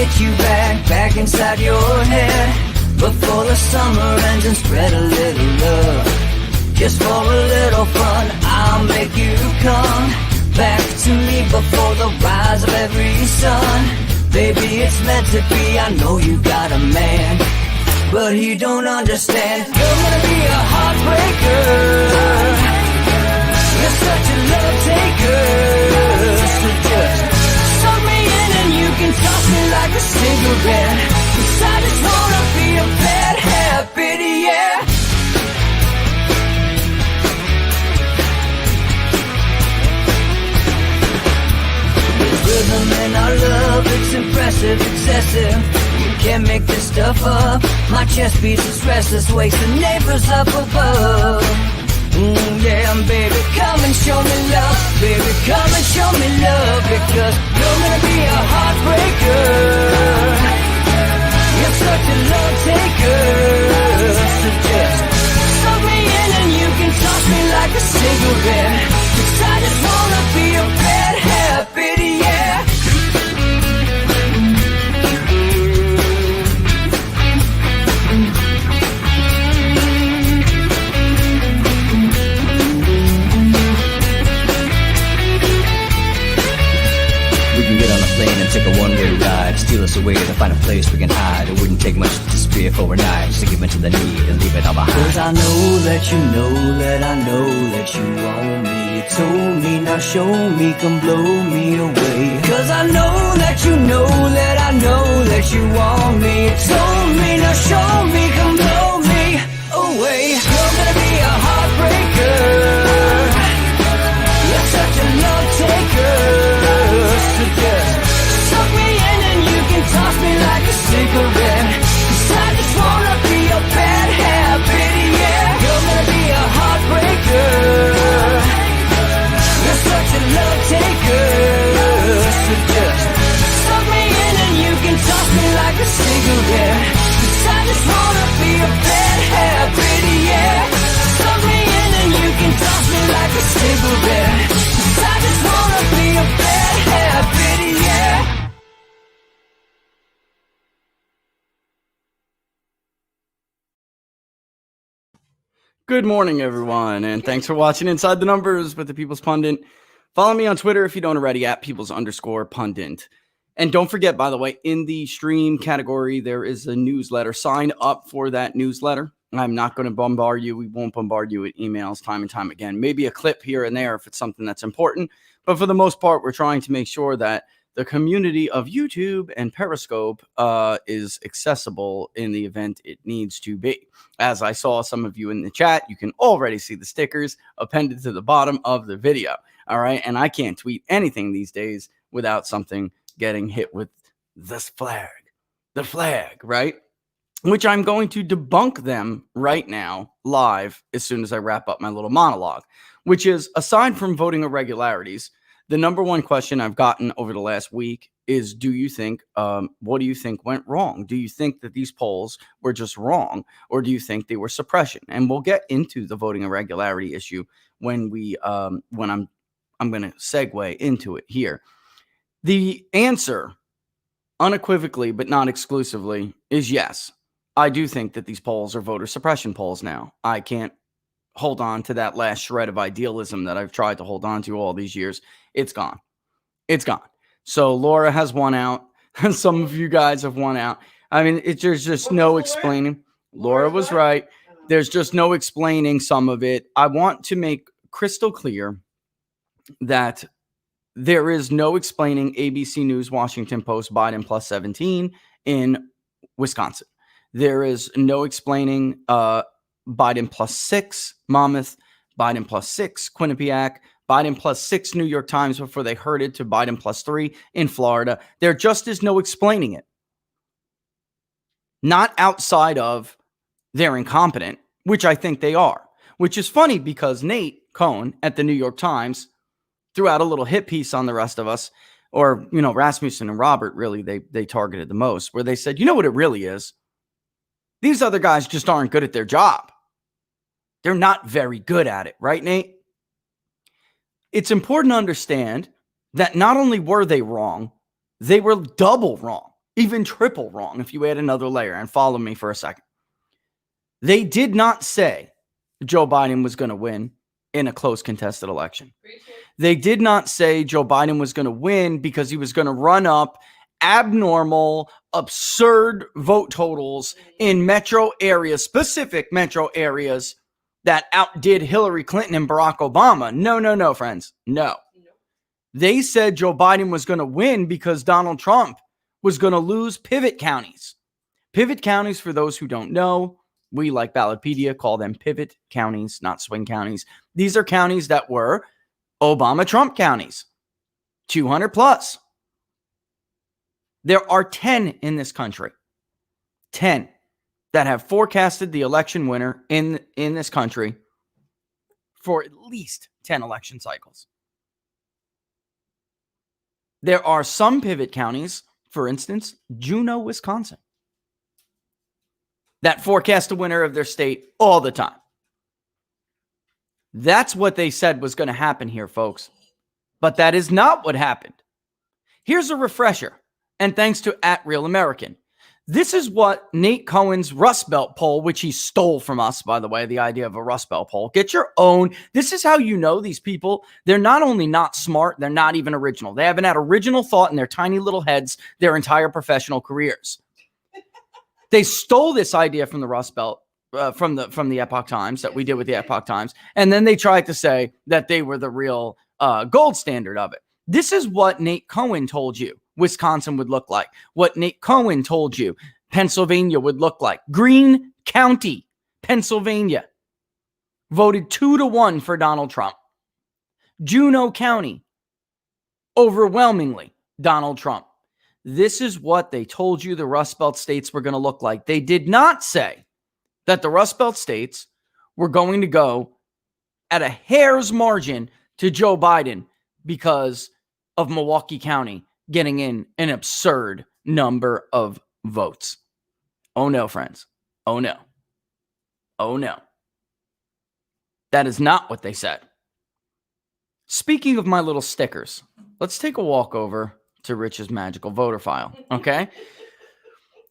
get you back inside your head before the summer ends and spread a little love. Just for a little fun, I'll make you come back to me before the rise of every sun. Baby, it's meant to be, I know you got a man, but he don't understand. You're gonna be a heartbreaker, you're such a love taker. So just suck me in and you can toss me like a cigarette, 'cause I just wanna be a bad habit, yeah. Rhythm in our love, it's impressive, excessive. You can't make this stuff up. My chest beats, it's restless, wakes the neighbors up above. Yeah, baby, come and show me love. Baby, come and show me love, because you're gonna be a heartbreaker, you're such a love taker. So just suck me in and you can toss me like a cigarette, 'cause I just wanna be a bad habit, yeah. We can get on a plane and take a one-way ride, steal us away to find a place we can hide. It wouldn't take much to spear for a night, just to give into the need and leave it all behind. 'Cause I know that you know that I know that you want me. You told me, now show me, come blow me away. 'Cause I know that you know that I know that you want me. You told me, now show me, come blow me away. You're gonna be a heartbreaker, you're such a love taker. So just suck me in and you can toss me like a cigarette, 'cause I just wanna be a bad habit, yeah. You're gonna be a heartbreaker, you're such a love taker. So just suck me in and you can toss me like a cigarette, 'cause I just wanna be a bad habit, yeah. Suck me in and you can toss me like a cigarette, 'cause I just wanna be a bad habit, yeah. Good morning, everyone, and thanks for watching Inside the Numbers with the People's Pundit. Follow me on Twitter if you don't already, at People's_Pundit. And don't forget, by the way, in the stream category, there is a newsletter. Sign up for that newsletter. I'm not going to bombard you. We won't bombard you with emails time and time again. Maybe a clip here and there if it's something that's important. But for the most part, we're trying to make sure that the community of YouTube and Periscope is accessible in the event it needs to be. As I saw some of you in the chat, you can already see the stickers appended to the bottom of the video. All right. And I can't tweet anything these days without something getting hit with this flag, the flag, right? Which I'm going to debunk them right now live as soon as I wrap up my little monologue, which is, aside from voting irregularities, the number one question I've gotten over the last week is, do you think, what do you think went wrong? Do you think that these polls were just wrong, or do you think they were suppression? And we'll get into the voting irregularity issue when I'm going to segue into it here. The answer, unequivocally but not exclusively, is yes. I do think that these polls are voter suppression polls now. I can't hold on to that last shred of idealism that I've tried to hold on to all these years. It's gone. It's gone. So Laura has won out. Some of you guys have won out. I mean, there's just no explaining. Laura was right. There's just no explaining some of it. I want to make crystal clear that there is no explaining ABC News, Washington Post, Biden plus 17 in Wisconsin. There is no explaining Biden plus 6, Monmouth, Biden plus 6, Quinnipiac, Biden plus 6, New York Times, before they heard it to Biden plus 3 in Florida. There just is no explaining it. Not outside of they're incompetent, which I think they are, which is funny because Nate Cohn at the New York Times threw out a little hit piece on the rest of us, or, you know, Rasmussen and Robert, really, they targeted the most, where they said, you know what it really is? These other guys just aren't good at their job. They're not very good at it, right, Nate? It's important to understand that not only were they wrong, they were double wrong. even triple wrong if you add another layer, and follow me for a second. They did not say Joe Biden was going to win in a close contested election. They did not say Joe Biden was going to win because he was going to run up abnormal, absurd vote totals in metro areas, specific metro areas that outdid Hillary Clinton and Barack Obama. No, friends. No. They said Joe Biden was going to win because Donald Trump was going to lose pivot counties. Pivot counties, for those who don't know, we, like Ballotpedia, call them pivot counties, not swing counties. These are counties that were Obama-Trump counties, 200 plus. There are 10 in this country, 10 that have forecasted the election winner in this country for at least 10 election cycles. There are some pivot counties, for instance, Juneau, Wisconsin, that forecast the winner of their state all the time. That's what they said was going to happen here, folks. But that is not what happened. Here's a refresher, and thanks to @RealAmerican. This is what Nate Cohen's Rust Belt poll, which he stole from us, by the way, the idea of a Rust Belt poll. Get your own. This is how you know these people. They're not only not smart, they're not even original. They haven't had original thought in their tiny little heads their entire professional careers. They stole this idea from the Rust Belt, from the Epoch Times that we did with the Epoch Times, and then they tried to say that they were the real gold standard of it. This is what Nate Cohen told you Wisconsin would look like. What Nate Cohen told you Pennsylvania would look like. Greene County, Pennsylvania, voted 2-1 for Donald Trump. Juneau County, overwhelmingly Donald Trump. This is what they told you the Rust Belt states were going to look like. They did not say that the Rust Belt states were going to go at a hair's margin to Joe Biden because of Milwaukee County getting in an absurd number of votes. Oh no, friends. Oh no. Oh no. That is not what they said. Speaking of my little stickers, let's take a walk over to Rich's magical voter file, okay?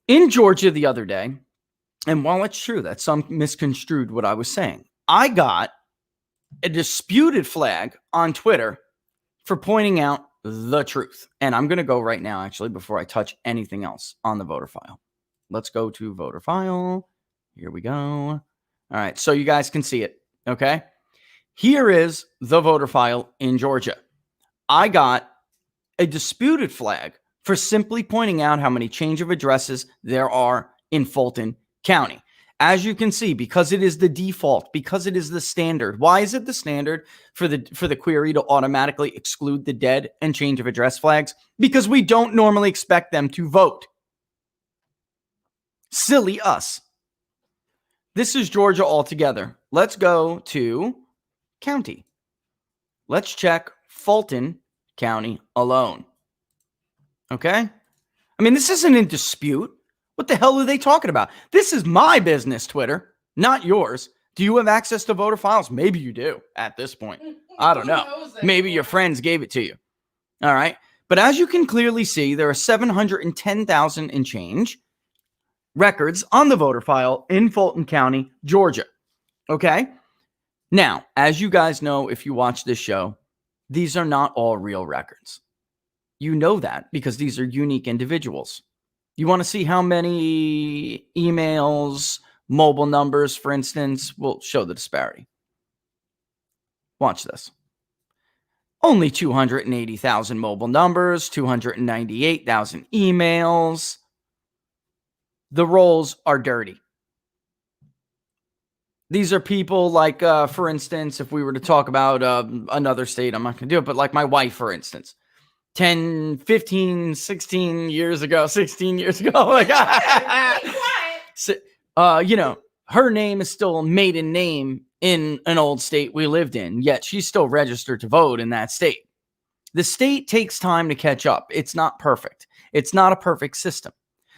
In Georgia the other day, and while it's true that some misconstrued what I was saying, I got a disputed flag on Twitter for pointing out the truth. And I'm going to go right now, actually, before I touch anything else on the voter file. Let's go to voter file. Here we go. All right, so you guys can see it, okay? Here is the voter file in Georgia. I got a disputed flag for simply pointing out how many change of addresses there are in Fulton County. As you can see, because it is the default, because it is the standard. Why is it the standard for the query to automatically exclude the dead and change of address flags? Because we don't normally expect them to vote. Silly us. This is Georgia altogether. Let's go to county. Let's check Fulton County alone. Okay? I mean, this isn't in dispute. What the hell are they talking about? This is my business, Twitter, not yours. Do you have access to voter files? Maybe you do at this point. I don't know. Maybe your friends gave it to you. All right. But as you can clearly see, there are 710,000 and change records on the voter file in Fulton County, Georgia. Okay. Now, as you guys know, if you watch this show, these are not all real records. You know that because these are unique individuals. You want to see how many emails, mobile numbers, for instance, will show the disparity. Watch this. Only 280,000 mobile numbers, 298,000 emails. The rolls are dirty. These are people like, for instance, if we were to talk about another state, I'm not going to do it, but like my wife, for instance. 10, 15, 16 years ago, 16 years ago. Like, you know, her name is still a maiden name in an old state we lived in, yet she's still registered to vote in that state. The state takes time to catch up. It's not perfect. It's not a perfect system.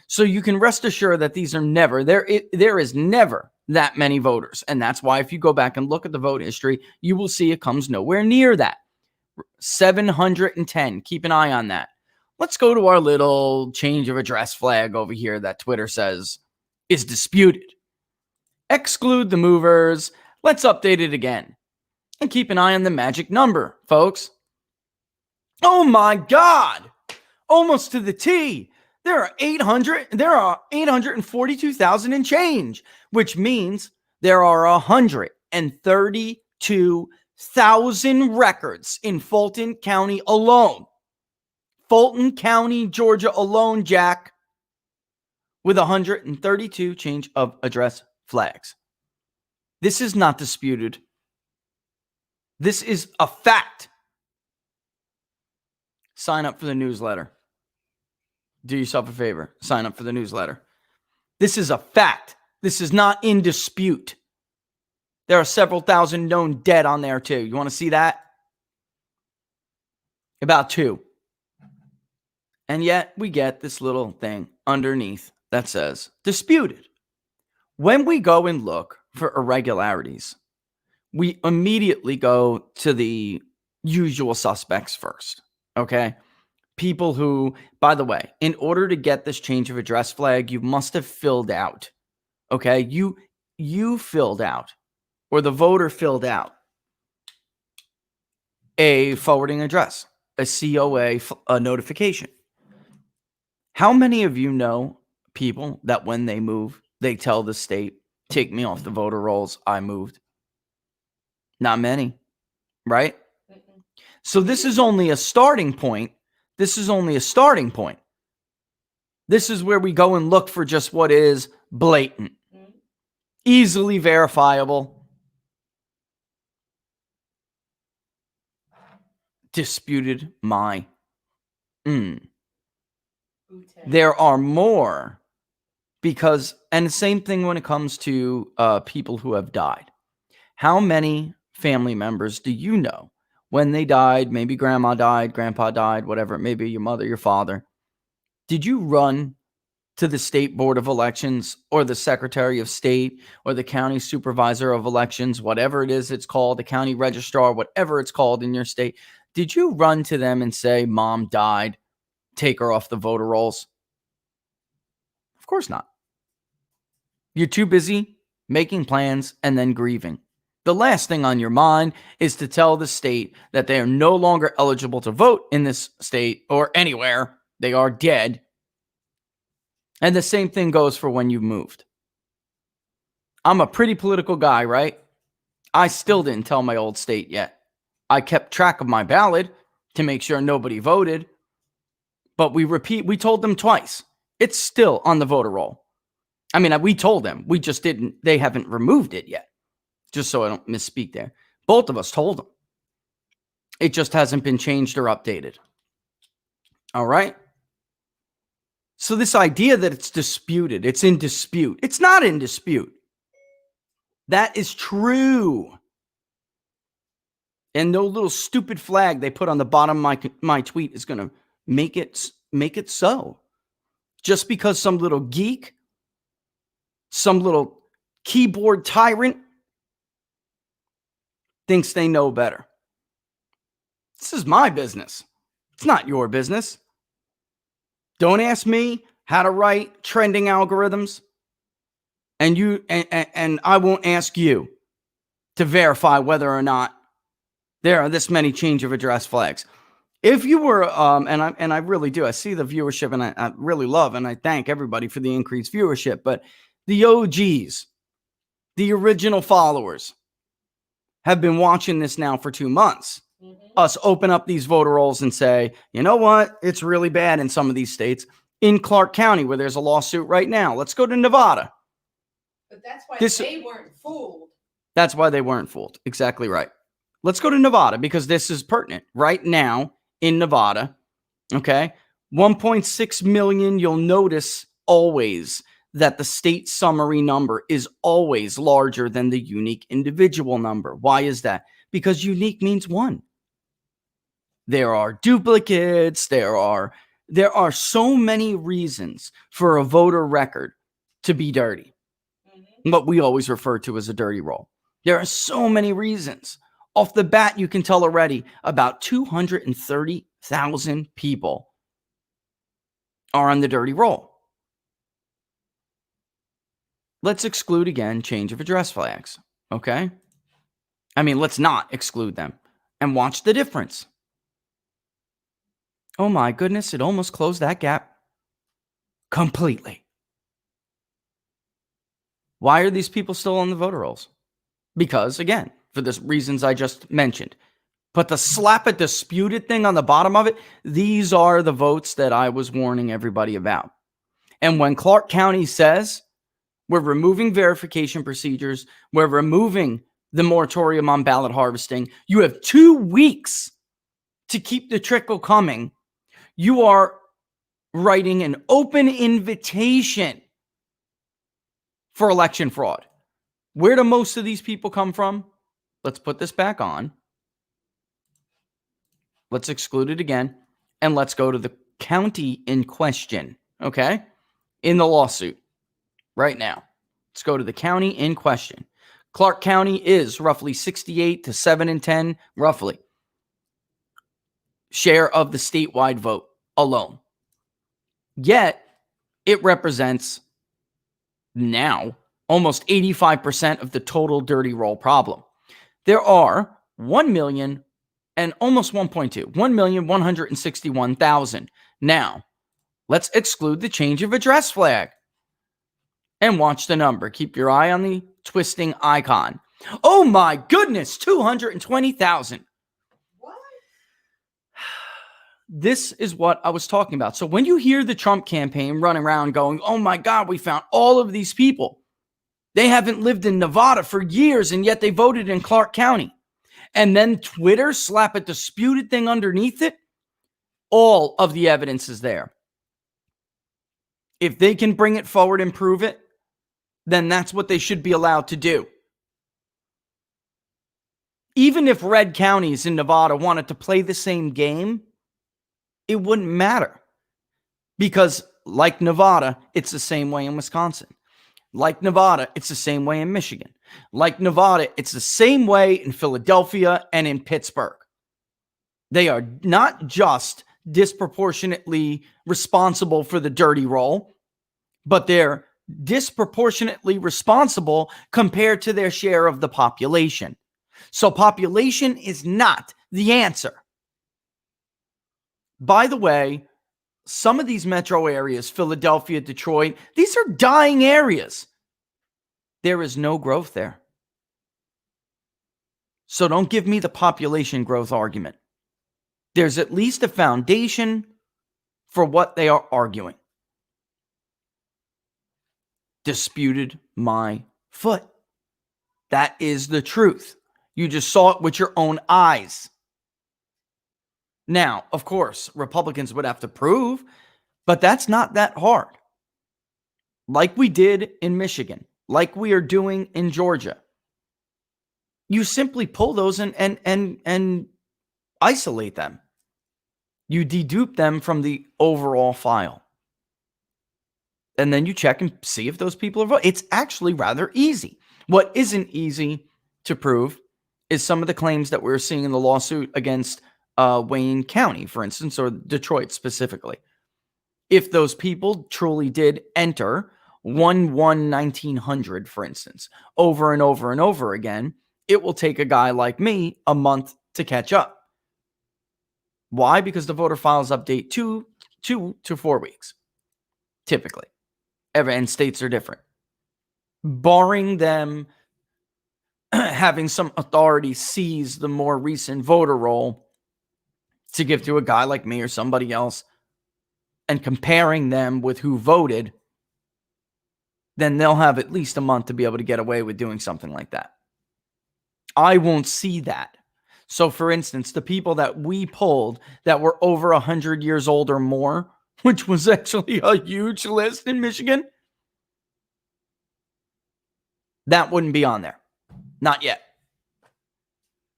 So you can rest assured that these are never, there is never that many voters. And that's why if you go back and look at the vote history, you will see it comes nowhere near that. 710. Keep an eye on that. let's go to our little change of address flag over here that Twitter says is disputed. Exclude the movers. Let's update it again. And keep an eye on the magic number, folks. Oh my God! Almost to the T. There are 842,000 and change, which means there are 132,000 records in Fulton County alone. Fulton County, Georgia alone, Jack, with 132 change of address flags. This is not disputed. This is a fact. Sign up for the newsletter. Do yourself a favor. Sign up for the newsletter. This is a fact. This is not in dispute. There are several thousand known dead on there too. You want to see that? About 2. And yet we get this little thing underneath that says disputed. When we go and look for irregularities, we immediately go to the usual suspects first. Okay? People who, by the way, in order to get this change of address flag, you must have filled out. Okay? You filled out, or the voter filled out, a forwarding address, a COA, a notification. How many of you know people that when they move, they tell the state, take me off the voter rolls, I moved? Not many, right? So this is only a starting point. This is only a starting point. This is where we go and look for just what is blatant, easily verifiable, disputed my. There are more because, and the same thing when it comes to people who have died. How many family members do you know when they died? Maybe grandma died, grandpa died, whatever it may be, your mother, your father. Did you run to the state board of elections or the secretary of state or the county supervisor of elections, whatever it is it's called, the county registrar, whatever it's called in your state? Did you run to them and say, Mom died, take her off the voter rolls? Of course not. You're too busy making plans and then grieving. The last thing on your mind is to tell the state that they are no longer eligible to vote in this state or anywhere. They are dead. And the same thing goes for when you've moved. I'm a pretty political guy, right? I still didn't tell my old state yet. I kept track of my ballot to make sure nobody voted. But we told them twice. It's still on the voter roll. I mean, we told them. We just didn't, they haven't removed it yet. Just so I don't misspeak there. Both of us told them. It just hasn't been changed or updated. All right? So this idea that it's disputed, it's in dispute. It's not in dispute. That is true. And no little stupid flag they put on the bottom of my tweet is going to make it so. Just because some little geek, some little keyboard tyrant thinks they know better. This is my business. It's not your business. Don't ask me how to write trending algorithms. And I won't ask you to verify whether or not there are this many change of address flags. If you were, and I really do, I see the viewership and I really love and I thank everybody for the increased viewership, but the OGs, the original followers, have been watching this now for 2 months. Us open up these voter rolls and say, you know what? It's really bad in some of these states. In Clark County, where there's a lawsuit right now. Let's go to Nevada. But that's why they weren't fooled. That's why they weren't fooled. Exactly right. Let's go to Nevada because this is pertinent. Right now in Nevada, okay, 1.6 million, you'll notice always that the state summary number is always larger than the unique individual number. Why is that? Because unique means one. There are duplicates. There are so many reasons for a voter record to be dirty. What we always refer to as a dirty roll. There are so many reasons. Off the bat, you can tell already about 230,000 people are on the dirty roll. Let's exclude again change of address flags, okay? I mean, let's not exclude them and watch the difference. Oh my goodness, it almost closed that gap completely. Why are these people still on the voter rolls? Because, again, for the reasons I just mentioned. But the slap it disputed thing on the bottom of it, these are the votes that I was warning everybody about. And when Clark County says we're removing verification procedures, we're removing the moratorium on ballot harvesting, you have 2 weeks to keep the trickle coming, you are writing an open invitation for election fraud. Where do most of these people come from? Let's put this back on. Let's exclude it again. And let's go to the county in question, okay? In the lawsuit right now. Let's go to the county in question. Clark County is roughly 68 to 7 and 10, roughly, share of the statewide vote alone. Yet, it represents now almost 85% of the total dirty roll problem. There are 1 million and almost 1.2, 1,161,000. Now, let's exclude the change of address flag and watch the number. Keep your eye on the twisting icon. Oh my goodness, 220,000. What? This is what I was talking about. So when you hear the Trump campaign running around going, oh my God, we found all of these people. They haven't lived in Nevada for years, and yet they voted in Clark County. And then Twitter slap a disputed thing underneath it. All of the evidence is there. If they can bring it forward and prove it, then that's what they should be allowed to do. Even if red counties in Nevada wanted to play the same game, it wouldn't matter. Because like Nevada, it's the same way in Wisconsin. Like Nevada, it's the same way in Michigan. Like Nevada, it's the same way in Philadelphia and in Pittsburgh. They are not just disproportionately responsible for the dirty roll, but they're disproportionately responsible compared to their share of the population. So population is not the answer. By the way, some of these metro areas, Philadelphia, Detroit, these are dying areas. There is no growth there. So don't give me the population growth argument. There's at least a foundation for what they are arguing. Disputed my foot. That is the truth. You just saw it with your own eyes. Now, of course, Republicans would have to prove, but that's not that hard. Like we did in Michigan, like we are doing in Georgia. You simply pull those and isolate them. You dedupe them from the overall file. And then you check and see if those people are voting. It's actually rather easy. What isn't easy to prove is some of the claims that we're seeing in the lawsuit against Wayne County, for instance, or Detroit specifically. If those people truly did enter 1/1900, for instance, over and over and over again, it will take a guy like me a month to catch up. Why? Because the voter files update 2 to 4 weeks, typically. And states are different. Barring them having some authority seize the more recent voter roll to give to a guy like me or somebody else and comparing them with who voted, then they'll have at least a month to be able to get away with doing something like that. I won't see that. So, for instance, the people that we polled that were over 100 years old or more, which was actually a huge list in Michigan, that wouldn't be on there. Not yet.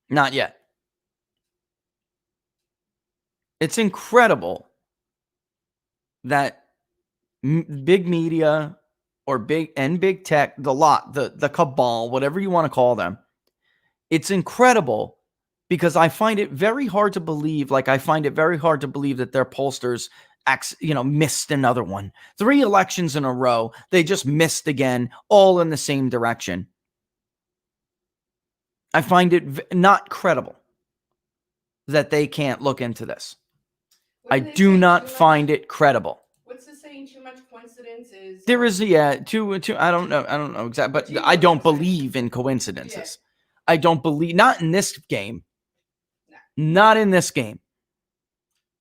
Not yet. It's incredible that big media or big tech, the cabal, whatever you want to call them, it's incredible because I find it very hard to believe, I find it very hard to believe that their pollsters missed another one. 3 elections in a row, they just missed again, all in the same direction. I find it not credible that they can't look into this. I do not find it credible. What's the saying? Too much coincidence is. There is, two. I don't know exactly, but I don't believe in coincidences. Yeah. I don't believe, not in this game. Not in this game.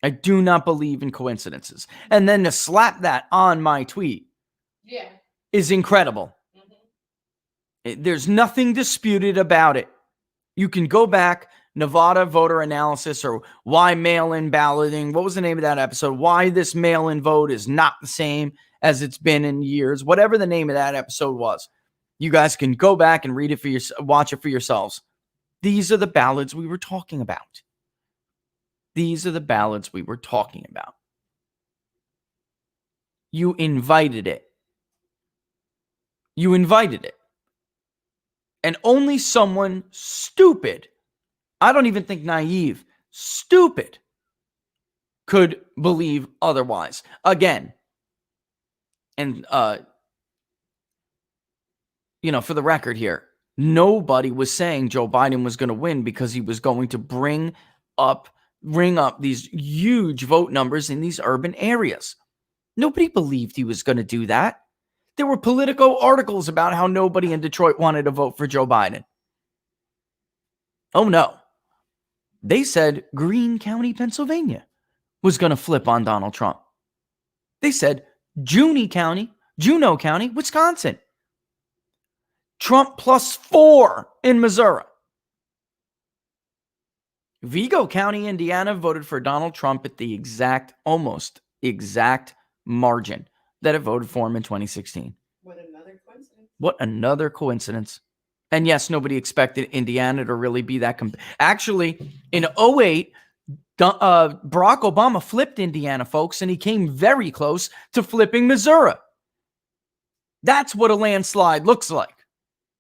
I do not believe in coincidences. And then to slap that on my tweet is incredible. Mm-hmm. There's nothing disputed about it. You can go back, Nevada voter analysis, or why mail-in balloting. What was the name of that episode? Why this mail-in vote is not the same as it's been in years. Whatever the name of that episode was. You guys can go back and read it watch it for yourselves. These are the ballots we were talking about. These are the ballots we were talking about. You invited it. You invited it. And only someone stupid, I don't even think naive, stupid, could believe otherwise. Again, and, for the record here, nobody was saying Joe Biden was going to win because he was going to bring up these huge vote numbers in these urban areas. Nobody believed he was going to do that. There were Politico articles about how nobody in Detroit wanted to vote for Joe Biden. Oh no. They said Greene County, Pennsylvania was going to flip on Donald Trump. They said Juneau County, Wisconsin. Trump +4 in Missouri. Vigo County, Indiana voted for Donald Trump at the almost exact margin that it voted for him in 2016. What another coincidence. And yes, nobody expected Indiana to really be that. Actually, in 2008, Barack Obama flipped Indiana, folks, and he came very close to flipping Missouri. That's what a landslide looks like.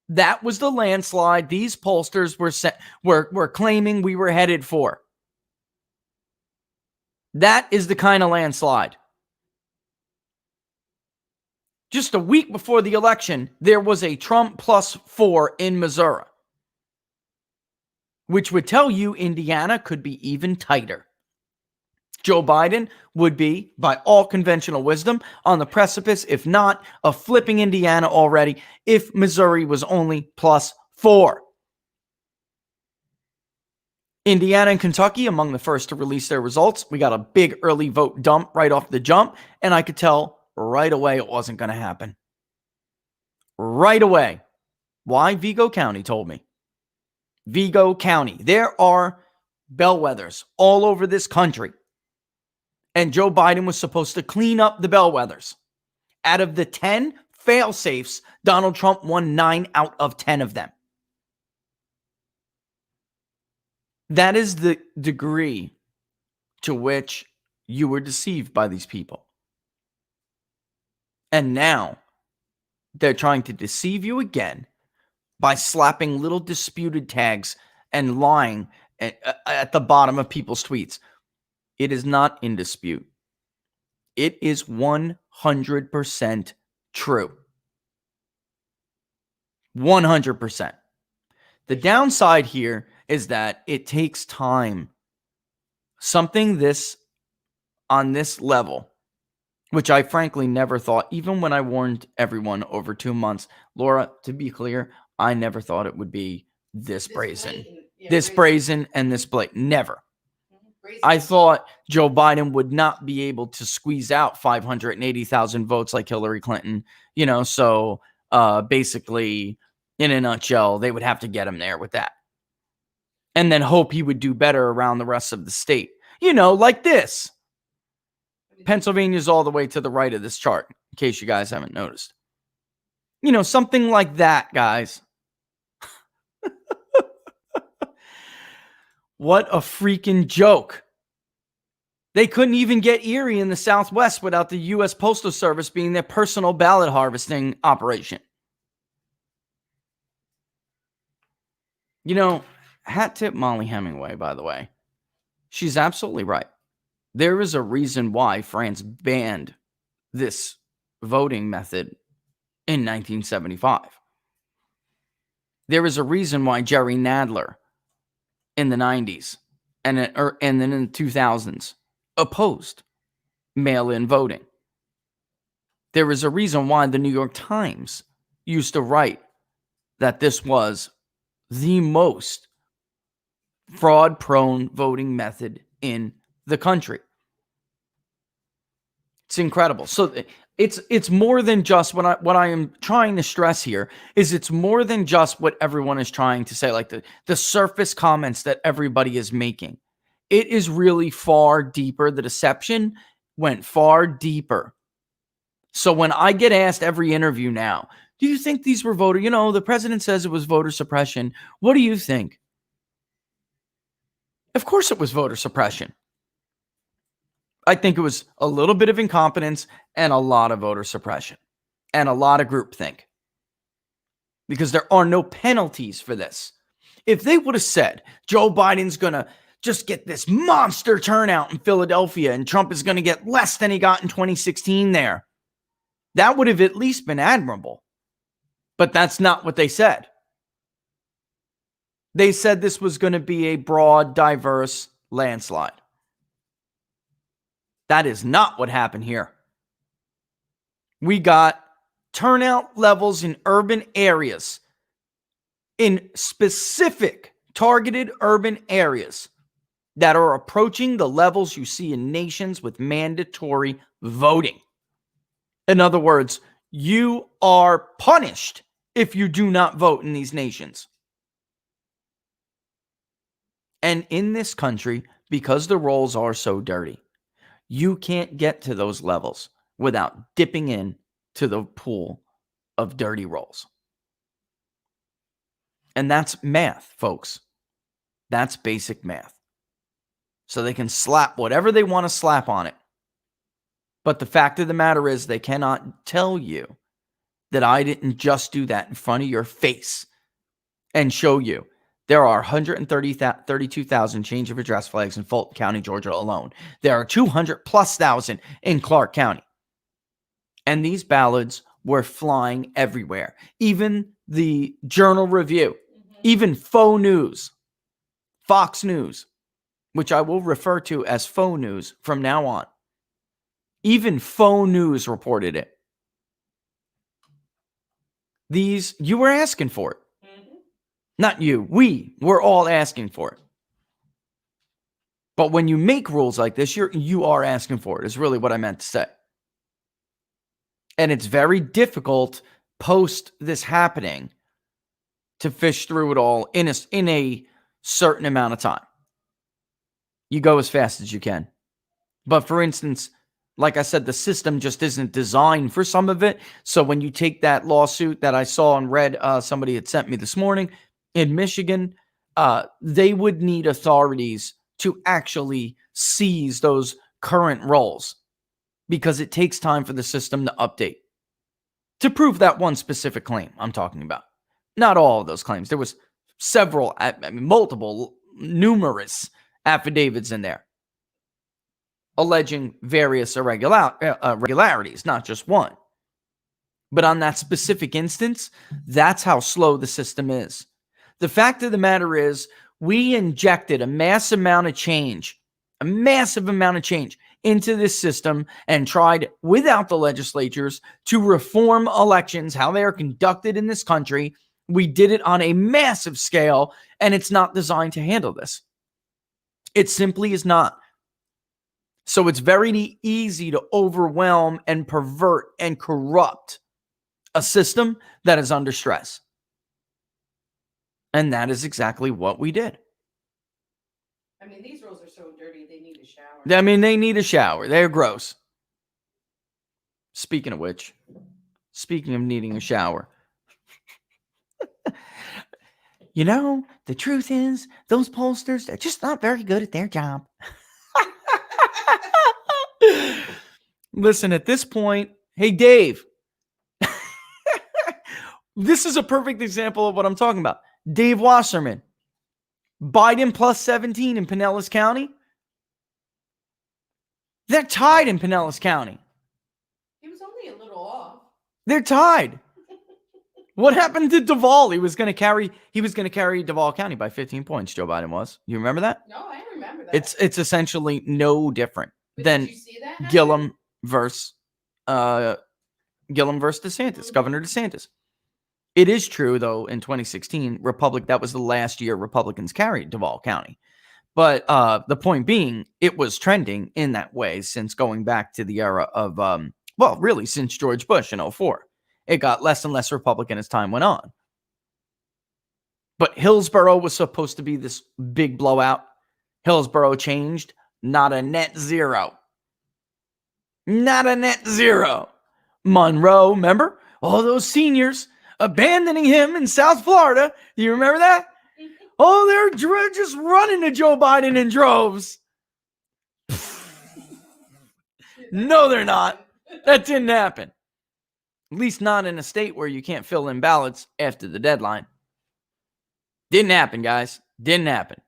That was the landslide these pollsters were claiming we were headed for. That is the kind of landslide. Just a week before the election, there was a Trump +4 in Missouri, which would tell you Indiana could be even tighter. Joe Biden would be, by all conventional wisdom, on the precipice, if not of flipping Indiana already, if Missouri was only +4. Indiana and Kentucky among the first to release their results. We got a big early vote dump right off the jump, and I could tell right away it wasn't going to happen. Right away. Why? Vigo County told me. Vigo County. There are bellwethers all over this country. And Joe Biden was supposed to clean up the bellwethers. Out of the 10 fail-safes, Donald Trump won 9 out of 10 of them. That is the degree to which you were deceived by these people. And now they're trying to deceive you again by slapping little disputed tags and lying at the bottom of people's tweets. It is not in dispute. It is 100% true. 100%. The downside here is that it takes time. Something on this level, which I frankly never thought, even when I warned everyone over 2 months, Laura, to be clear, I never thought it would be this brazen. This brazen and this blatant. Never. I thought Joe Biden would not be able to squeeze out 580,000 votes like Hillary Clinton, so basically, in a nutshell, they would have to get him there with that. And then hope he would do better around the rest of the state. Like this. Pennsylvania's all the way to the right of this chart, in case you guys haven't noticed. Something like that, guys. What a freaking joke. They couldn't even get Erie in the Southwest without the U.S. Postal Service being their personal ballot harvesting operation. Hat tip Molly Hemingway, by the way. She's absolutely right. There is a reason why France banned this voting method in 1975. There is a reason why Jerry Nadler in the 90s and then in the 2000s opposed mail-in voting. There is a reason why the New York Times used to write that this was the most fraud-prone voting method in the country. It's incredible. So it's more than just what I am trying to stress here is it's more than just what everyone is trying to say, like the surface comments that everybody is making. It is really far deeper. The deception went far deeper. So when I get asked every interview now, do you think these were voter? You know, the president says it was voter suppression. What do you think? Of course it was voter suppression. I think it was a little bit of incompetence and a lot of voter suppression and a lot of groupthink because there are no penalties for this. If they would have said Joe Biden's going to just get this monster turnout in Philadelphia and Trump is going to get less than he got in 2016 there, that would have at least been admirable. But that's not what they said. They said this was going to be a broad, diverse landslide. That is not what happened here. We got turnout levels in urban areas, in specific targeted urban areas that are approaching the levels you see in nations with mandatory voting. In other words, you are punished if you do not vote in these nations. And in this country, because the rolls are so dirty, you can't get to those levels without dipping in to the pool of dirty rolls. And that's math, folks. That's basic math. So they can slap whatever they want to slap on it. But the fact of the matter is they cannot tell you that I didn't just do that in front of your face and show you. There are 132,000 change of address flags in Fulton County, Georgia alone. There are 200,000+ in Clark County. And these ballots were flying everywhere. Even the Journal Review, even faux news, Fox News, which I will refer to as faux news from now on. Even faux news reported it. You were asking for it. Not you. We were all asking for it. But when you make rules like this, you are asking for it, is really what I meant to say. And it's very difficult post this happening to fish through it all in a certain amount of time. You go as fast as you can. But for instance, like I said, the system just isn't designed for some of it. So when you take that lawsuit that I saw and read, somebody had sent me this morning, in Michigan, they would need authorities to actually seize those current rolls because it takes time for the system to update to prove that one specific claim I'm talking about. Not all of those claims. There was several, multiple, numerous affidavits in there alleging various irregularities, not just one. But on that specific instance, that's how slow the system is. The fact of the matter is, we injected a massive amount of change into this system and tried without the legislatures to reform elections, how they are conducted in this country. We did it on a massive scale, and it's not designed to handle this. It simply is not. So it's very easy to overwhelm and pervert and corrupt a system that is under stress. And that is exactly what we did. I mean, these rolls are so dirty, they need a shower. They need a shower. They're gross. Speaking of which, speaking of needing a shower, the truth is, those pollsters, they're just not very good at their job. Listen, at this point, hey, Dave, this is a perfect example of what I'm talking about. Dave Wasserman, Biden plus 17 in Pinellas County. They're tied in Pinellas County. He was only a little off. They're tied. What happened to Duval? He was going to carry Duval County by 15 points. Joe Biden was. You remember that? No, I remember that. It's essentially no different than did you see that happen? Gillum versus DeSantis, Governor DeSantis. It is true, though, in 2016, that was the last year Republicans carried Duval County. But the point being, it was trending in that way since going back to the era of, really since George Bush in 2004. It got less and less Republican as time went on. But Hillsborough was supposed to be this big blowout. Hillsborough changed. Not a net zero. Not a net zero. Monroe, remember? All those seniors abandoning him in South Florida. Do you remember that? Oh, they're just running to Joe Biden in droves. No, they're not. That didn't happen. At least not in a state where you can't fill in ballots after the deadline. Didn't happen, guys. Didn't happen.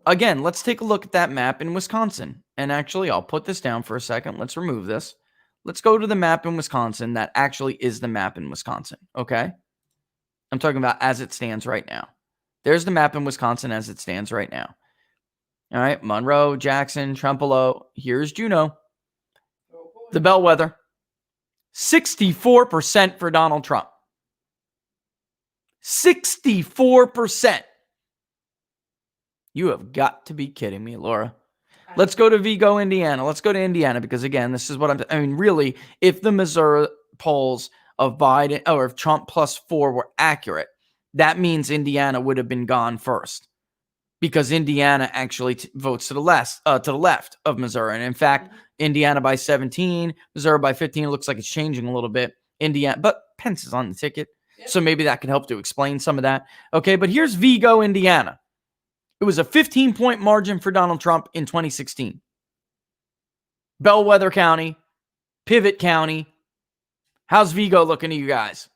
Again, let's take a look at that map in Wisconsin. And actually, I'll put this down for a second. Let's remove this. Let's go to the map in Wisconsin that actually is the map in Wisconsin, okay? I'm talking about as it stands right now. There's the map in Wisconsin as it stands right now. All right, Monroe, Jackson, Trempealeau. Here's Juneau. The Bellwether. 64% for Donald Trump. 64%. You have got to be kidding me, Laura. Let's go to Vigo, Indiana. Let's go to Indiana because, again, this is what really, if the Missouri polls of Biden or if Trump +4 were accurate, that means Indiana would have been gone first because Indiana actually votes to the left of Missouri. And in fact, Indiana by 17, Missouri by 15. It looks like it's changing a little bit. Indiana, but Pence is on the ticket. Yep. So maybe that can help to explain some of that. Okay, but here's Vigo, Indiana. It was a 15-point margin for Donald Trump in 2016. Bellwether County, Pivot County. How's Vigo looking to you guys?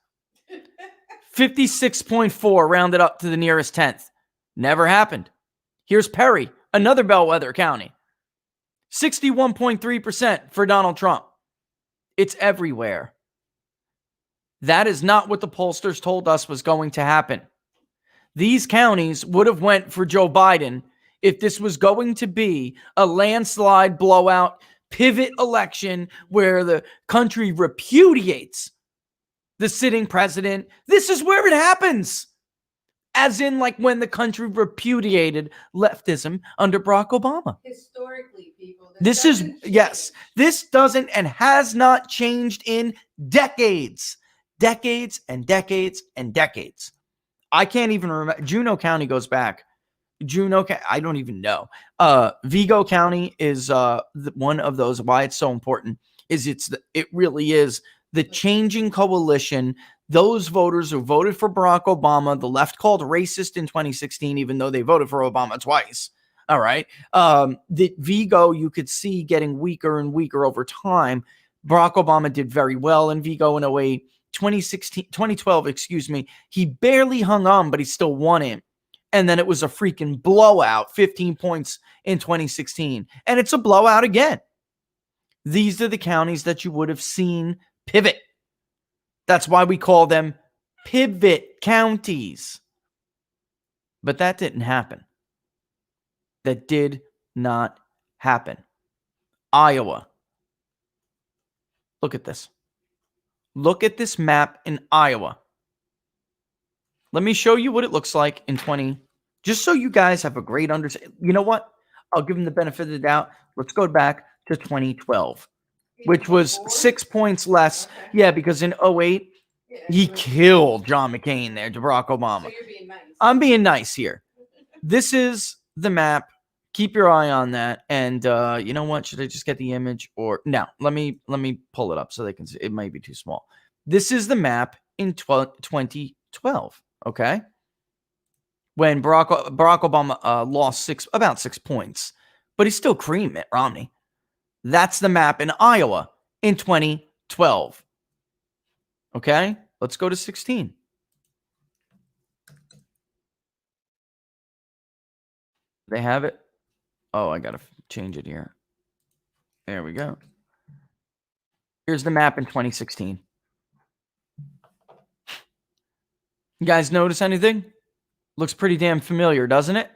56.4 rounded up to the nearest 10th. Never happened. Here's Perry, another Bellwether County. 61.3% for Donald Trump. It's everywhere. That is not what the pollsters told us was going to happen. These counties would have went for Joe Biden if this was going to be a landslide blowout pivot election where the country repudiates the sitting president. This is where it happens. As in, like when the country repudiated leftism under Barack Obama. Historically, people. This is, yes, this doesn't and has not changed in decades. Decades and decades and decades. I can't even remember. Juneau County goes back. I don't even know. Vigo County is one of those. Why it's so important is it really is the changing coalition. Those voters who voted for Barack Obama, the left called racist in 2016, even though they voted for Obama twice. All right. The Vigo, you could see getting weaker and weaker over time. Barack Obama did very well in Vigo in 2008. 2012, he barely hung on, but he still won it. And then it was a freaking blowout, 15 points in 2016. And it's a blowout again. These are the counties that you would have seen pivot. That's why we call them pivot counties. But that didn't happen. That did not happen. Iowa. Look at this. Look at this map in Iowa. Let me show you what it looks like in 20, just so you guys have a great understanding. You know what? I'll give them the benefit of the doubt. Let's go back to 2012, which was 6 points less. Okay. Yeah, because in 2008, he killed John McCain there to Barack Obama. So you're being nice. I'm being nice here. This is the map. Keep your eye on that. And you know what? Should I just get the image or no? Let me pull it up so they can see. It might be too small. This is the map in 2012. Okay, when Barack Obama lost about 6 points, but he still creamed Mitt Romney. That's the map in Iowa in 2012. Okay, let's go to 16. They have it. Oh, I gotta change it here. There we go. Here's the map in 2016. You guys notice anything? Looks pretty damn familiar, doesn't it?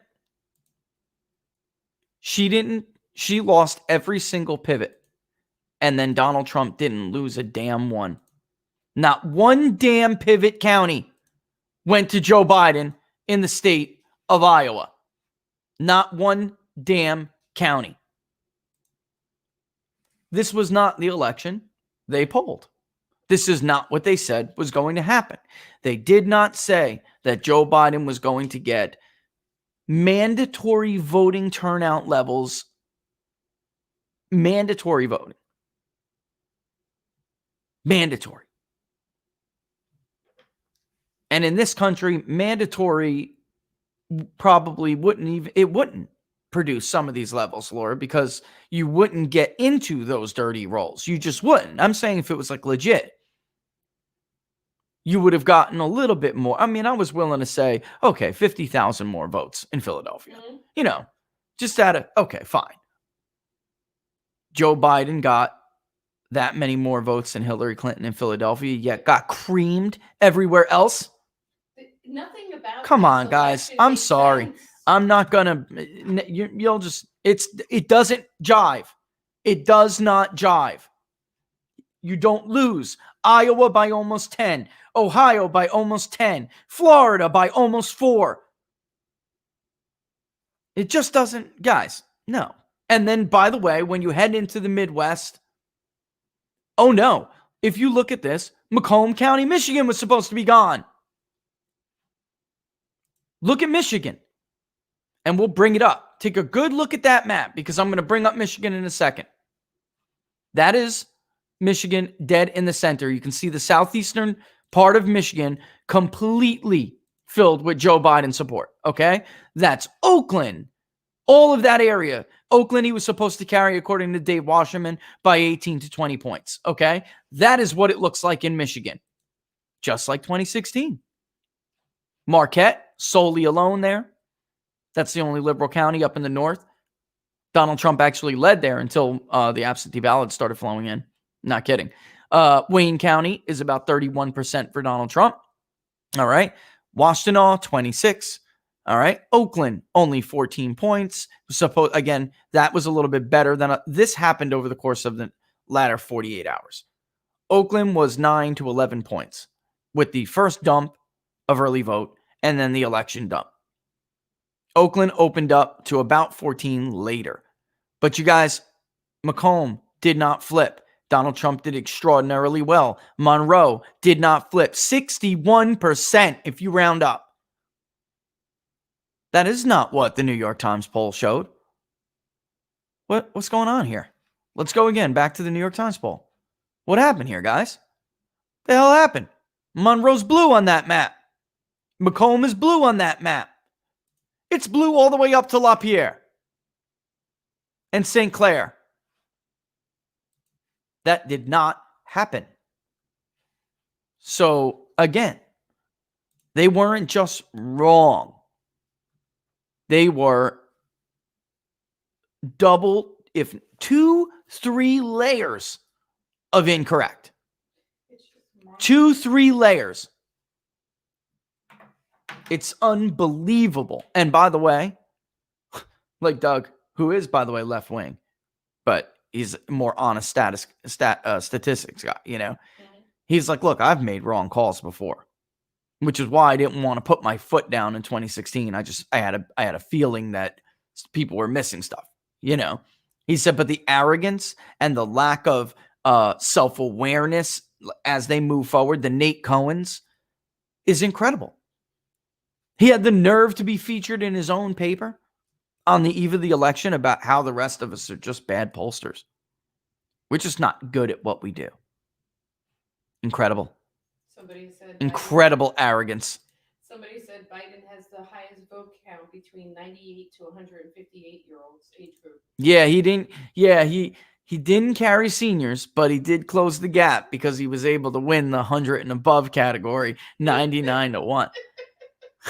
She lost every single pivot. And then Donald Trump didn't lose a damn one. Not one damn pivot county went to Joe Biden in the state of Iowa. Not one damn county. This was not the election they polled. This is not what they said was going to happen. They did not say that Joe Biden was going to get mandatory voting turnout levels. Mandatory voting. Mandatory. And in this country, mandatory probably wouldn't produce some of these levels, Laura, because you wouldn't get into those dirty rolls. You just wouldn't. I'm saying if it was like legit, you would have gotten a little bit more. I mean, I was willing to say, okay, 50,000 more votes in Philadelphia. Mhm. You know, just out of, okay, fine. Joe Biden got that many more votes than Hillary Clinton in Philadelphia, yet got creamed everywhere else. Nothing about Come this on, guys. election I'm makes sorry. sense. I'm not gonna. You'll just. It doesn't jive. It does not jive. You don't lose. Iowa by almost 10. Ohio by almost 10. Florida by almost 4. It just doesn't, guys. No. And then, by the way, when you head into the Midwest, oh no. If you look at this, Macomb County, Michigan was supposed to be gone. Look at Michigan. And we'll bring it up. Take a good look at that map because I'm going to bring up Michigan in a second. That is Michigan dead in the center. You can see the southeastern part of Michigan completely filled with Joe Biden support. Okay? That's Oakland. All of that area. Oakland, he was supposed to carry, according to Dave Wasserman, by 18 to 20 points. Okay? That is what it looks like in Michigan. Just like 2016. Marquette, solely alone there. That's the only liberal county up in the north. Donald Trump actually led there until the absentee ballots started flowing in. Not kidding. Wayne County is about 31% for Donald Trump. All right. Washtenaw, 26. All right. Oakland, only 14 points. Again, that was a little bit better than this happened over the course of the latter 48 hours. Oakland was 9 to 11 points with the first dump of early vote and then the election dump. Oakland opened up to about 14 later. But you guys, Macomb did not flip. Donald Trump did extraordinarily well. Monroe did not flip. 61% if you round up. That is not what the New York Times poll showed. What's going on here? Let's go again. Back to the New York Times poll. What happened here, guys? The hell happened? Monroe's blue on that map. Macomb is blue on that map. It's blue all the way up to LaPierre and St. Clair. That did not happen. So, again, they weren't just wrong. They were double, if 2, 3 layers of incorrect. 2, 3 layers. It's unbelievable. And by the way, like Doug, who is, by the way, left wing, but he's more honest statistics guy, you know. He's like, look, I've made wrong calls before, which is why I didn't want to put my foot down in 2016. I had a feeling that people were missing stuff, you know. He said, but the arrogance and the lack of self-awareness as they move forward, the Nate Cohens, is incredible. He had the nerve to be featured in his own paper on the eve of the election about how the rest of us are just bad pollsters. We're just not good at what we do. Incredible. Somebody said Incredible arrogance. Somebody said Biden has the highest vote count between 98 to 158-year-olds age group. Yeah, he didn't. Yeah, he didn't carry seniors, but he did close the gap because he was able to win the 100 and above category 99 to 1.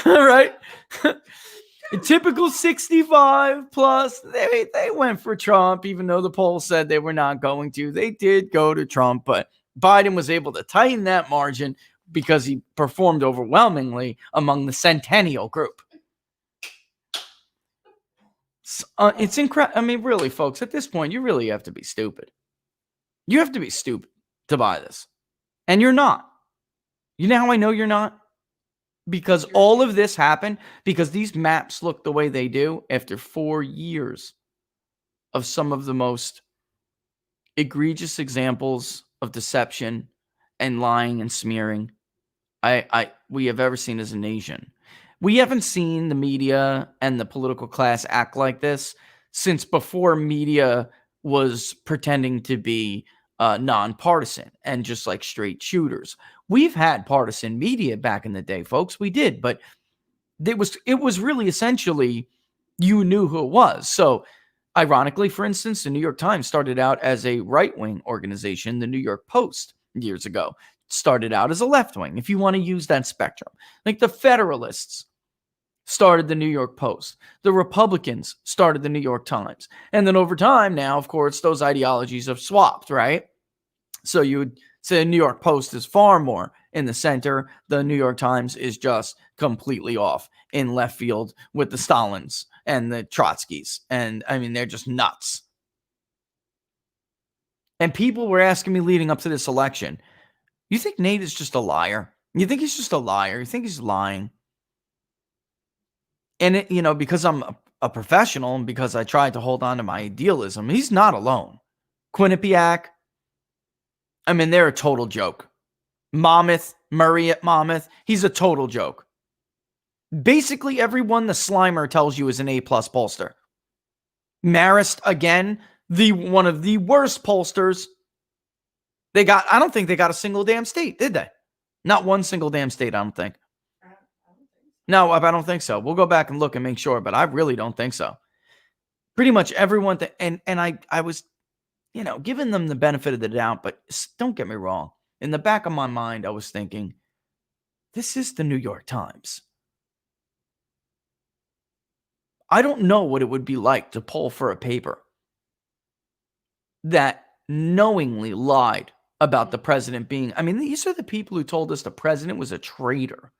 All right. A typical 65 plus. They went for Trump, even though the poll said they were not going to. They did go to Trump, but Biden was able to tighten that margin because he performed overwhelmingly among the centennial group. It's incredible. I mean, really, folks, at this point, you really have to be stupid. You have to be stupid to buy this. And you're not. You know how I know you're not? Because all of this happened because these maps look the way they do after 4 years of some of the most egregious examples of deception and lying and smearing we have ever seen as a nation. We haven't seen the media and the political class act like this since before media was pretending to be nonpartisan and just like straight shooters. We've had partisan media back in the day, folks. We did, but it was really essentially you knew who it was. So ironically, for instance, the New York Times started out as a right-wing organization. The New York Post years ago started out as a left-wing, if you want to use that spectrum. Like the Federalists started the New York Post. The Republicans started the New York Times. And then over time now, of course, those ideologies have swapped, right? So you would say the New York Post is far more in the center. The New York Times is just completely off in left field with the Stalins and the Trotskys. And I mean, they're just nuts. And people were asking me leading up to this election, you think Nate is just a liar? You think he's just a liar? You think he's lying? And, because I'm a professional and because I tried to hold on to my idealism, he's not alone. Quinnipiac, I mean, they're a total joke. Murray at Monmouth, he's a total joke. Basically, everyone the Slimer tells you is an A-plus pollster. Marist, again, one of the worst pollsters. I don't think they got a single damn state, did they? Not one single damn state, I don't think. No, I don't think so. We'll go back and look and make sure, but I really don't think so. Pretty much everyone, and I was, giving them the benefit of the doubt, but don't get me wrong. In the back of my mind, I was thinking, this is the New York Times. I don't know what it would be like to poll for a paper that knowingly lied about the president being, these are the people who told us the president was a traitor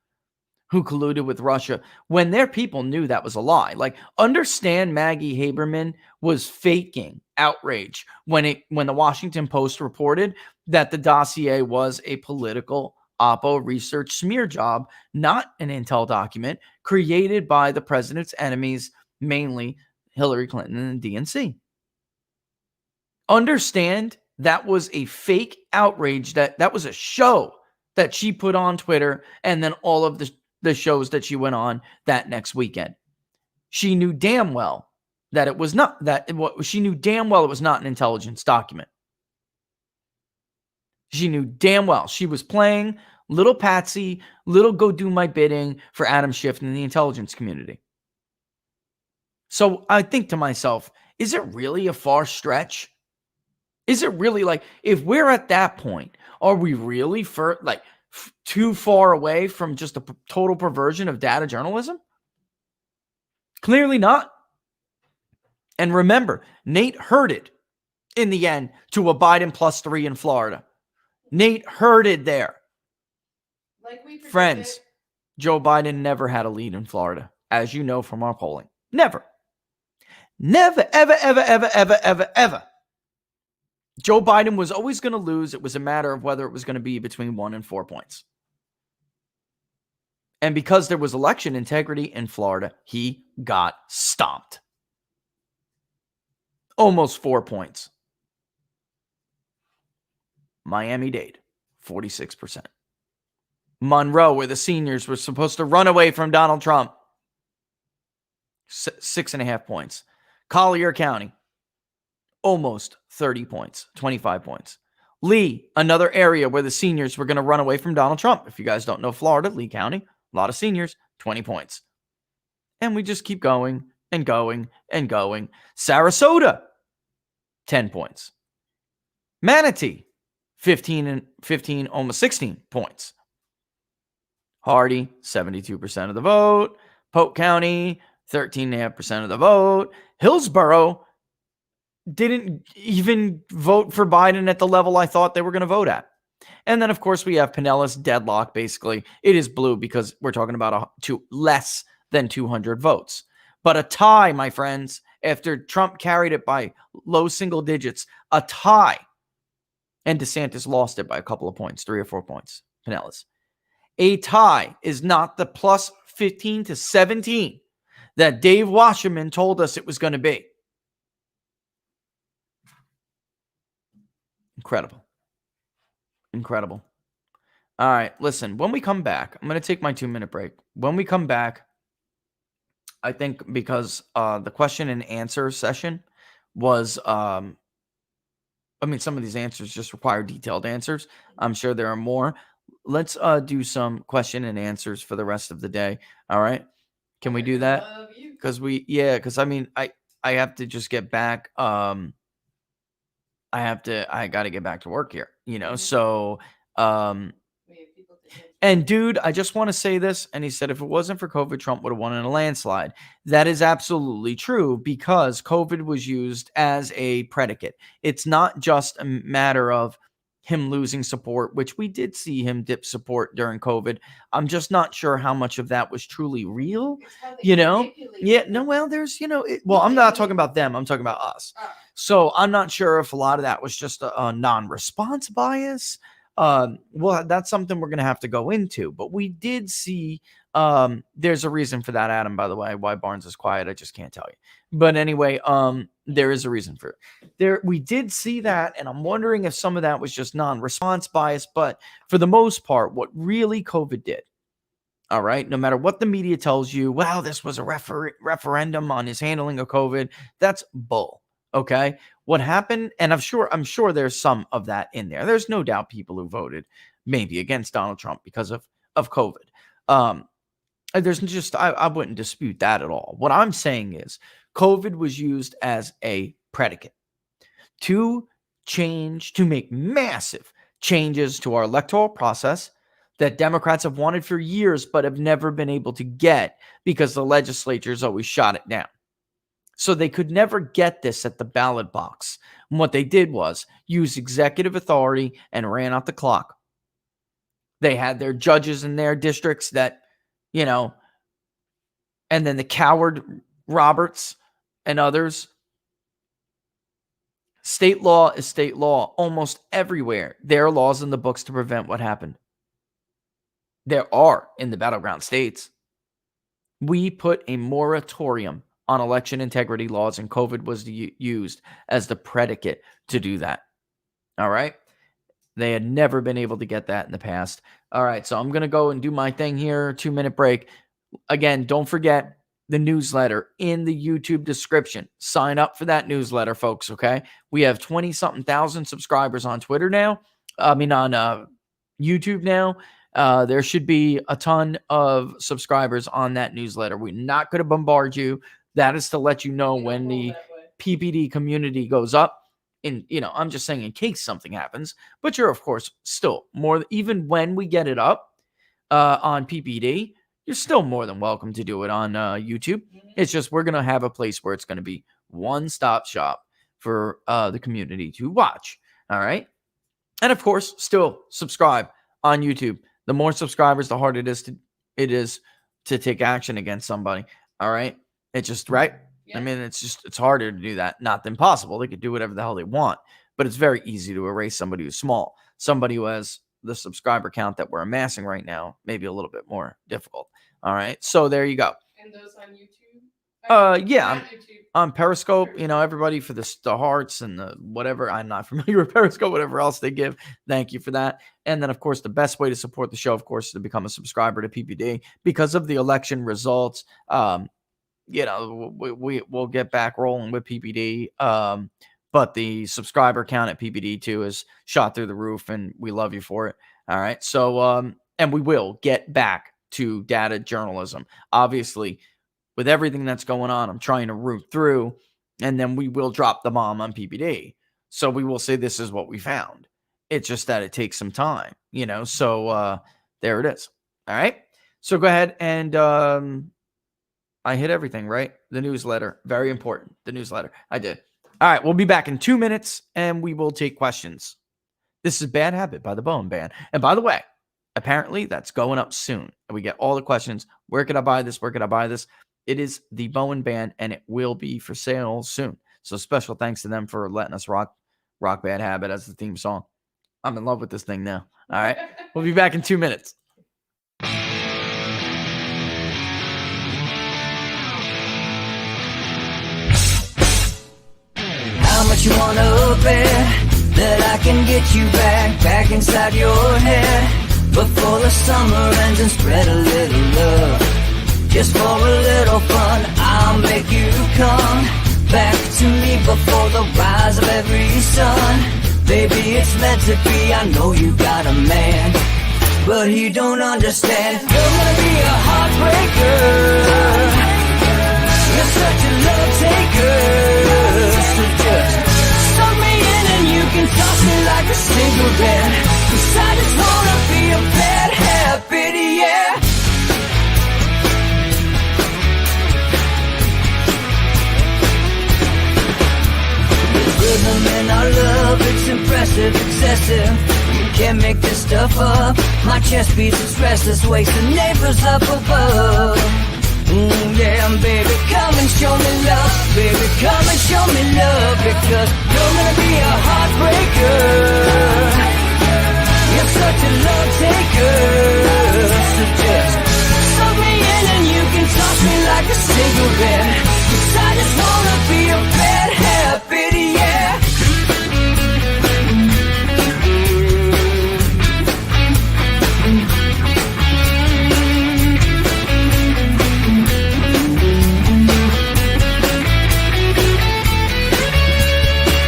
who colluded with Russia when their people knew that was a lie. Like, understand Maggie Haberman was faking outrage when the Washington Post reported that the dossier was a political oppo research smear job, not an intel document created by the president's enemies, mainly Hillary Clinton and the DNC. Understand that was a fake outrage, that was a show that she put on Twitter, and then all of the shows that she went on that next weekend. She knew damn well that it was not she knew damn well it was not an intelligence document. She knew damn well she was playing little Patsy, little go do my bidding for Adam Schiff in the intelligence community. So I think to myself, is it really a far stretch? Is it really like, if we're at that point, are we really too far away from just a total perversion of data journalism? Clearly not. And remember, Nate herded in the end to a Biden +3 in Florida. Nate herded there. Like we predicted. Friends, Joe Biden never had a lead in Florida, as you know from our polling. Never. Never, ever, ever, ever, ever, ever, ever. Joe Biden was always going to lose. It was a matter of whether it was going to be between 1 and 4 points. And because there was election integrity in Florida, he got stomped. Almost 4 points. Miami-Dade, 46%. Monroe, where the seniors were supposed to run away from Donald Trump, 6.5 points. Collier County, almost 30 points, 25 points. Lee, another area where the seniors were going to run away from Donald Trump. If you guys don't know Florida, Lee County, a lot of seniors, 20 points. And we just keep going and going and going. Sarasota, 10 points. Manatee, 15, almost 16 points. Hardy, 72% of the vote. Polk County, 13.5% of the vote. Hillsborough didn't even vote for Biden at the level I thought they were going to vote at. And then, of course, we have Pinellas deadlock. Basically, it is blue because we're talking about less than 200 votes. But a tie, my friends, after Trump carried it by low single digits, a tie. And DeSantis lost it by a couple of points, 3 or 4 points, Pinellas. A tie is not the plus 15 to 17 that Dave Wasserman told us it was going to be. Incredible. Incredible. All right, listen, when we come back, I'm going to take my 2-minute break. When we come back, I think because the question and answer session was, some of these answers just require detailed answers. I'm sure there are more. Let's do some question and answers for the rest of the day. All right. Can we do that? Because I have to just get back. I got to get back to work here, so, and dude, I just want to say this. And he said, if it wasn't for COVID, Trump would have won in a landslide. That is absolutely true because COVID was used as a predicate. It's not just a matter of him losing support, which we did see him dip support during COVID. I'm just not sure how much of that was truly real, Yeah, no, well, there's, I'm not talking about them. I'm talking about us. So I'm not sure if a lot of that was just a non-response bias. Well, that's something we're going to have to go into, but we did see, there's a reason for that, Adam, by the way, why Barnes is quiet. I just can't tell you, but anyway, there is a reason for it. We did see that. And I'm wondering if some of that was just non-response bias, but for the most part, what really COVID did, all right, no matter what the media tells you, wow, this was a referendum on his handling of COVID. That's bull. Okay. What happened? And I'm sure there's some of that in there. There's no doubt people who voted maybe against Donald Trump because of COVID. I wouldn't dispute that at all. What I'm saying is COVID was used as a predicate to make massive changes to our electoral process that Democrats have wanted for years, but have never been able to get because the legislature's always shot it down. So they could never get this at the ballot box. And what they did was use executive authority and ran out the clock. They had their judges in their districts that, and then the coward Roberts and others. State law is state law almost everywhere. There are laws in the books to prevent what happened. There are in the battleground states. We put a moratorium on election integrity laws, and COVID was used as the predicate to do that. All right. They had never been able to get that in the past. All right. So I'm going to go and do my thing here. 2-minute break. Again, don't forget the newsletter in the YouTube description. Sign up for that newsletter, folks. Okay. We have 20-something thousand subscribers on Twitter now. On YouTube now. There should be a ton of subscribers on that newsletter. We're not going to bombard you. That is to let you know when the PPD community goes up. And, I'm just saying in case something happens. But you're, of course, still more, even when we get it up on PPD, you're still more than welcome to do it on YouTube. It's just we're going to have a place where it's going to be one-stop shop for the community to watch. All right? And, of course, still subscribe on YouTube. The more subscribers, the harder it is to take action against somebody. All right. It's just right. Yeah. It's harder to do that. Not impossible. They could do whatever the hell they want, but it's very easy to erase somebody who's small. Somebody who has the subscriber count that we're amassing right now, maybe a little bit more difficult. All right. So there you go. And those on YouTube? Yeah. On Periscope, everybody for the hearts and the whatever. I'm not familiar with Periscope, whatever else they give. Thank you for that. And then, of course, the best way to support the show, of course, is to become a subscriber to PPD because of the election results. We'll get back rolling with PPD. But the subscriber count at PPD too is shot through the roof, and we love you for it. All right. So, and we will get back to data journalism. Obviously, with everything that's going on, I'm trying to root through, and then we will drop the bomb on PPD. So we will say this is what we found. It's just that it takes some time, So there it is. All right. So go ahead and I hit everything, right? The newsletter. Very important. The newsletter. I did. All right. We'll be back in 2 minutes and we will take questions. This is Bad Habit by the Bowen Band. And by the way, apparently that's going up soon. And we get all the questions. Where can I buy this? Where can I buy this? It is the Bowen Band and it will be for sale soon. So special thanks to them for letting us rock Bad Habit as the theme song. I'm in love with this thing now. All right. We'll be back in 2 minutes. How much you wanna bet that I can get you back inside your head before the summer ends and spread a little love. Just for a little fun, I'll make you come back to me before the rise of every sun. Baby, it's meant to be, I know you got a man, but he don't understand. You're gonna be a heartbreaker, you're such a love taker, so just suck me in and you can toss me like a cigarette, 'cause I just wanna be a bad habit, yeah. Rhythm in our love, it's impressive, excessive. You can't make this stuff up. My chest beats, it's restless, wakes the neighbors up above. Yeah, baby, come and show me love. Baby, come and show me love, because you're gonna be a heartbreaker. You're such a love taker. So just suck me in and you can toss me like a cigarette, 'cause I just wanna be a bad habit, yeah.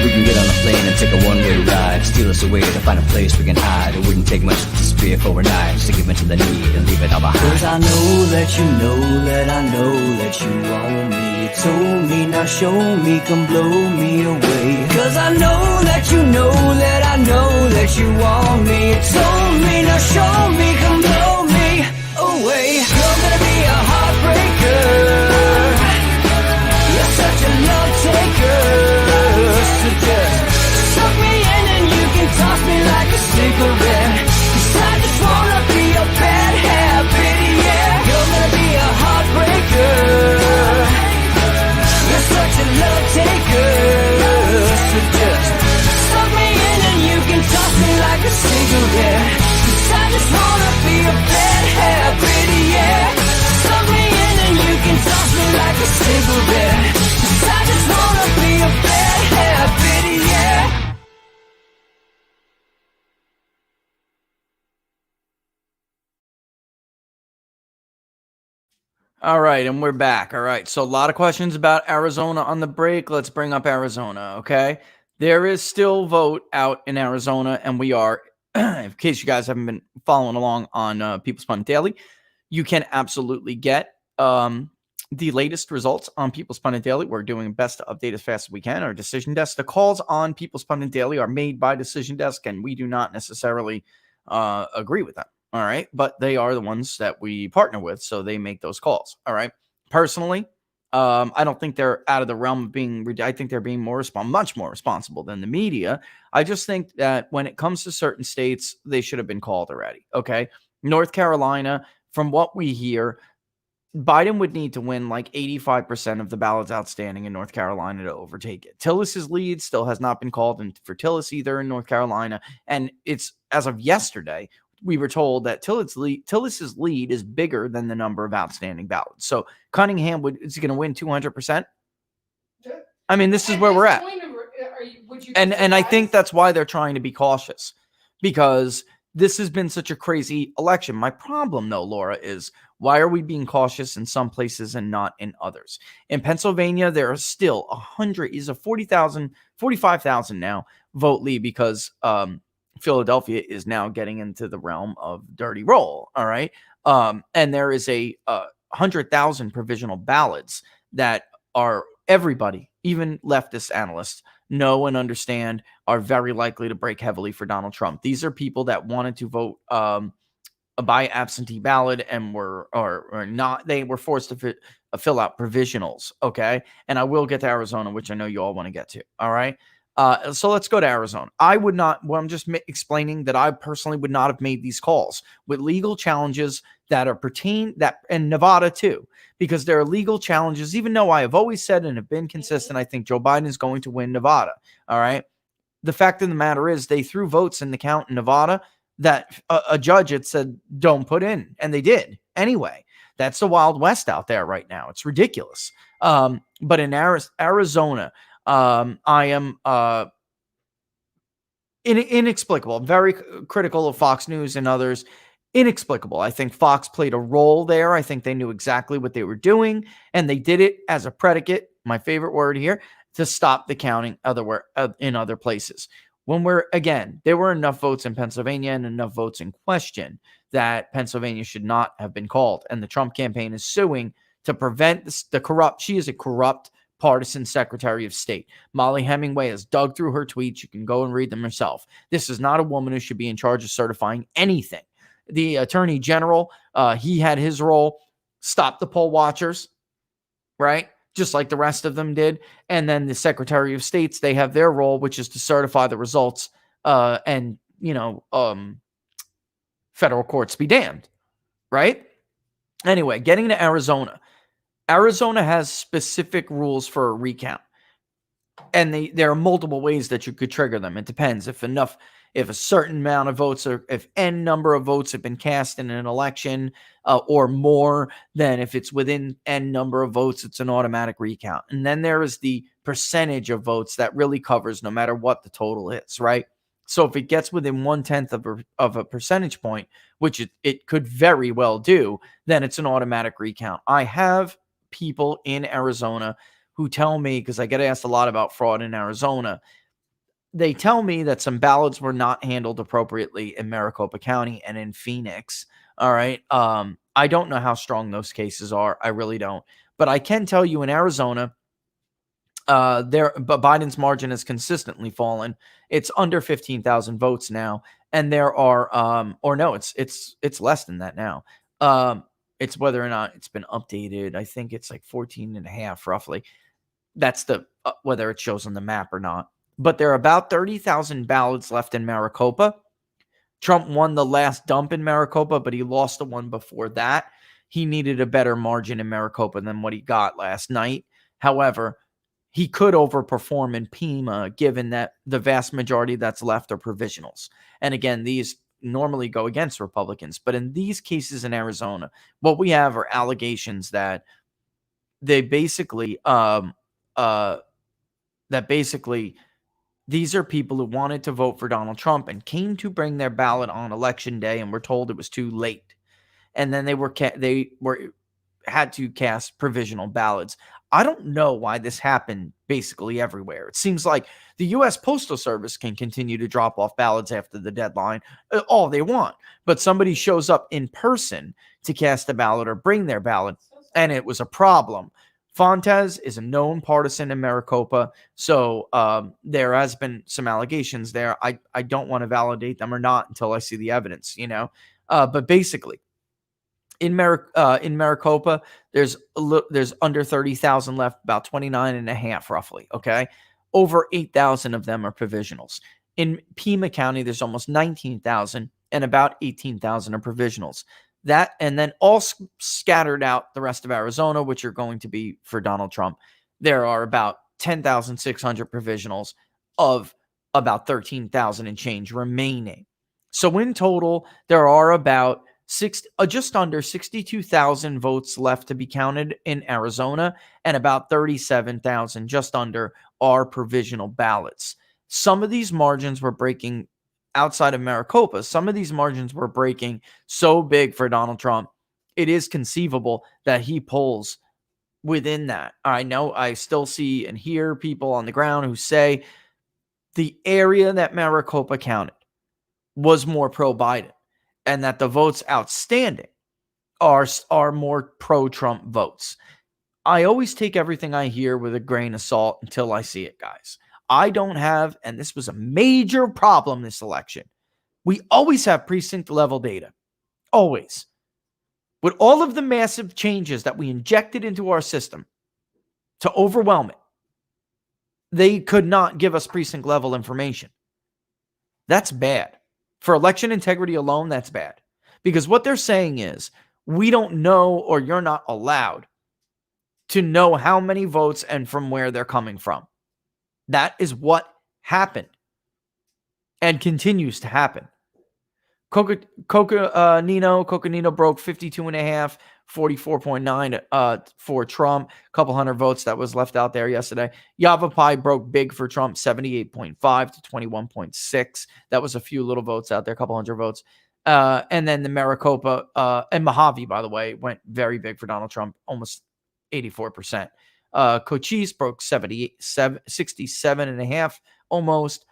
We can get on a plane and take a one-way ride, steal us away to find a place we can hide. It wouldn't take much to spear for a knife, just to give into the need and leave it all behind. 'Cause I know that you know that I know that you want me. You told me, now show me, come blow me away. 'Cause I know that you know that I know that you want me. You told me, now show me, come blow me away. You're gonna be a heartbreaker. You're such a love taker. So just suck me in and you can toss me like a cigarette, 'cause I just wanna be a bad habit, yeah. You're gonna be a heartbreaker. You're such a love taker. So just suck me in and you can toss me like a cigarette, 'cause I just wanna be a bad habit, yeah. Suck me in and you can toss me like a cigarette, 'cause I just wanna be a bad habit, yeah. All right, and we're back. All right, so a lot of questions about Arizona on the break. Let's bring up Arizona, okay? There is still vote out in Arizona, and we are, in case you guys haven't been following along on People's Pundit Daily, you can absolutely get the latest results on People's Pundit Daily. We're doing best to update as fast as we can. Our decision desk, the calls on People's Pundit Daily are made by decision desk, and we do not necessarily agree with them. All right. But they are the ones that we partner with. So they make those calls. All right. Personally, I don't think they're out of the realm of being, I think they're being much more responsible than the media. I just think that when it comes to certain states, they should have been called already. Okay. North Carolina, from what we hear, Biden would need to win like 85% of the ballots outstanding in North Carolina to overtake it. Tillis's lead still has not been called in for Tillis either in North Carolina. And it's, as of yesterday, we were told that Tillis's lead is bigger than the number of outstanding ballots. So Cunningham is going to win 200%. I mean, this is where we're at. And I think that's why they're trying to be cautious, because this has been such a crazy election. My problem, though, Laura, is why are we being cautious in some places and not in others? In Pennsylvania, there are still 45,000 now vote lead, because Philadelphia is now getting into the realm of dirty roll. All right. And there is a 100,000 provisional ballots that are everybody, even leftist analysts, know and understand are very likely to break heavily for Donald Trump. These are people that wanted to vote by absentee ballot and were or not, they were forced to fill out provisionals. Okay, and I will get to Arizona, which I know you all want to get to. All right. So let's go to Arizona. I would not, well, I'm just explaining that I personally would not have made these calls with legal challenges that are pertain that, and Nevada too, because there are legal challenges, even though I have always said and have been consistent, I think Joe Biden is going to win Nevada. All right. The fact of the matter is they threw votes in the count in Nevada that a judge had said, don't put in. And they did anyway. That's the Wild West out there right now. It's ridiculous. But in Arizona, I am inexplicable. I'm very critical of Fox News and others. Inexplicable. I think Fox played a role there. I think they knew exactly what they were doing, and they did it as a predicate, my favorite word here, to stop the counting in other places. When there were enough votes in Pennsylvania and enough votes in question that Pennsylvania should not have been called. And the Trump campaign is suing to prevent she is a corrupt partisan Secretary of State. Molly Hemingway has dug through her tweets. You can go and read them yourself. This is not a woman who should be in charge of certifying anything. The Attorney General, he had his role, stop the poll watchers, right? Just like the rest of them did. And then the Secretary of States, they have their role, which is to certify the results and, federal courts be damned, right? Anyway, getting to Arizona. Arizona has specific rules for a recount. And there are multiple ways that you could trigger them. It depends if a certain amount of votes if n number of votes have been cast in an election or more, then if it's within n number of votes, it's an automatic recount. And then there is the percentage of votes that really covers no matter what the total is, right? So if it gets within 1/10 of a percentage point, which it could very well do, then it's an automatic recount. I have people in Arizona who tell me, because I get asked a lot about fraud in Arizona, they tell me that some ballots were not handled appropriately in Maricopa County and in Phoenix. All right. I don't know how strong those cases are. I really don't. But I can tell you in Arizona, but Biden's margin has consistently fallen. It's under 15,000 votes now. And there are, it's less than that now. It's whether or not it's been updated. I think it's like 14 and a half roughly. That's whether it shows on the map or not. But there are about 30,000 ballots left in Maricopa. Trump won the last dump in Maricopa, but he lost the one before that. He needed a better margin in Maricopa than what he got last night. However, he could overperform in Pima, given that the vast majority that's left are provisionals. And again, these normally go against Republicans. But in these cases in Arizona, what we have are allegations that they basically, these are people who wanted to vote for Donald Trump and came to bring their ballot on election day and were told it was too late. And then they had to cast provisional ballots. I don't know why this happened basically everywhere. It seems like the U.S. Postal Service can continue to drop off ballots after the deadline all they want. But somebody shows up in person to cast a ballot or bring their ballot, and it was a problem. Fontes is a known partisan in Maricopa, so there has been some allegations there. I don't want to validate them or not until I see the evidence, But basically, in Maricopa, there's under 30,000 left, about 29 and a half roughly, okay? Over 8,000 of them are provisionals. In Pima County, there's almost 19,000 and about 18,000 are provisionals. That, and then all scattered out the rest of Arizona, which are going to be for Donald Trump, there are about 10,600 provisionals of about 13,000 and change remaining. So in total, there are about just under 62,000 votes left to be counted in Arizona, and about 37,000, just under, are provisional ballots. Some of these margins were breaking outside of Maricopa. Some of these margins were breaking so big for Donald Trump, it is conceivable that he pulls within that. I know I still see and hear people on the ground who say the area that Maricopa counted was more pro-Biden, and that the votes outstanding are more pro-Trump votes. I always take everything I hear with a grain of salt until I see it, guys. I don't have, and this was a major problem this election, we always have precinct-level data. Always. With all of the massive changes that we injected into our system to overwhelm it, they could not give us precinct level information. That's bad. For election integrity alone, that's bad. Because what they're saying is, we don't know, or you're not allowed to know how many votes and from where they're coming from. That is what happened and continues to happen. Coconino broke 52.5, 44.9 for Trump. A couple hundred votes that was left out there yesterday. Yavapai broke big for Trump, 78.5 to 21.6. That was a few little votes out there, a couple hundred votes. And then the Maricopa and Mojave, by the way, went very big for Donald Trump, almost 84%. Cochise broke 67.5 almost.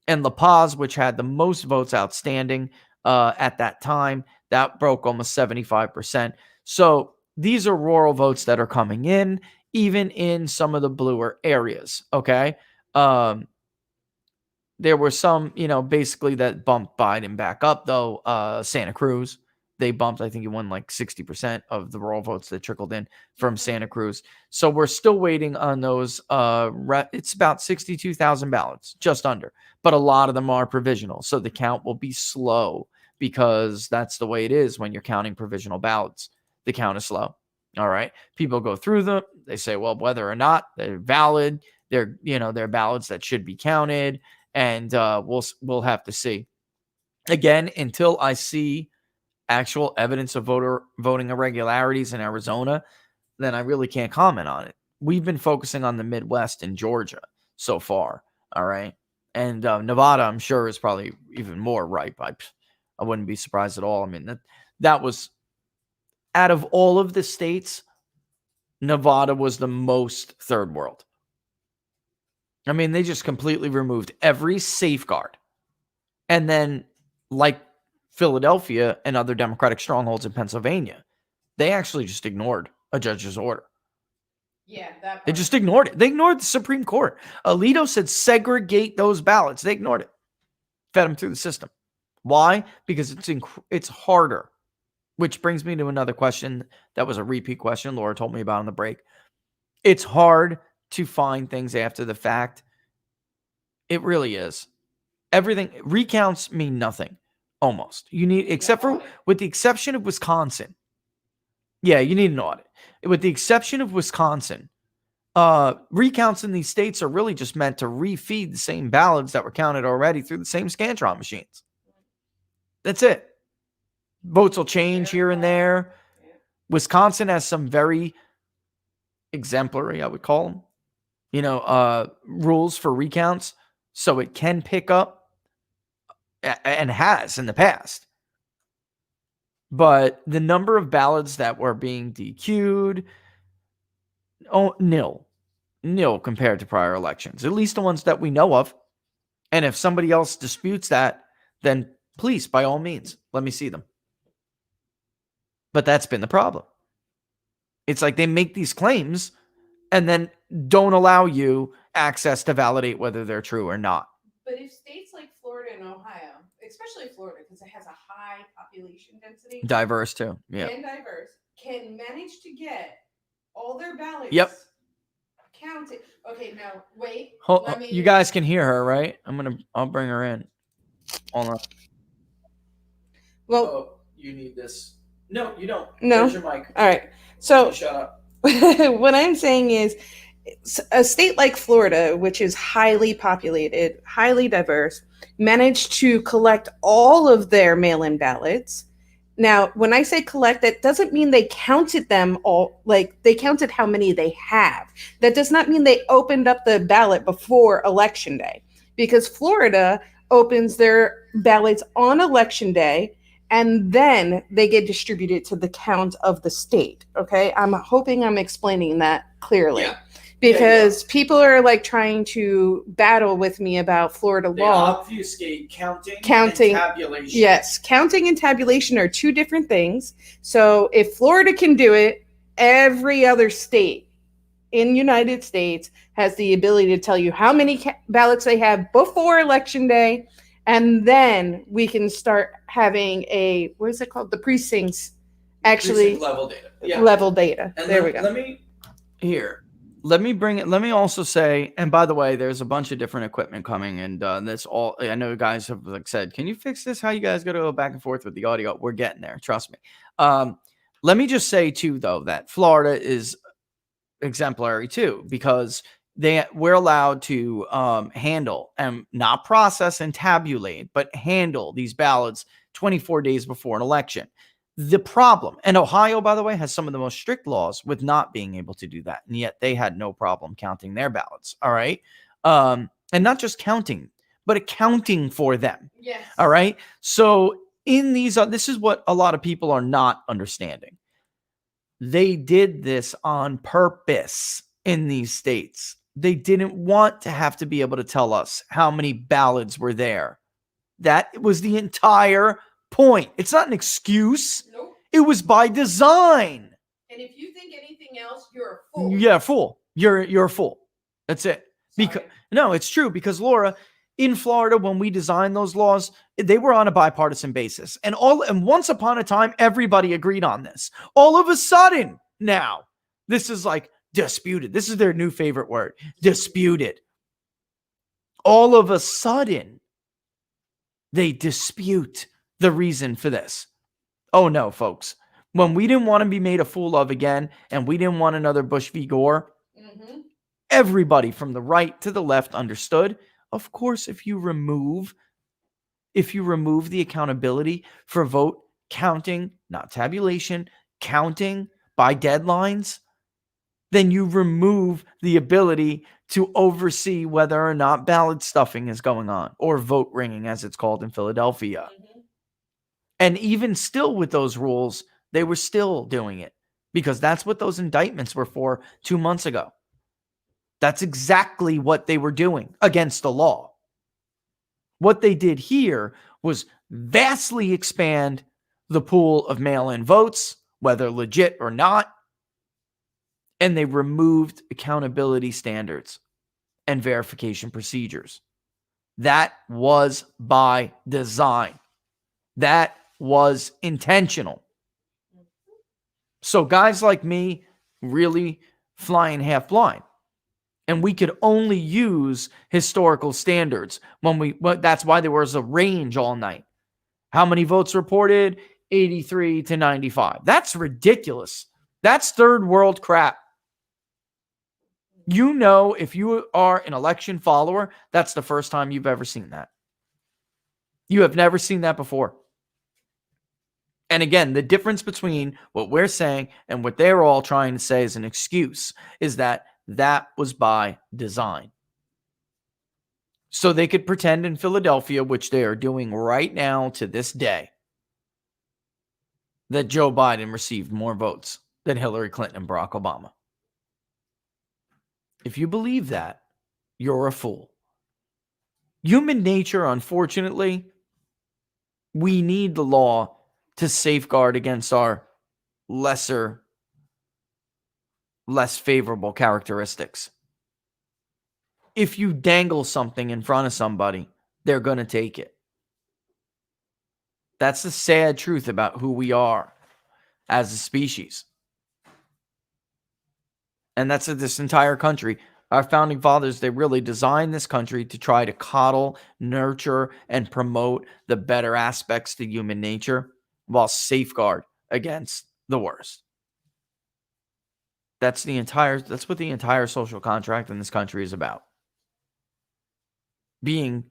And La Paz, which had the most votes outstanding at that time, that broke almost 75%. So these are rural votes that are coming in, even in some of the bluer areas. Okay. There were some, basically that bumped Biden back up, though. Santa Cruz, they bumped, I think he won like 60% of the rural votes that trickled in from Santa Cruz. So we're still waiting on those. It's about 62,000 ballots, just under. But a lot of them are provisional. So the count will be slow because that's the way it is when you're counting provisional ballots. The count is slow. All right. People go through them. They say, well, whether or not they're valid, they're ballots that should be counted. And we'll have to see. Again, until I see actual evidence of voting irregularities in Arizona, then I really can't comment on it. We've been focusing on the Midwest and Georgia so far. All right. And Nevada, I'm sure, is probably even more ripe. I wouldn't be surprised at all. I mean, that was, out of all of the states, Nevada was the most third world. I mean, they just completely removed every safeguard. And then, like Philadelphia and other Democratic strongholds in Pennsylvania, they actually just ignored a judge's order. Yeah, that part. They just ignored it. They ignored the Supreme Court. Alito said segregate those ballots. They ignored it. Fed them through the system. Why? Because it's harder. Which brings me to another question that was a repeat question Laura told me about on the break. It's hard to find things after the fact. It really is. Everything, recounts mean nothing. Almost. You need, with the exception of Wisconsin. Yeah, you need an audit. With the exception of Wisconsin, recounts in these states are really just meant to refeed the same ballots that were counted already through the same Scantron machines. That's it. Votes will change here and there. Wisconsin has some very exemplary, I would call them, rules for recounts, so it can pick up, and has in the past. But the number of ballots that were being DQ'd, nil compared to prior elections, at least the ones that we know of. And if somebody else disputes that, then please, by all means, let me see them. But that's been the problem. It's like they make these claims and then don't allow you access to validate whether they're true or not. But if states like Florida and Ohio, especially Florida, because it has a high population density, diverse too, and diverse, can manage to get all their ballots counted. Okay, now wait. You guys can hear her, right? I'll bring her in. Hold on. Well, you need this. No, you don't. No. Where's your mic? All right. So shut up. What I'm saying is, a state like Florida, which is highly populated, highly diverse, managed to collect all of their mail-in ballots. Now, when I say collect, that doesn't mean they counted them all, like they counted how many they have. That does not mean they opened up the ballot before Election Day, because Florida opens their ballots on Election Day, and then they get distributed to the count of the state. Okay, I'm hoping I'm explaining that clearly. Yeah. Because people are like trying to battle with me about Florida law. Obfuscate counting and tabulation. Yes, counting and tabulation are two different things. So if Florida can do it, every other state in the United States has the ability to tell you how many ballots they have before Election Day And then we can start having what is it called? The precincts actually level data. level data. And there we go. Let me bring it. Let me also say, and by the way, there's a bunch of different equipment coming, and that's all. I know you guys have said, can you fix this? How you guys got to go back and forth with the audio? We're getting there. Trust me. Let me just say too, though, that Florida is exemplary too, because we're allowed to handle and not process and tabulate, but handle these ballots 24 days before an election. The problem, and Ohio, by the way, has some of the most strict laws with not being able to do that, and yet they had no problem counting their ballots. All right, and not just counting, but accounting for them. Yes. All right. So in these, this is what a lot of people are not understanding. They did this on purpose in these states. They didn't want to have to be able to tell us how many ballots were there. That was the entire point. It's not an excuse. Nope. It was by design. And if you think anything else, you're a fool. Yeah, fool. You're a fool. That's it. Because no, it's true. Because Laura, in Florida, when we designed those laws, they were on a bipartisan basis. And once upon a time, everybody agreed on this. All of a sudden, now, this is like disputed. This is their new favorite word, disputed. All of a sudden, they dispute the reason for this. Oh no, folks. When we didn't want to be made a fool of again, and we didn't want another Bush v. Gore, everybody from the right to the left understood. Of course, if you remove the accountability for vote counting, not tabulation, counting by deadlines, then you remove the ability to oversee whether or not ballot stuffing is going on, or vote ringing, as it's called in Philadelphia. And even still with those rules, they were still doing it, because that's what those indictments were for 2 months ago. That's exactly what they were doing against the law. What they did here was vastly expand the pool of mail-in votes, whether legit or not, and they removed accountability standards and verification procedures. That was by design. That was intentional. So guys like me really flying half blind. And we could only use historical standards that's why there was a range all night. How many votes reported? 83 to 95. That's ridiculous. That's third world crap. You know, if you are an election follower, that's the first time you've ever seen that. You have never seen that before. And again, the difference between what we're saying and what they're all trying to say is an excuse is that was by design. So they could pretend in Philadelphia, which they are doing right now to this day, that Joe Biden received more votes than Hillary Clinton and Barack Obama. If you believe that, you're a fool. Human nature, unfortunately, we need the law to safeguard against our less favorable characteristics. If you dangle something in front of somebody, they're going to take it. That's the sad truth about who we are as a species. And that's this entire country. Our founding fathers, they really designed this country to try to coddle, nurture, and promote the better aspects to human nature while safeguard against the worst. That's what the entire social contract in this country is about. Being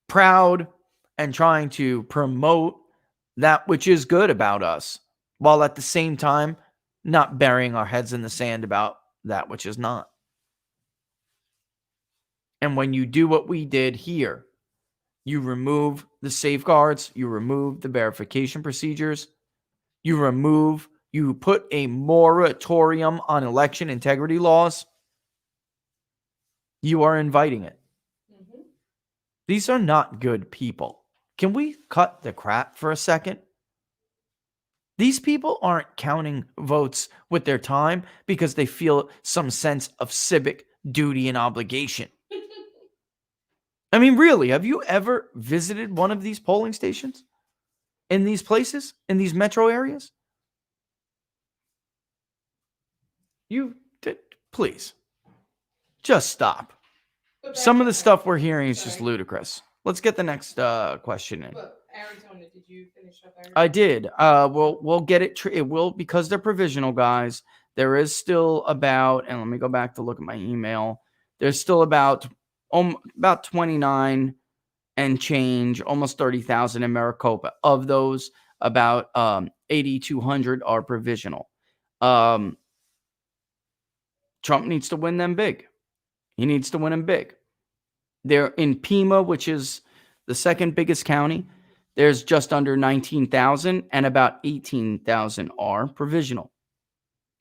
proud and trying to promote that which is good about us, while at the same time not burying our heads in the sand about that which is not. And when you do what we did here, you remove the safeguards, you remove the verification procedures, you put a moratorium on election integrity laws, you are inviting it. These are not good people. Can we cut the crap for a second? These people aren't counting votes with their time because they feel some sense of civic duty and obligation. I mean, really, have you ever visited one of these polling stations in these places, in these metro areas? Please, just stop. Some of the stuff we're hearing is just ludicrous. Let's get the next question in. But Arizona, did you finish up Arizona? I did. We'll get it. It will, because they're provisional, guys. There is still about, and let me go back to look at my email. There's still about 29 and change, almost 30,000 in Maricopa. Of those, about 8,200 are provisional. Trump needs to win them big. He needs to win them big. They're in Pima, which is the second biggest county. There's just under 19,000, and about 18,000 are provisional.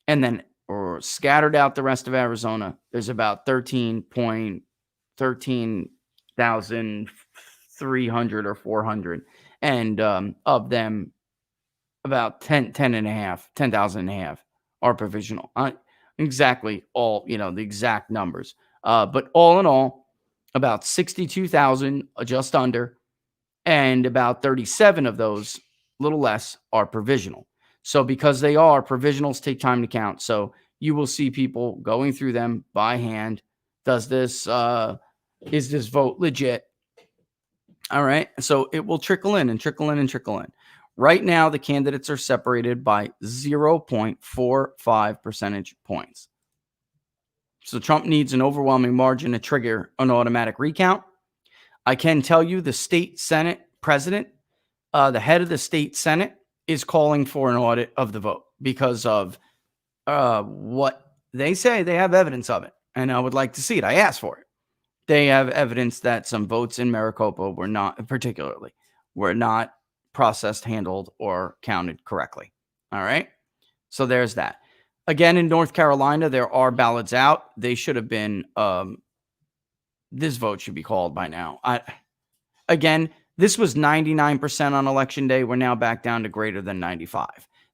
And then, or scattered out the rest of Arizona, there's about 13,300 or 400. And of them, about 10,000 and a half are provisional. Exactly all, the exact numbers. But all in all, about 62,000, just under, and about 37 of those, a little less, are provisional. So because they are, provisionals take time to count. So you will see people going through them by hand. Is this vote legit? All right. So it will trickle in and trickle in and trickle in. Right now, the candidates are separated by 0.45 percentage points. So Trump needs an overwhelming margin to trigger an automatic recount. I can tell you the state Senate president, the head of the state Senate, is calling for an audit of the vote because of what they say. They have evidence of it, and I would like to see it. I asked for it. They have evidence that some votes in Maricopa were not processed, handled, or counted correctly. All right. So there's that. Again, in North Carolina, there are ballots out. They should have been, this vote should be called by now. Again, this was 99% on election day. We're now back down to greater than 95.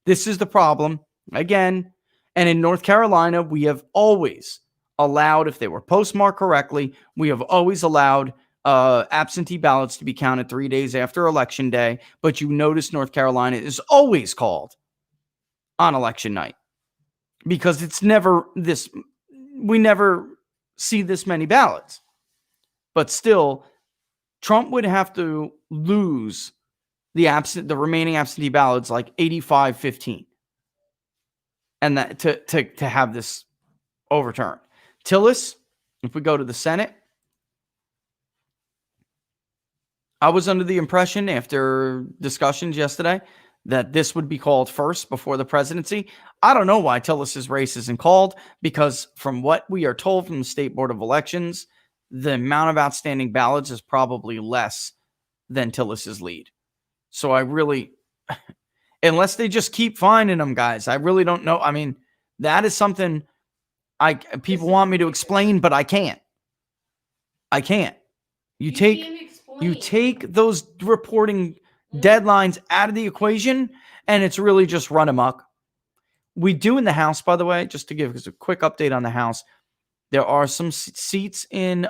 This is the problem. Again, and in North Carolina, we have always allowed, if they were postmarked correctly, we have always allowed absentee ballots to be counted 3 days after election day. But you notice North Carolina is always called on election night because it's never this, we never see this many ballots. But still, Trump would have to lose the remaining absentee ballots like 85-15, and that to have this overturned. Tillis, if we go to the Senate, I was under the impression after discussions yesterday that this would be called first before the presidency. I don't know why Tillis's race isn't called, because from what we are told from the State Board of Elections, the amount of outstanding ballots is probably less than Tillis's lead. So I really, unless they just keep finding them, guys, I really don't know. I mean, that is something people want me to explain, but I can't. You take those reporting deadlines out of the equation, and it's really just run amok. We do in the House, by the way, just to give us a quick update on the House, there are some seats in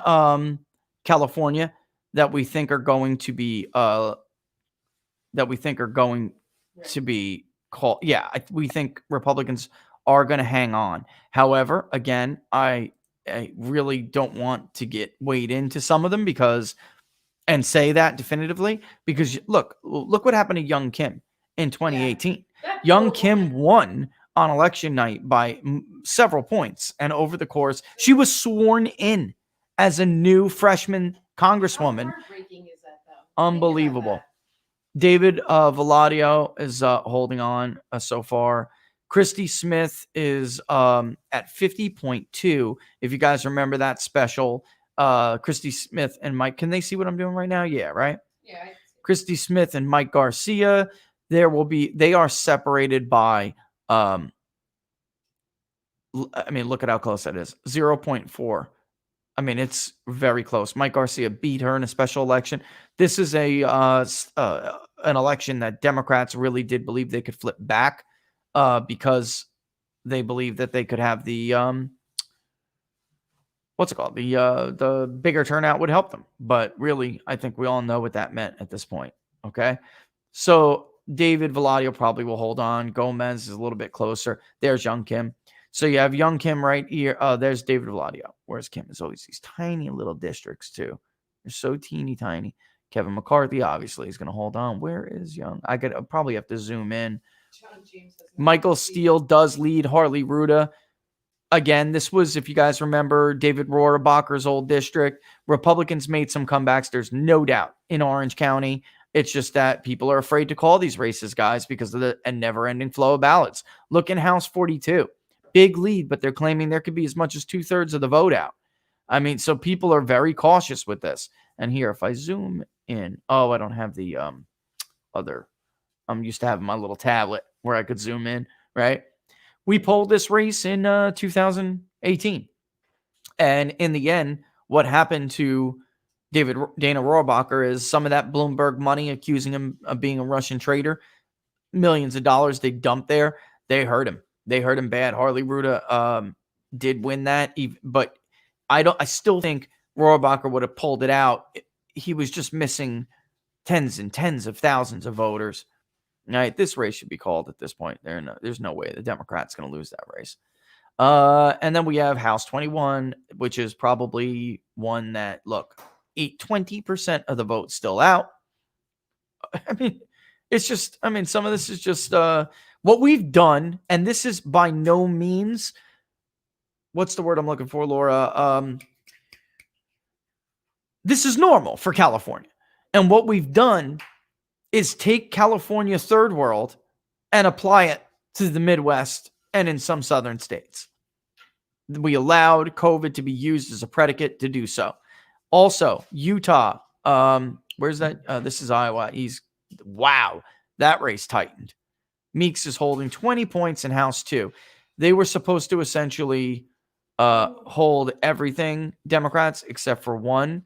California that we think are going to be called. Yeah, we think Republicans are going to hang on. However, again, I really don't want to get weighed into some of them and say that definitively, because look what happened to Young Kim in 2018. Yeah. Young Kim won on election night by several points, and over the course, she was sworn in as a new freshman congresswoman. How heartbreaking is that, though? Unbelievable. David Valladio is holding on so far. Christy Smith is at 50.2. If you guys remember that special, Christy Smith and Mike, can they see what I'm doing right now? Yeah, right? Yeah. Christy Smith and Mike Garcia, they are separated by, I mean, look at how close that is. 0.4. I mean, it's very close. Mike Garcia beat her in a special election. This is an election that Democrats really did believe they could flip back because they believed that they could have the what's it called? The bigger turnout would help them. But really, I think we all know what that meant at this point. Okay. So David Valladio probably will hold on. Gomez is a little bit closer. There's Young Kim. So you have Young Kim right here. There's David Valladio. Whereas Kim is always these tiny little districts too. They're so teeny tiny. Kevin McCarthy, obviously, is going to hold on. Where is Young? I could probably have to zoom in. Michael Steele does lead Harley Ruda. Again, this was, if you guys remember, David Rohrabacher's old district. Republicans made some comebacks. There's no doubt in Orange County. It's just that people are afraid to call these races, guys, because of the never-ending flow of ballots. Look in House 42. Big lead, but they're claiming there could be as much as 2/3 of the vote out. I mean, so people are very cautious with this. And here, if I zoom in, I don't have the other. I'm used to having my little tablet where I could zoom in, right? We polled this race in 2018. And in the end, what happened to Dana Rohrabacher is some of that Bloomberg money accusing him of being a Russian traitor, millions of dollars they dumped there. They hurt him. They hurt him bad. Harley Ruda did win that, but I still think Rohrabacher would have pulled it out. He was just missing tens and tens of thousands of voters. All right, this race should be called at this point. There's no way the Democrats going to lose that race. And then we have House 21, which is probably one that, look, 20% of the vote still out. I mean, it's just, some of this is just what we've done. And this is by no means, what's the word I'm looking for, Laura? This is normal for California. And what we've done is take California third world and apply it to the Midwest and in some southern states. We allowed COVID to be used as a predicate to do so. Also, Utah, where's that? This is Iowa. Wow, that race tightened. Meeks is holding 20 points in House 2. They were supposed to essentially hold everything, Democrats, except for one.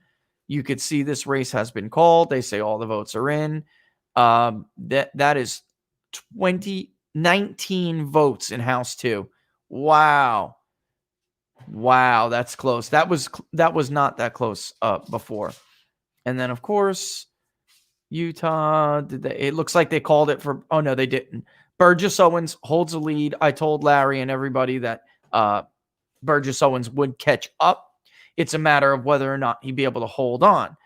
You could see this race has been called. They say all the votes are in. That is 19 votes in House 2. Wow, that's close. That was not that close before. And then, of course, Utah, it looks like they called it for, oh no, they didn't. Burgess Owens holds a lead. I told Larry and everybody that Burgess Owens would catch up. It's a matter of whether or not he'd be able to hold on.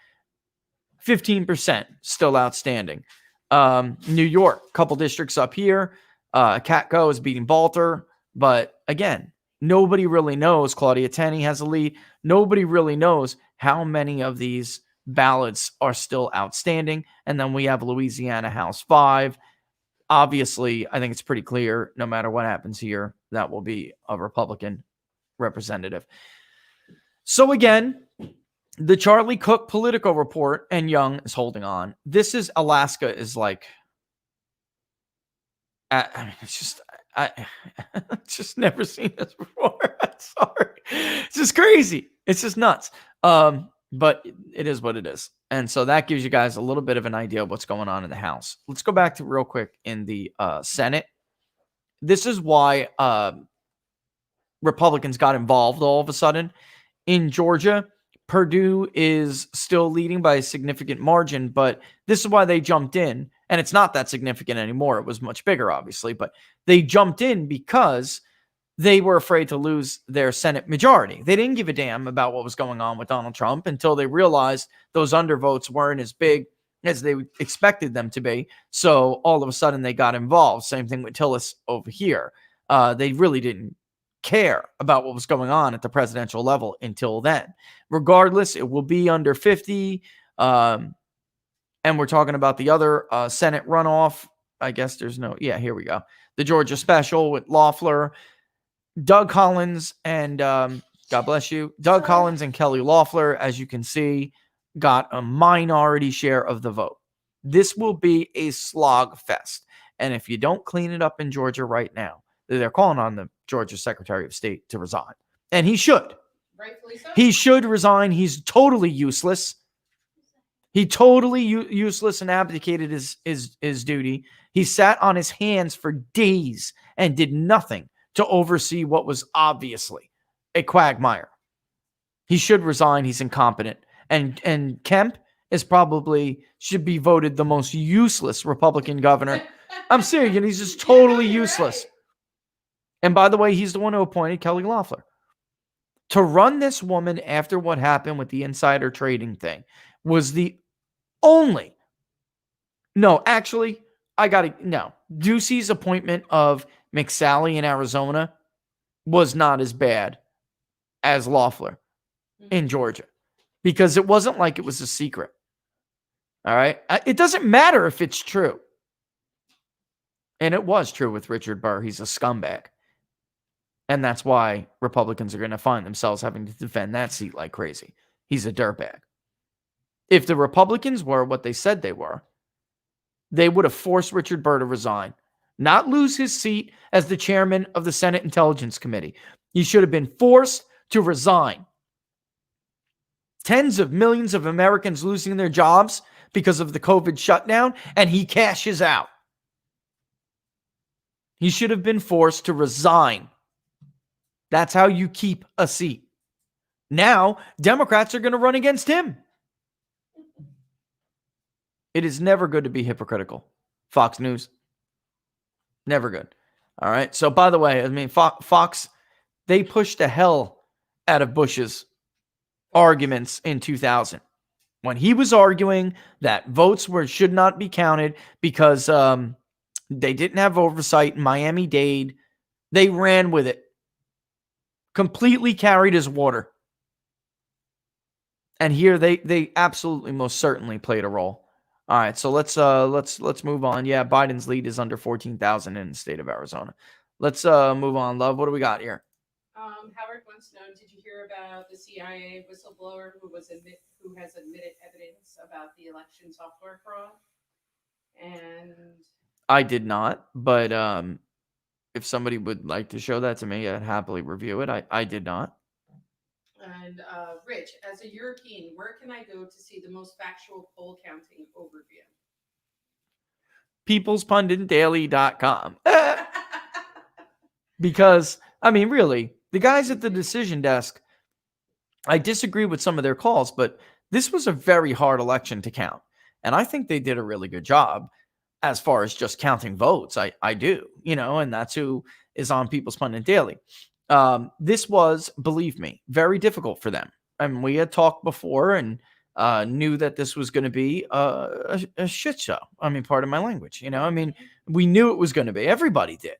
15% still outstanding. New York, couple districts up here. Catco is beating Balter. But again, nobody really knows. Claudia Tenney has a lead. Nobody really knows how many of these ballots are still outstanding. And then we have Louisiana House 5. Obviously, I think it's pretty clear no matter what happens here, that will be a Republican representative. So again, the Charlie Cook Politico report, and Young is holding on. This is Alaska is like, it's just never seen this before. I'm sorry. It's just crazy. It's just nuts. But it is what it is. And so that gives you guys a little bit of an idea of what's going on in the House. Let's go back to real quick in the Senate. This is why Republicans got involved all of a sudden. In Georgia, Purdue is still leading by a significant margin, but this is why they jumped in. And it's not that significant anymore. It was much bigger, obviously, but they jumped in because they were afraid to lose their Senate majority. They didn't give a damn about what was going on with Donald Trump until they realized those undervotes weren't as big as they expected them to be. So all of a sudden they got involved. Same thing with Tillis over here. They really didn't care about what was going on at the presidential level until then. Regardless, it will be under 50. And we're talking about the other Senate runoff. I guess there's no, here we go. The Georgia special with Loeffler, Doug Collins, and God bless you. Doug Collins and Kelly Loeffler, as you can see, got a minority share of the vote. This will be a slog fest. And if you don't clean it up in Georgia right now, they're calling on the Georgia Secretary of State to resign. And he should. Rightfully so. He should resign. He's totally useless. He totally useless and abdicated his duty. He sat on his hands for days and did nothing to oversee what was obviously a quagmire. He should resign. He's incompetent. And Kemp is probably should be voted the most useless Republican governor. I'm serious. He's just totally useless. Right. And by the way, he's the one who appointed Kelly Loeffler. To run this woman after what happened with the insider trading thing was the only. No, actually, Ducey's appointment of McSally in Arizona was not as bad as Loeffler in Georgia, because it wasn't like it was a secret. All right. It doesn't matter if it's true. And it was true with Richard Burr. He's a scumbag. And that's why Republicans are going to find themselves having to defend that seat like crazy. He's a dirtbag. If the Republicans were what they said they were, they would have forced Richard Burr to resign, not lose his seat as the chairman of the Senate Intelligence Committee. He should have been forced to resign. Tens of millions of Americans losing their jobs because of the COVID shutdown, and he cashes out. He should have been forced to resign. That's how you keep a seat. Now, Democrats are going to run against him. It is never good to be hypocritical. Fox News. Never good. All right. So, by the way, I mean, Fox, they pushed the hell out of Bush's arguments in 2000 when he was arguing that votes should not be counted because they didn't have oversight in Miami-Dade. They ran with it. Completely carried his water. And here they absolutely most certainly played a role. All right, so let's move on. Yeah, Biden's lead is under 14,000 in the state of Arizona. Let's move on. Love, what do we got here? Howard wants to know, did you hear about the CIA whistleblower who has admitted evidence about the election software fraud? And I did not, but if somebody would like to show that to me, I'd happily review it. I did not. And Rich, as a European, where can I go to see the most factual poll counting overview? peoplespunditdaily.com. Because, I mean, really, the guys at the decision desk, I disagree with some of their calls, but this was a very hard election to count. And I think they did a really good job as far as just counting votes. I do, and that's who is on People's Pundit Daily. This was, believe me, very difficult for them. I mean, we had talked before and knew that this was going to be a shit show. I mean, pardon my language. I mean, we knew it was going to be. Everybody did.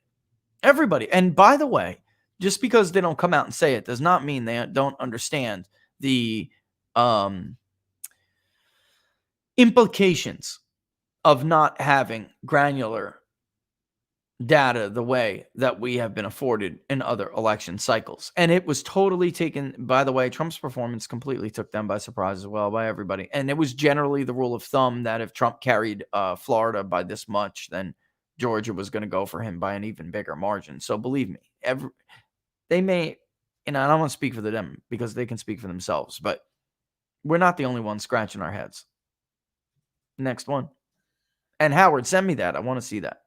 Everybody. And by the way, just because they don't come out and say it does not mean they don't understand the implications of not having granular data the way that we have been afforded in other election cycles. And it was totally taken, by the way, Trump's performance completely took them by surprise as well, by everybody. And it was generally the rule of thumb that if Trump carried Florida by this much, then Georgia was going to go for him by an even bigger margin. So believe me, they may, and I don't want to speak for them because they can speak for themselves, but we're not the only ones scratching our heads. Next one. And Howard, send me that. I want to see that.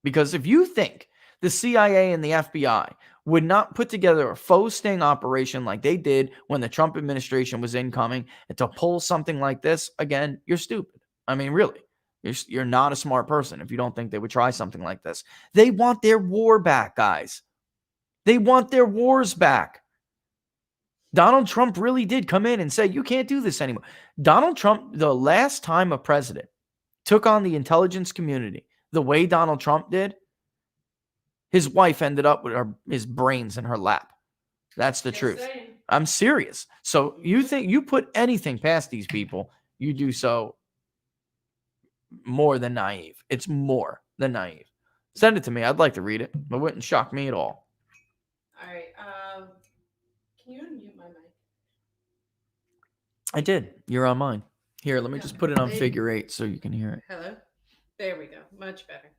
Because if you think the CIA and the FBI would not put together a faux sting operation like they did when the Trump administration was incoming and to pull something like this, again, you're stupid. I mean, really, you're not a smart person if you don't think they would try something like this. They want their war back, guys. They want their wars back. Donald Trump really did come in and say, you can't do this anymore. Donald Trump, the last time a president took on the intelligence community the way Donald Trump did, his wife ended up with his brains in her lap. That's the truth. I'm serious. So you think you put anything past these people, you do so more than naive. It's more than naive. Send it to me. I'd like to read it. It wouldn't shock me at all. All right. Can you unmute my mic? I did. You're on mine. Here, let me just put it on figure 8 so you can hear it. Hello? There we go. Much better.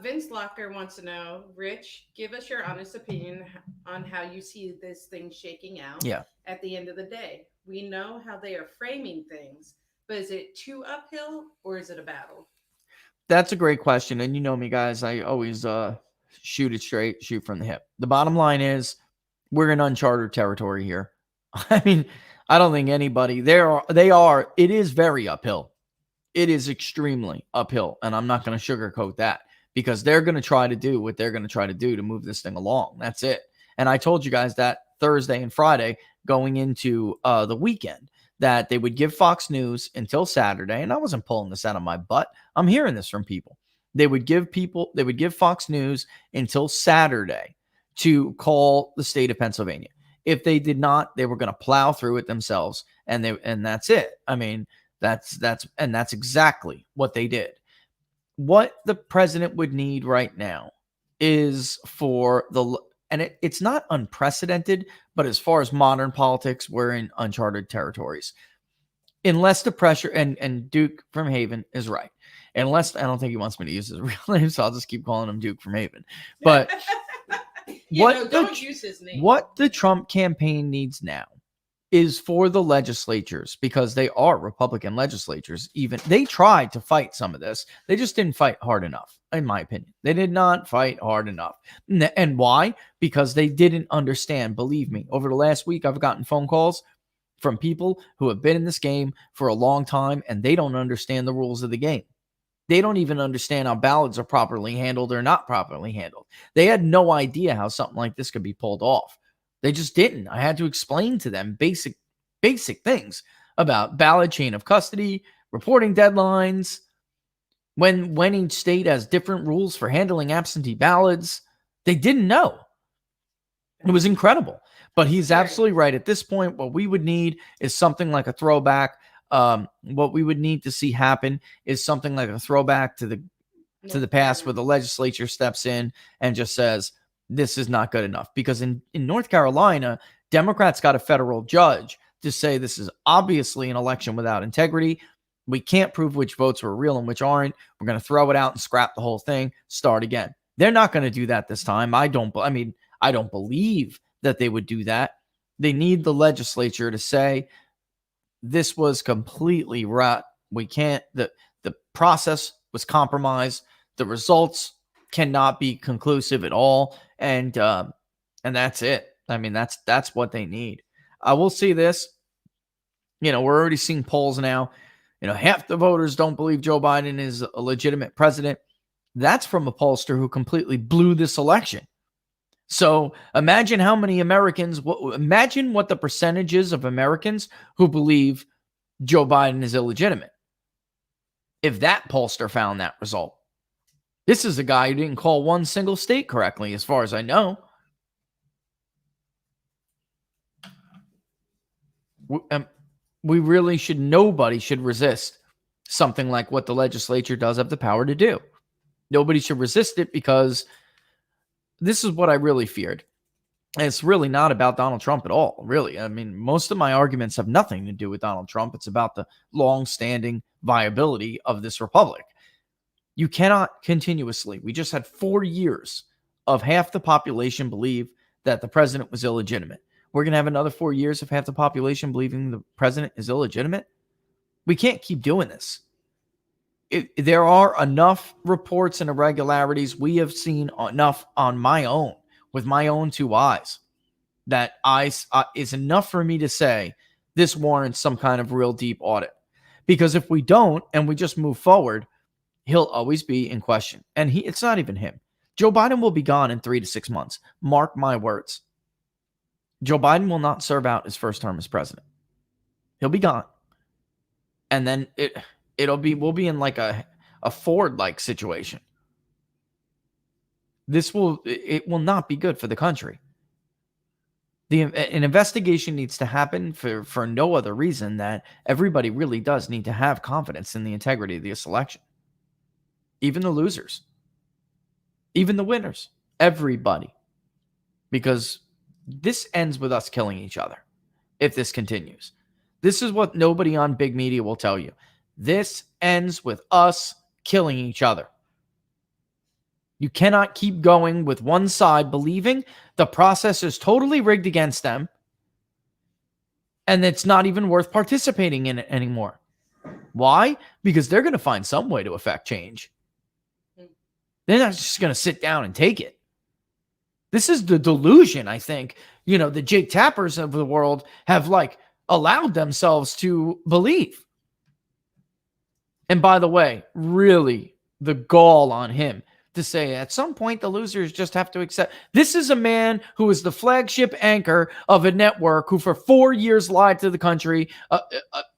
Vince Locker wants to know, Rich, give us your honest opinion on how you see this thing shaking out at the end of the day. We know how they are framing things, but is it too uphill or is it a battle? That's a great question. And you know me, guys. I always shoot it straight, shoot from the hip. The bottom line is we're in uncharted territory here. I mean, I don't think anybody it is very uphill. It is extremely uphill. And I'm not going to sugarcoat that, because they're going to try to do what they're going to try to do to move this thing along. That's it. And I told you guys that Thursday and Friday going into the weekend, that they would give Fox News until Saturday. And I wasn't pulling this out of my butt. I'm hearing this from people. They would give Fox News until Saturday to call the state of Pennsylvania. If they did not, they were going to plow through it themselves. And that's it. I mean, that's exactly what they did. What the president would need right now is it's not unprecedented, but as far as modern politics, we're in uncharted territories. Unless the pressure, and Duke from Haven is right. Unless, I don't think he wants me to use his real name, so I'll just keep calling him Duke from Haven. But don't use his name. What the Trump campaign needs now is for the legislatures, because they are Republican legislatures. Even they tried to fight some of this. They just didn't fight hard enough, in my opinion. They did not fight hard enough. And why? Because they didn't understand. Believe me, over the last week, I've gotten phone calls from people who have been in this game for a long time, and they don't understand the rules of the game. They don't even understand how ballots are properly handled or not properly handled. They had no idea how something like this could be pulled off. They just didn't. I had to explain to them basic things about ballot chain of custody, reporting deadlines, when each state has different rules for handling absentee ballots. They didn't know. It was incredible. But he's absolutely right. At this point, what we would need is something like a throwback. What we would need to see happen is something like a throwback to the past, where the legislature steps in and just says, this is not good enough. Because in North Carolina, Democrats got a federal judge to say this is obviously an election without integrity. We can't prove which votes were real and which aren't. We're going to throw it out and scrap the whole thing, start again. They're not going to do that this time. I don't believe that they would do that. They need the legislature to say, this was completely right. We can't, the process was compromised. The results cannot be conclusive at all. And that's it. I mean, that's what they need. I will see this. We're already seeing polls now. Half the voters don't believe Joe Biden is a legitimate president. That's from a pollster who completely blew this election. So imagine how many Americans, imagine what the percentages of Americans who believe Joe Biden is illegitimate. If that pollster found that result. This is a guy who didn't call one single state correctly, as far as I know. Nobody should resist something like what the legislature does have the power to do. Nobody should resist it, because this is what I really feared. And it's really not about Donald Trump at all, really. I mean, most of my arguments have nothing to do with Donald Trump. It's about the long-standing viability of this republic. You cannot continuously. We just had 4 years of half the population believe that the president was illegitimate. We're going to have another 4 years of half the population believing the president is illegitimate. We can't keep doing this. There are enough reports and irregularities. We have seen enough on my own, with my own 2 eyes, that is enough for me to say this warrants some kind of real deep audit. Because if we don't, and we just move forward, he'll always be in question. And it's not even him. Joe Biden will be gone in 3 to 6 months. Mark my words. Joe Biden will not serve out his first term as president. He'll be gone. And then we'll be in like a Ford-like situation. It will not be good for the country. An investigation needs to happen for no other reason that everybody really does need to have confidence in the integrity of this election. Even the losers. Even the winners. Everybody. Because this ends with us killing each other if this continues. This is what nobody on big media will tell you. This ends with us killing each other. You cannot keep going with one side believing the process is totally rigged against them, and it's not even worth participating in it anymore. Why? Because they're going to find some way to affect change. They're not just going to sit down and take it. This is the delusion, I think. you know, the Jake Tappers of the world have like allowed themselves to believe. And by the way, really the gall on him to say at some point the losers just have to accept. This is a man who is the flagship anchor of a network who for 4 years lied to the country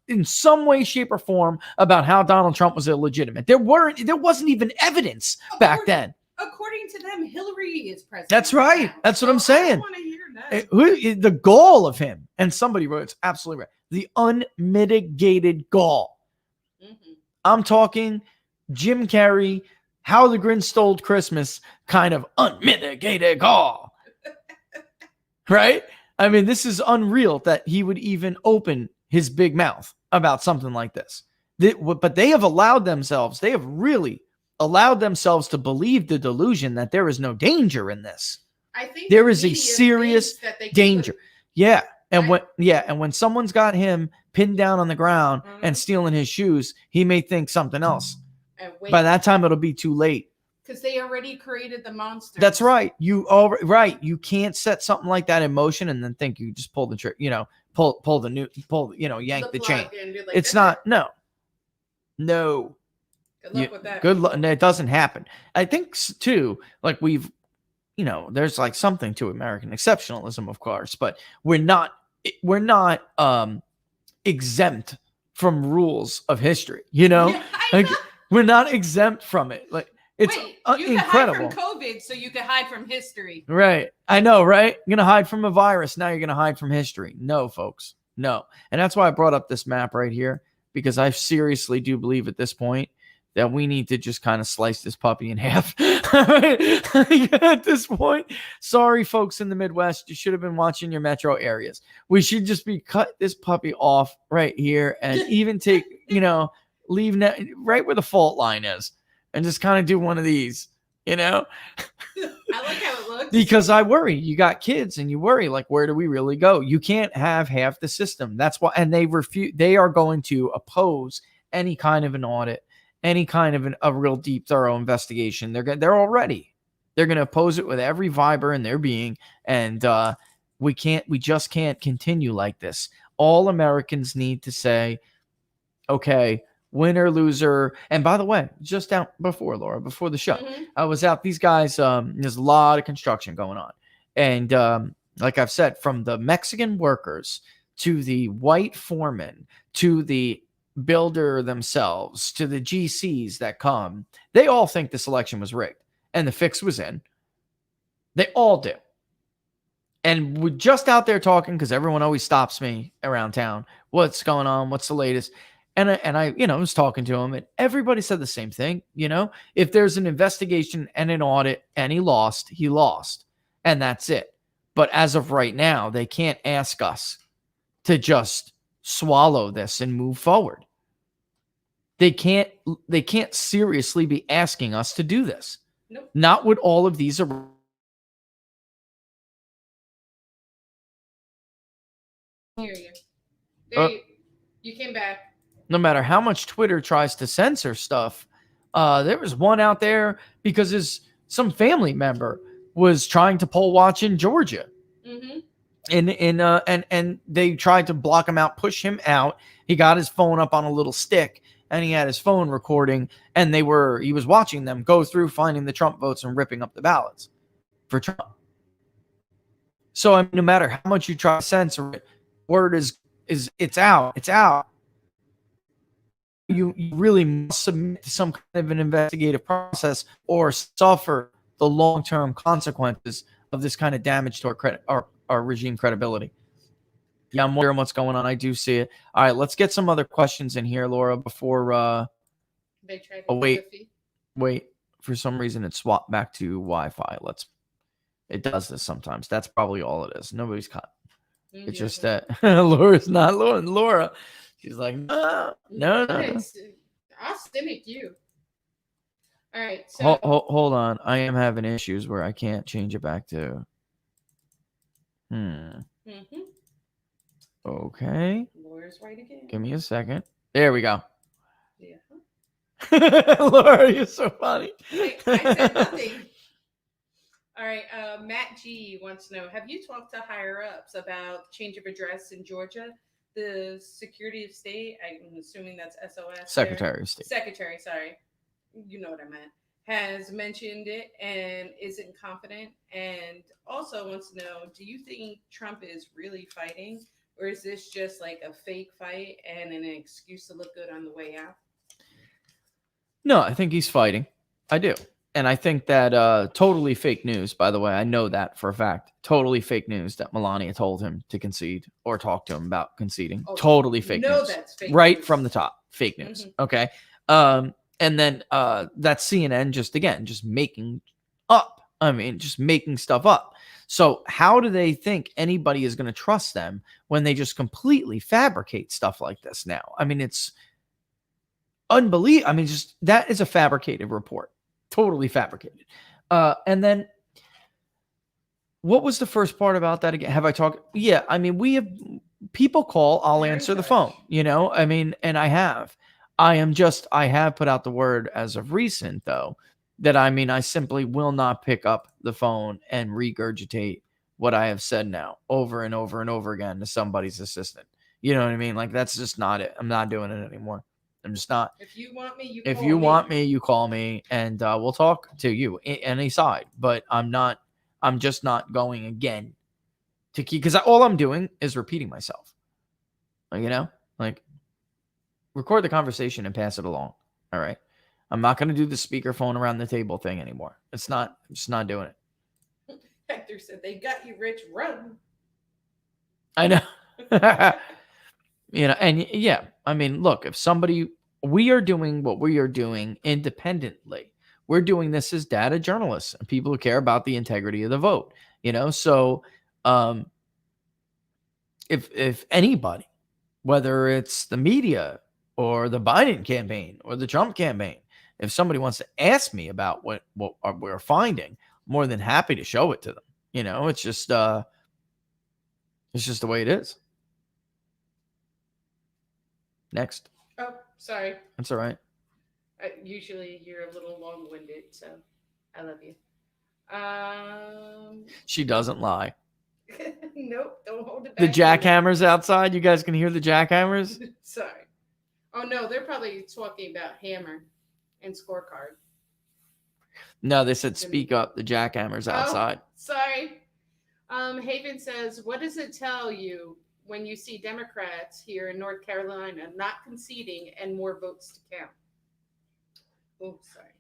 in some way, shape, or form about how Donald Trump was illegitimate. There wasn't even evidence back then. According to them, Hillary is president. That's right. That's what I'm saying. I want to hear that. The gall of him, and somebody wrote, it's absolutely right. The unmitigated gall. Mm-hmm. I'm talking Jim Carrey, How the Grinch Stole Christmas kind of unmitigated gall. Right? I mean, this is unreal that he would even open his big mouth about something like this. But they have allowed themselves, they have really allowed themselves to believe the delusion that there is no danger in this. I think there is a serious danger. Yeah. And when someone's got him pinned down on the ground and stealing his shoes, he may think something else. By that time, it'll be too late. Because they already created the monster. That's right. You can't set something like that in motion and then think you just pull the trick, you know, yank the chain. Like, it's not. No. Good luck with that. Good luck. It doesn't happen. I think too, like there's like something to American exceptionalism, of course, but we're not exempt from rules of history, you know? Yeah, like, we're not exempt from it. Like, it's you incredible. Can hide from COVID, so you can hide from history. Right. I know, right? You're going to hide from a virus. Now you're going to hide from history. No, folks. No. And that's why I brought up this map right here, because I seriously do believe at this point that we need to just kind of slice this puppy in half. At this point, sorry, folks in the Midwest, you should have been watching your metro areas. We should just be cut this puppy off right here and even take, leave right where the fault line is and just kind of do one of these, I like how it looks. Because I worry. You got kids and you worry, like, where do we really go? You can't have half the system. That's why, and they are going to oppose any kind of an audit, any kind of a real deep, thorough investigation. They're going to oppose it with every fiber in their being. And we just can't continue like this. All Americans need to say, okay, winner, loser. And by the way, just out before, Laura, before the show, I was out, these guys, there's a lot of construction going on. And like I've said, from the Mexican workers to the white foreman to the builder themselves to the GCs that come, they all think this election was rigged and the fix was in. They all do. And we're just out there talking because everyone always stops me around town. What's going on? What's the latest? And I was talking to him and everybody said the same thing. If there's an investigation and an audit and he lost. And that's it. But as of right now, they can't ask us to just swallow this and move forward. They can't seriously be asking us to do this. Nope. Not with all of these. There you came back. No matter how much Twitter tries to censor stuff, there was one out there because some family member was trying to poll watch in Georgia. Mm-hmm. And they tried to block him out, push him out. He got his phone up on a little stick and he had his phone recording and he was watching them go through finding the Trump votes and ripping up the ballots for Trump. So no matter how much you try to censor it, word is it's out. You really must submit to some kind of an investigative process or suffer the long-term consequences of this kind of damage to our regime credibility. Yeah, I'm wondering what's going on. I do see it. All right, let's get some other questions in here, Laura, before they try to wait. For some reason it swapped back to Wi-Fi. It does this sometimes. That's probably all it is. Nobody's caught. Mm-hmm. It's just that Laura's not Laura. She's like, no. I'll stomach you. All right. So Hold on. I am having issues where I can't change it back to. Mm-hmm. Okay. Laura's right again. Give me a second. There we go. Yeah. Laura, you're so funny. I said nothing. All right. Matt G wants to know: have you talked to higher ups about change of address in Georgia? The Secretary of State, I'm assuming that's SOS. Secretary of State. Secretary, sorry. You know what I meant. Has mentioned it and isn't confident. And also wants to know: do you think Trump is really fighting? Or is this just like a fake fight and an excuse to look good on the way out? No, I think he's fighting. I do. And I think that totally fake news, by the way. I know that for a fact. Totally fake news that Melania told him to concede or talk to him about conceding. Oh, totally fake news. That's fake right news. From the top. Fake news. Mm-hmm. Okay. And then that's CNN just making up. I mean, just making stuff up. So how do they think anybody is going to trust them when they just completely fabricate stuff like this now? I mean, it's unbelievable. I mean, just that is a fabricated report. Totally fabricated. And then what was the first part about that again? Have I talked? Yeah. I mean, we have people call, I'll answer the phone, I mean, and I have put out the word as of recent though, that I simply will not pick up the phone and regurgitate what I have said now over and over and over again to somebody's assistant. You know what I mean? Like, that's just not it. I'm not doing it anymore. I'm just not. If you want me, you call me and we'll talk to you any side, but I'm just not going again to keep, because all I'm doing is repeating myself. Like record the conversation and pass it along. All right. I'm not going to do the speakerphone around the table thing anymore. I'm just not doing it. Hector said, they got you, Rich. Run. I know. And yeah, I mean, look, we are doing what we are doing independently. We're doing this as data journalists and people who care about the integrity of the vote, So, if anybody, whether it's the media or the Biden campaign or the Trump campaign, if somebody wants to ask me about what we're finding, I'm more than happy to show it to them. It's just the way it is. Next. Oh, sorry. That's all right. Usually you're a little long-winded, so I love you. She doesn't lie. Nope, don't hold it back. The jackhammers outside. You guys can hear the jackhammers? Sorry. Oh, no, they're probably talking about hammer and scorecard. No, they said speak up. The jackhammers outside. Oh, sorry. Haven says, what does it tell you when you see Democrats here in North Carolina not conceding and more votes to count? Oh, sorry.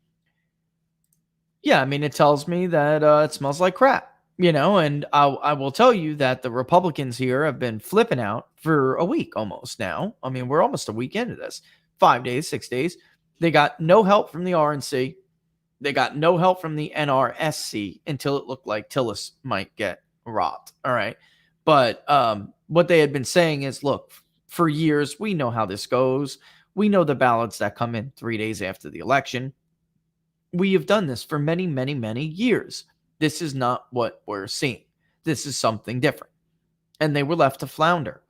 Yeah, I mean, it tells me that it smells like crap, and I will tell you that the Republicans here have been flipping out for a week almost now. I mean, we're almost a week into this. 5 days, 6 days. They got no help from the RNC. They got no help from the NRSC until it looked like Tillis might get robbed. All right. But what they had been saying is, look, for years, we know how this goes. We know the ballots that come in 3 days after the election. We have done this for many, many, many years. This is not what we're seeing. This is something different. And they were left to flounder.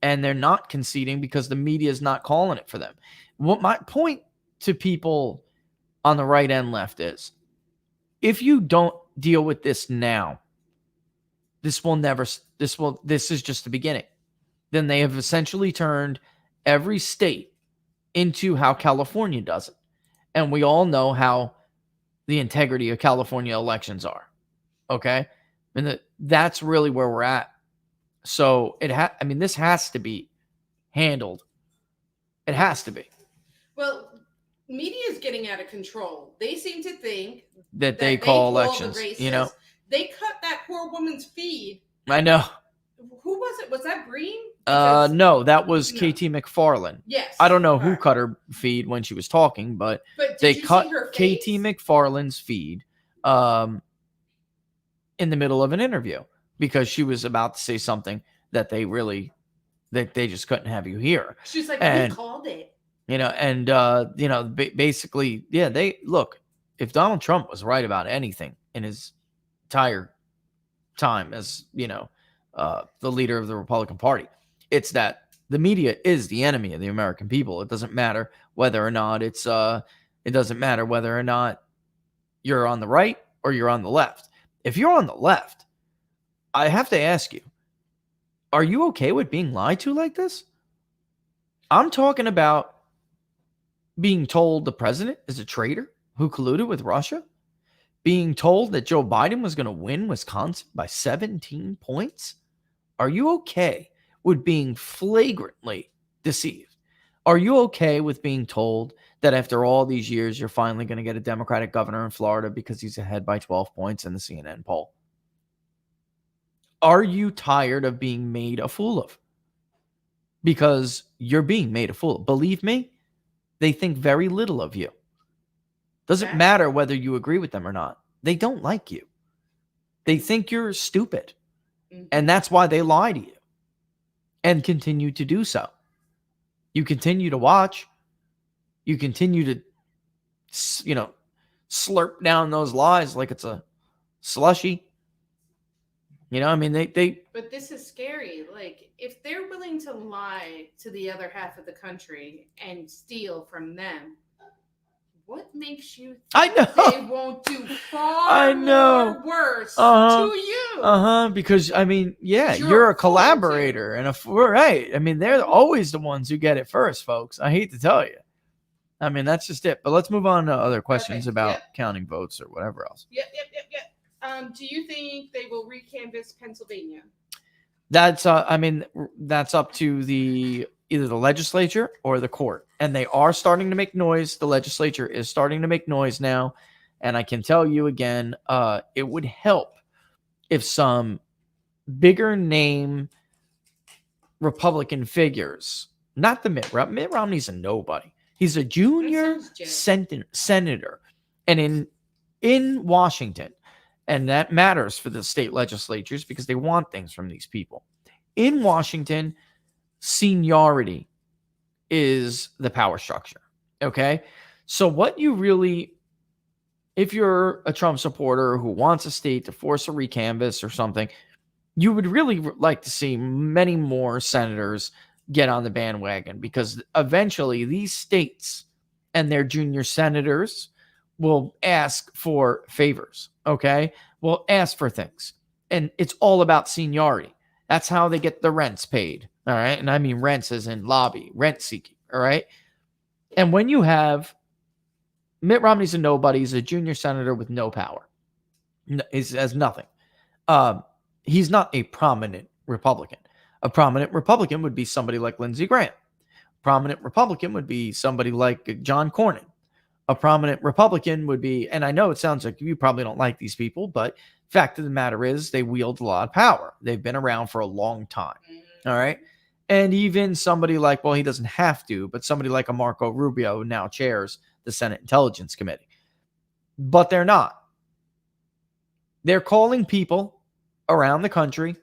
And they're not conceding because the media is not calling it for them. What my point to people on the right and left is, if you don't deal with this now, this is just the beginning. Then they have essentially turned every state into how California does it. And we all know how the integrity of California elections are. Okay? And that's really where we're at. So this has to be handled. It has to be. Well, media is getting out of control. They seem to think that they call elections, They cut that poor woman's feed. I know. Who was it? Was that Breen? No, that was KT McFarland. Yes. I don't know who cut her feed when she was talking, but they cut KT McFarland's feed in the middle of an interview because she was about to say something that they just couldn't have you hear. She's like, we called it. Basically, yeah, they look, if Donald Trump was right about anything in his entire time as, the leader of the Republican Party, it's that the media is the enemy of the American people. It doesn't matter whether or not it doesn't matter whether or not you're on the right or you're on the left. if you're on the left, I have to ask you, are you okay with being lied to like this? I'm talking about being told the president is a traitor who colluded with Russia, being told that Joe Biden was going to win Wisconsin by 17 points. Are you okay with being flagrantly deceived? Are you okay with being told that after all these years, you're finally going to get a Democratic governor in Florida because he's ahead by 12 points in the CNN poll? Are you tired of being made a fool of? Because you're being made a fool of. Believe me, they think very little of you. Doesn't matter whether you agree with them or not. They don't like you. They think you're stupid. And that's why they lie to you and continue to do so. You continue to watch. You continue to, slurp down those lies like it's a slushy. But this is scary. Like, if they're willing to lie to the other half of the country and steal from them, what makes you think they won't do far more worse to you? Because, you're a collaborator and right. They're always the ones who get it first, folks. I hate to tell you. That's just it. But let's move on to other questions about counting votes or whatever else. Yep. Do you think they will recanvass Pennsylvania? That's up to either the legislature or the court. And they are starting to make noise. The legislature is starting to make noise now. And I can tell you again, it would help if some bigger name Republican figures, not the Mitt Romney's a nobody. He's a junior senator. And in Washington, and that matters for the state legislatures because they want things from these people. In Washington, seniority is the power structure. Okay. So what you really, if you're a Trump supporter who wants a state to force a recanvass or something, you would really like to see many more senators get on the bandwagon, because eventually these states and their junior senators will ask for favors. Okay. Will ask for things. And it's all about seniority. That's how they get the rents paid. All right. And I mean rents as in lobby, rent seeking. All right. And when you have Mitt Romney's a nobody, he's a junior senator with no power. He has nothing. He's not a prominent Republican. A prominent Republican would be somebody like Lindsey Graham. A prominent Republican would be somebody like John Cornyn. A prominent Republican would be, and I know it sounds like you probably don't like these people, but fact of the matter is they wield a lot of power. They've been around for a long time. All right. And even somebody like, well, he doesn't have to, but somebody like a Marco Rubio who now chairs the Senate Intelligence Committee. But they're not. They're calling people around the country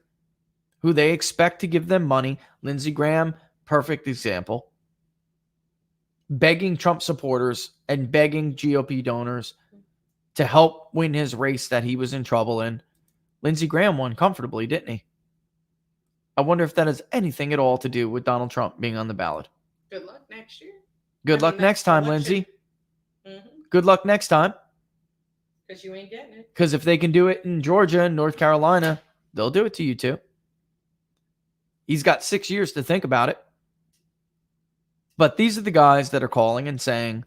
who they expect to give them money. Lindsey Graham, perfect example. Begging Trump supporters and begging GOP donors to help win his race that he was in trouble in. Lindsey Graham won comfortably, didn't he? I wonder if that has anything at all to do with Donald Trump being on the ballot. Good luck next year. Good luck next time, Lindsey. Good luck next time. Because you ain't getting it. Because if they can do it in Georgia and North Carolina, they'll do it to you too. He's got 6 years to think about it. But these are the guys that are calling and saying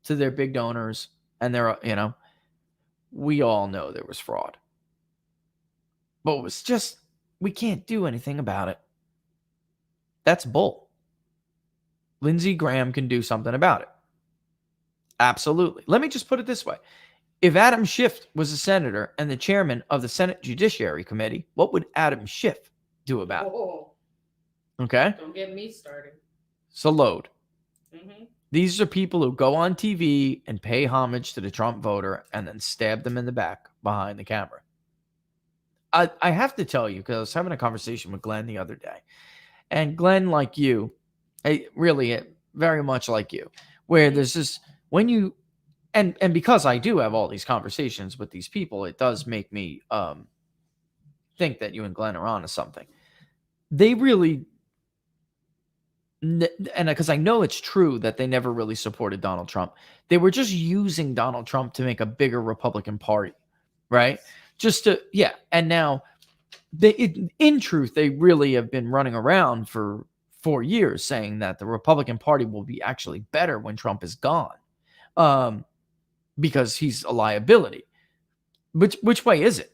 to their big donors, and they're, we all know there was fraud. But it was just, we can't do anything about it. That's bull. Lindsey Graham can do something about it. Absolutely. Let me just put it this way. If Adam Schiff was a senator and the chairman of the Senate Judiciary Committee, what would Adam Schiff do about it? Okay? Don't get me started. So load. These are people who go on TV and pay homage to the Trump voter and then stab them in the back behind the camera. I have to tell you, because I was having a conversation with Glenn the other day. And Glenn, like you, really very much like you, where there's this, when you, and because I do have all these conversations with these people, it does make me think that you and Glenn are on to something. They really, and because I know it's true that they never really supported Donald Trump. They were just using Donald Trump to make a bigger Republican Party, right? And now in truth, they really have been running around for 4 years saying that the Republican Party will be actually better when Trump is gone, because he's a liability. Which way is it?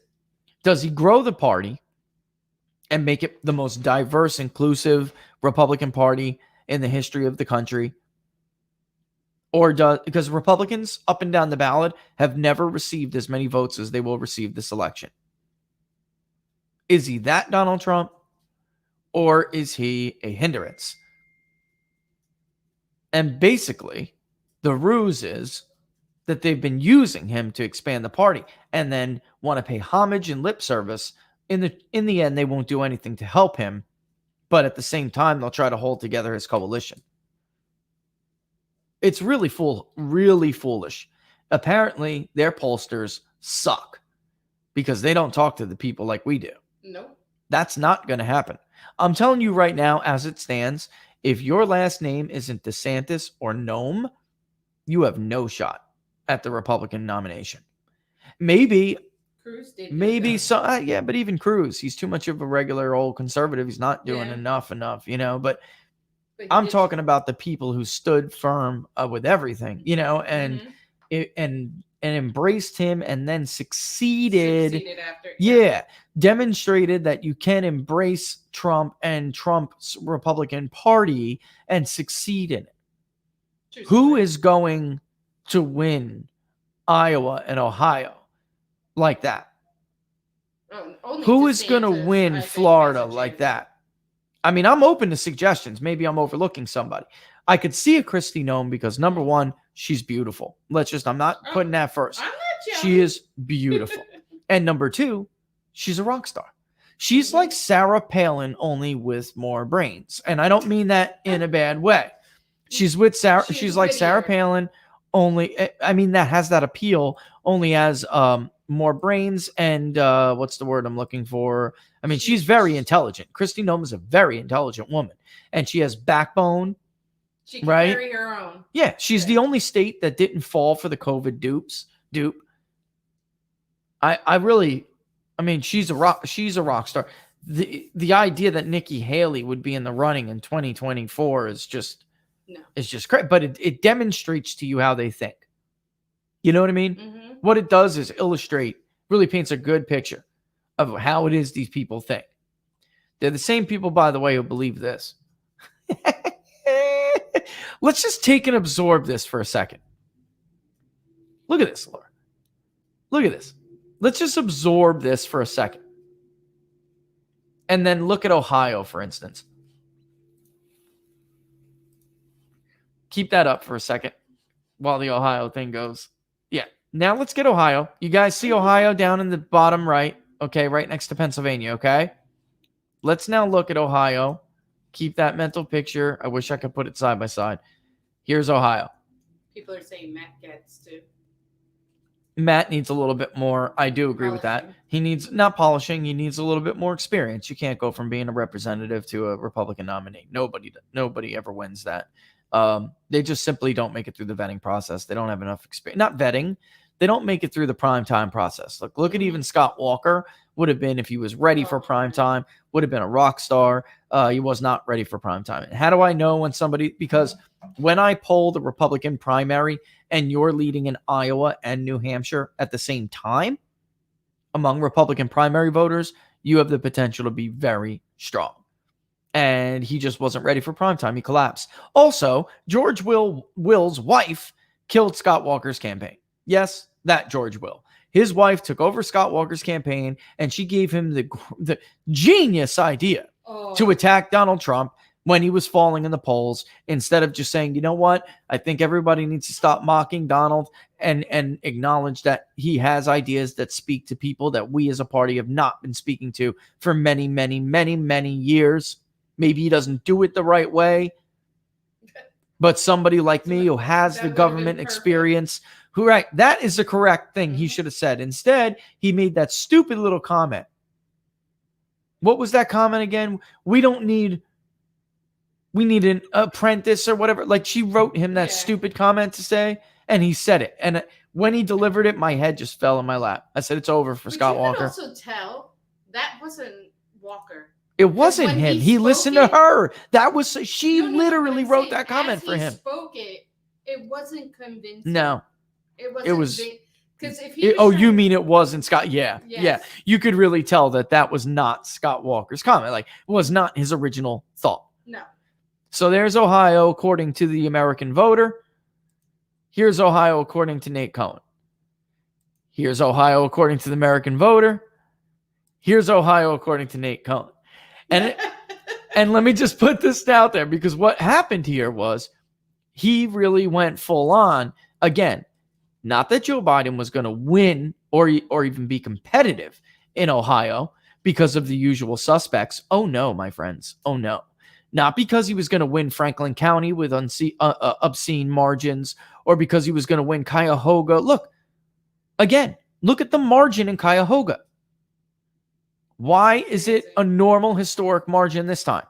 Does he grow the party and make it the most diverse, inclusive Republican Party in the history of the country? Or because Republicans up and down the ballot have never received as many votes as they will receive this election. Is he that Donald Trump, or is he a hindrance? And basically, the ruse is that they've been using him to expand the party and then want to pay homage and lip service. In the end, they won't do anything to help him, but at the same time, they'll try to hold together his coalition. It's really foolish. Apparently, their pollsters suck because they don't talk to the people like we do. Nope. That's not going to happen. I'm telling you right now, as it stands, if your last name isn't DeSantis or Nome, you have no shot at the Republican nomination. Maybe Cruz did. Maybe so. But even Cruz, he's too much of a regular old conservative. He's not doing enough, But I'm talking about the people who stood firm with everything, and embraced him and then succeeded after. Demonstrated that you can embrace Trump and Trump's Republican Party and succeed in it. Who is going to win Iowa and Ohio like that? Who is going to win Florida like that? I mean, I'm open to suggestions. Maybe I'm overlooking somebody. I could see a Kristi Noem because, number one, she's beautiful. I'm not putting that first. She is beautiful. And number two, she's a rock star. She's like Sarah Palin, only with more brains. And I don't mean that in a bad way. She's like Sarah Palin, only, I mean, that has that appeal, only as more brains and what's the word I'm looking for? I mean, she's very intelligent. Kristi Noem is a very intelligent woman, and she has backbone. She can carry her own. Yeah, she's the only state that didn't fall for the COVID dupe. I mean, she's a rock star. The idea that Nikki Haley would be in the running in 2024 is just crazy. But it demonstrates to you how they think. You know what I mean? Mm-hmm. What it does is really paints a good picture of how it is these people think. They're the same people, by the way, who believe this. Let's just take and absorb this for a second. Look at this, Laura. Look at this. Let's just absorb this for a second. And then look at Ohio, for instance. Keep that up for a second while the Ohio thing goes. Yeah. Now let's get Ohio. You guys see Ohio down in the bottom right, okay, right next to Pennsylvania, okay? Let's now look at Ohio. Keep that mental picture. I wish I could put it side by side. Here's Ohio. People are saying Matt gets to. Matt needs a little bit more. I do agree with that. He needs, not polishing, he needs a little bit more experience. You can't go from being a representative to a Republican nominee. Nobody ever wins that. They just simply don't make it through the vetting process. They don't have enough experience. Not vetting. They don't make it through the prime time process. Look at even Scott Walker would have been, if he was ready for prime time, would have been a rock star. He was not ready for prime time. And how do I know when somebody, because when I poll the Republican primary and you're leading in Iowa and New Hampshire at the same time among Republican primary voters, you have the potential to be very strong. And he just wasn't ready for primetime. He collapsed. Also, George Will's wife killed Scott Walker's campaign. Yes, that George Will. His wife took over Scott Walker's campaign, and she gave him the genius idea to attack Donald Trump when he was falling in the polls, instead of just saying, you know what, I think everybody needs to stop mocking Donald and acknowledge that he has ideas that speak to people that we as a party have not been speaking to for many, many, many, many years. Maybe he doesn't do it the right way, but somebody like me who has the government experience, that is the correct thing he should have said. Instead, he made that stupid little comment. What was that comment again? We need an apprentice or whatever. Like, she wrote him that stupid comment to say, and he said it. And When he delivered it, my head just fell in my lap. I said, it's over for Scott Walker. You can also tell that wasn't Walker. It wasn't when him. he He listened spoke to her. That was she literally I'm wrote saying, that comment as for he him. Spoke it. It wasn't convincing. No, it wasn't. it was. Because if he You mean it wasn't Scott? Yeah, Yes. yeah. You could really tell that was not Scott Walker's comment. Like, it was not his original thought. No. So there's Ohio according to the American voter. Here's Ohio according to Nate Cohen. Here's Ohio according to the American voter. Here's Ohio according to Nate Cohen. And let me just put this out there, because what happened here was he really went full on. Again, not that Joe Biden was going to win or even be competitive in Ohio because of the usual suspects. Oh, no, my friends. Oh, no. Not because he was going to win Franklin County with obscene margins, or because he was going to win Cuyahoga. Look at the margin in Cuyahoga. Why is it a normal historic margin this time?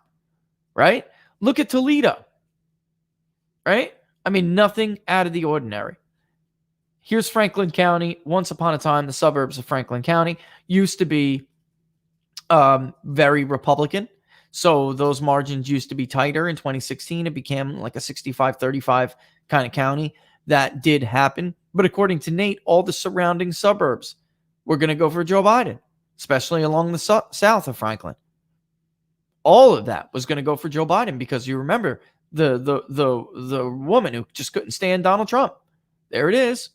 Right? Look at Toledo. Right? I mean, nothing out of the ordinary. Here's Franklin County. Once upon a time, the suburbs of Franklin County used to be very Republican. So those margins used to be tighter. In 2016, it became like a 65-35 kind of county. That did happen. But according to Nate, all the surrounding suburbs were going to go for Joe Biden, especially along the south of Franklin. All of that was going to go for Joe Biden, because you remember the woman who just couldn't stand Donald Trump. There it is.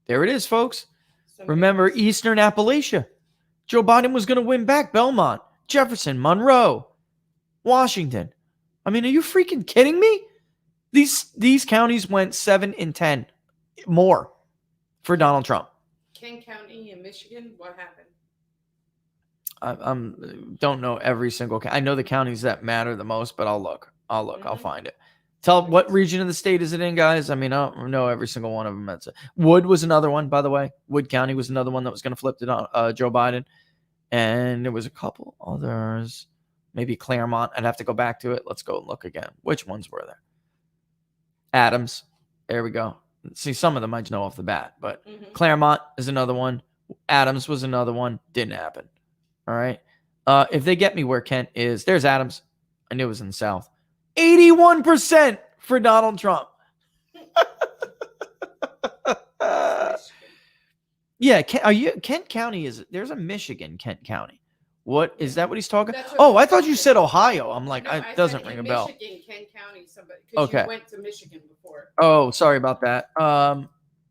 There it is, folks. Remember Eastern Appalachia. Joe Biden was going to win back Belmont, Jefferson, Monroe, Washington. I mean, are you freaking kidding me? These counties went 7 and 10 more for Donald Trump. Kent County in Michigan, what happened? I don't know every single. I know the counties that matter the most, but I'll look. Mm-hmm. I'll find it. Tell what region of the state is it in, guys? I mean, I don't know every single one of them. Wood was another one, by the way. Wood County was another one that was going to flip to Joe Biden. And there was a couple others. Maybe Claremont. I'd have to go back to it. Let's go and look again. Which ones were there? Adams. There we go. See, some of them I just know off the bat. But Claremont is another one. Adams was another one. Didn't happen. All right. If they get me where Kent is, there's Adams. I knew it was in the South. 81% for Donald Trump. Yeah, Kent County is. There's a Michigan, Kent County. What is that? What he's talking? Oh, I thought you said Ohio. I'm like, it doesn't ring a bell. Michigan, Kent County, somebody. Okay. You went to Michigan before. Oh, sorry about that.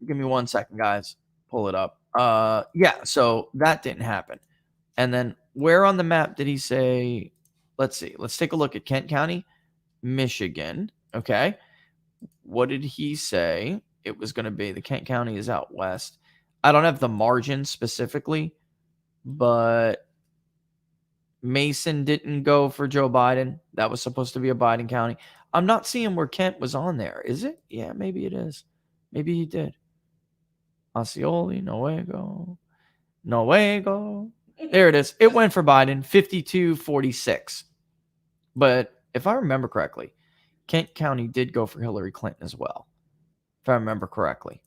Give me 1 second, guys. Pull it up. Yeah. So that didn't happen. And then where on the map did he say? Let's see. Let's take a look at Kent County, Michigan. Okay. What did he say? It was going to be the Kent County is out west. I don't have the margin specifically, but Mason didn't go for Joe Biden. That was supposed to be a Biden county. I'm not seeing where Kent was on there. Is it? Yeah, maybe it is. Maybe he did. Osceola, Nowego. There it is. It went for Biden, 52-46. But if I remember correctly, Kent County did go for Hillary Clinton as well, if I remember correctly.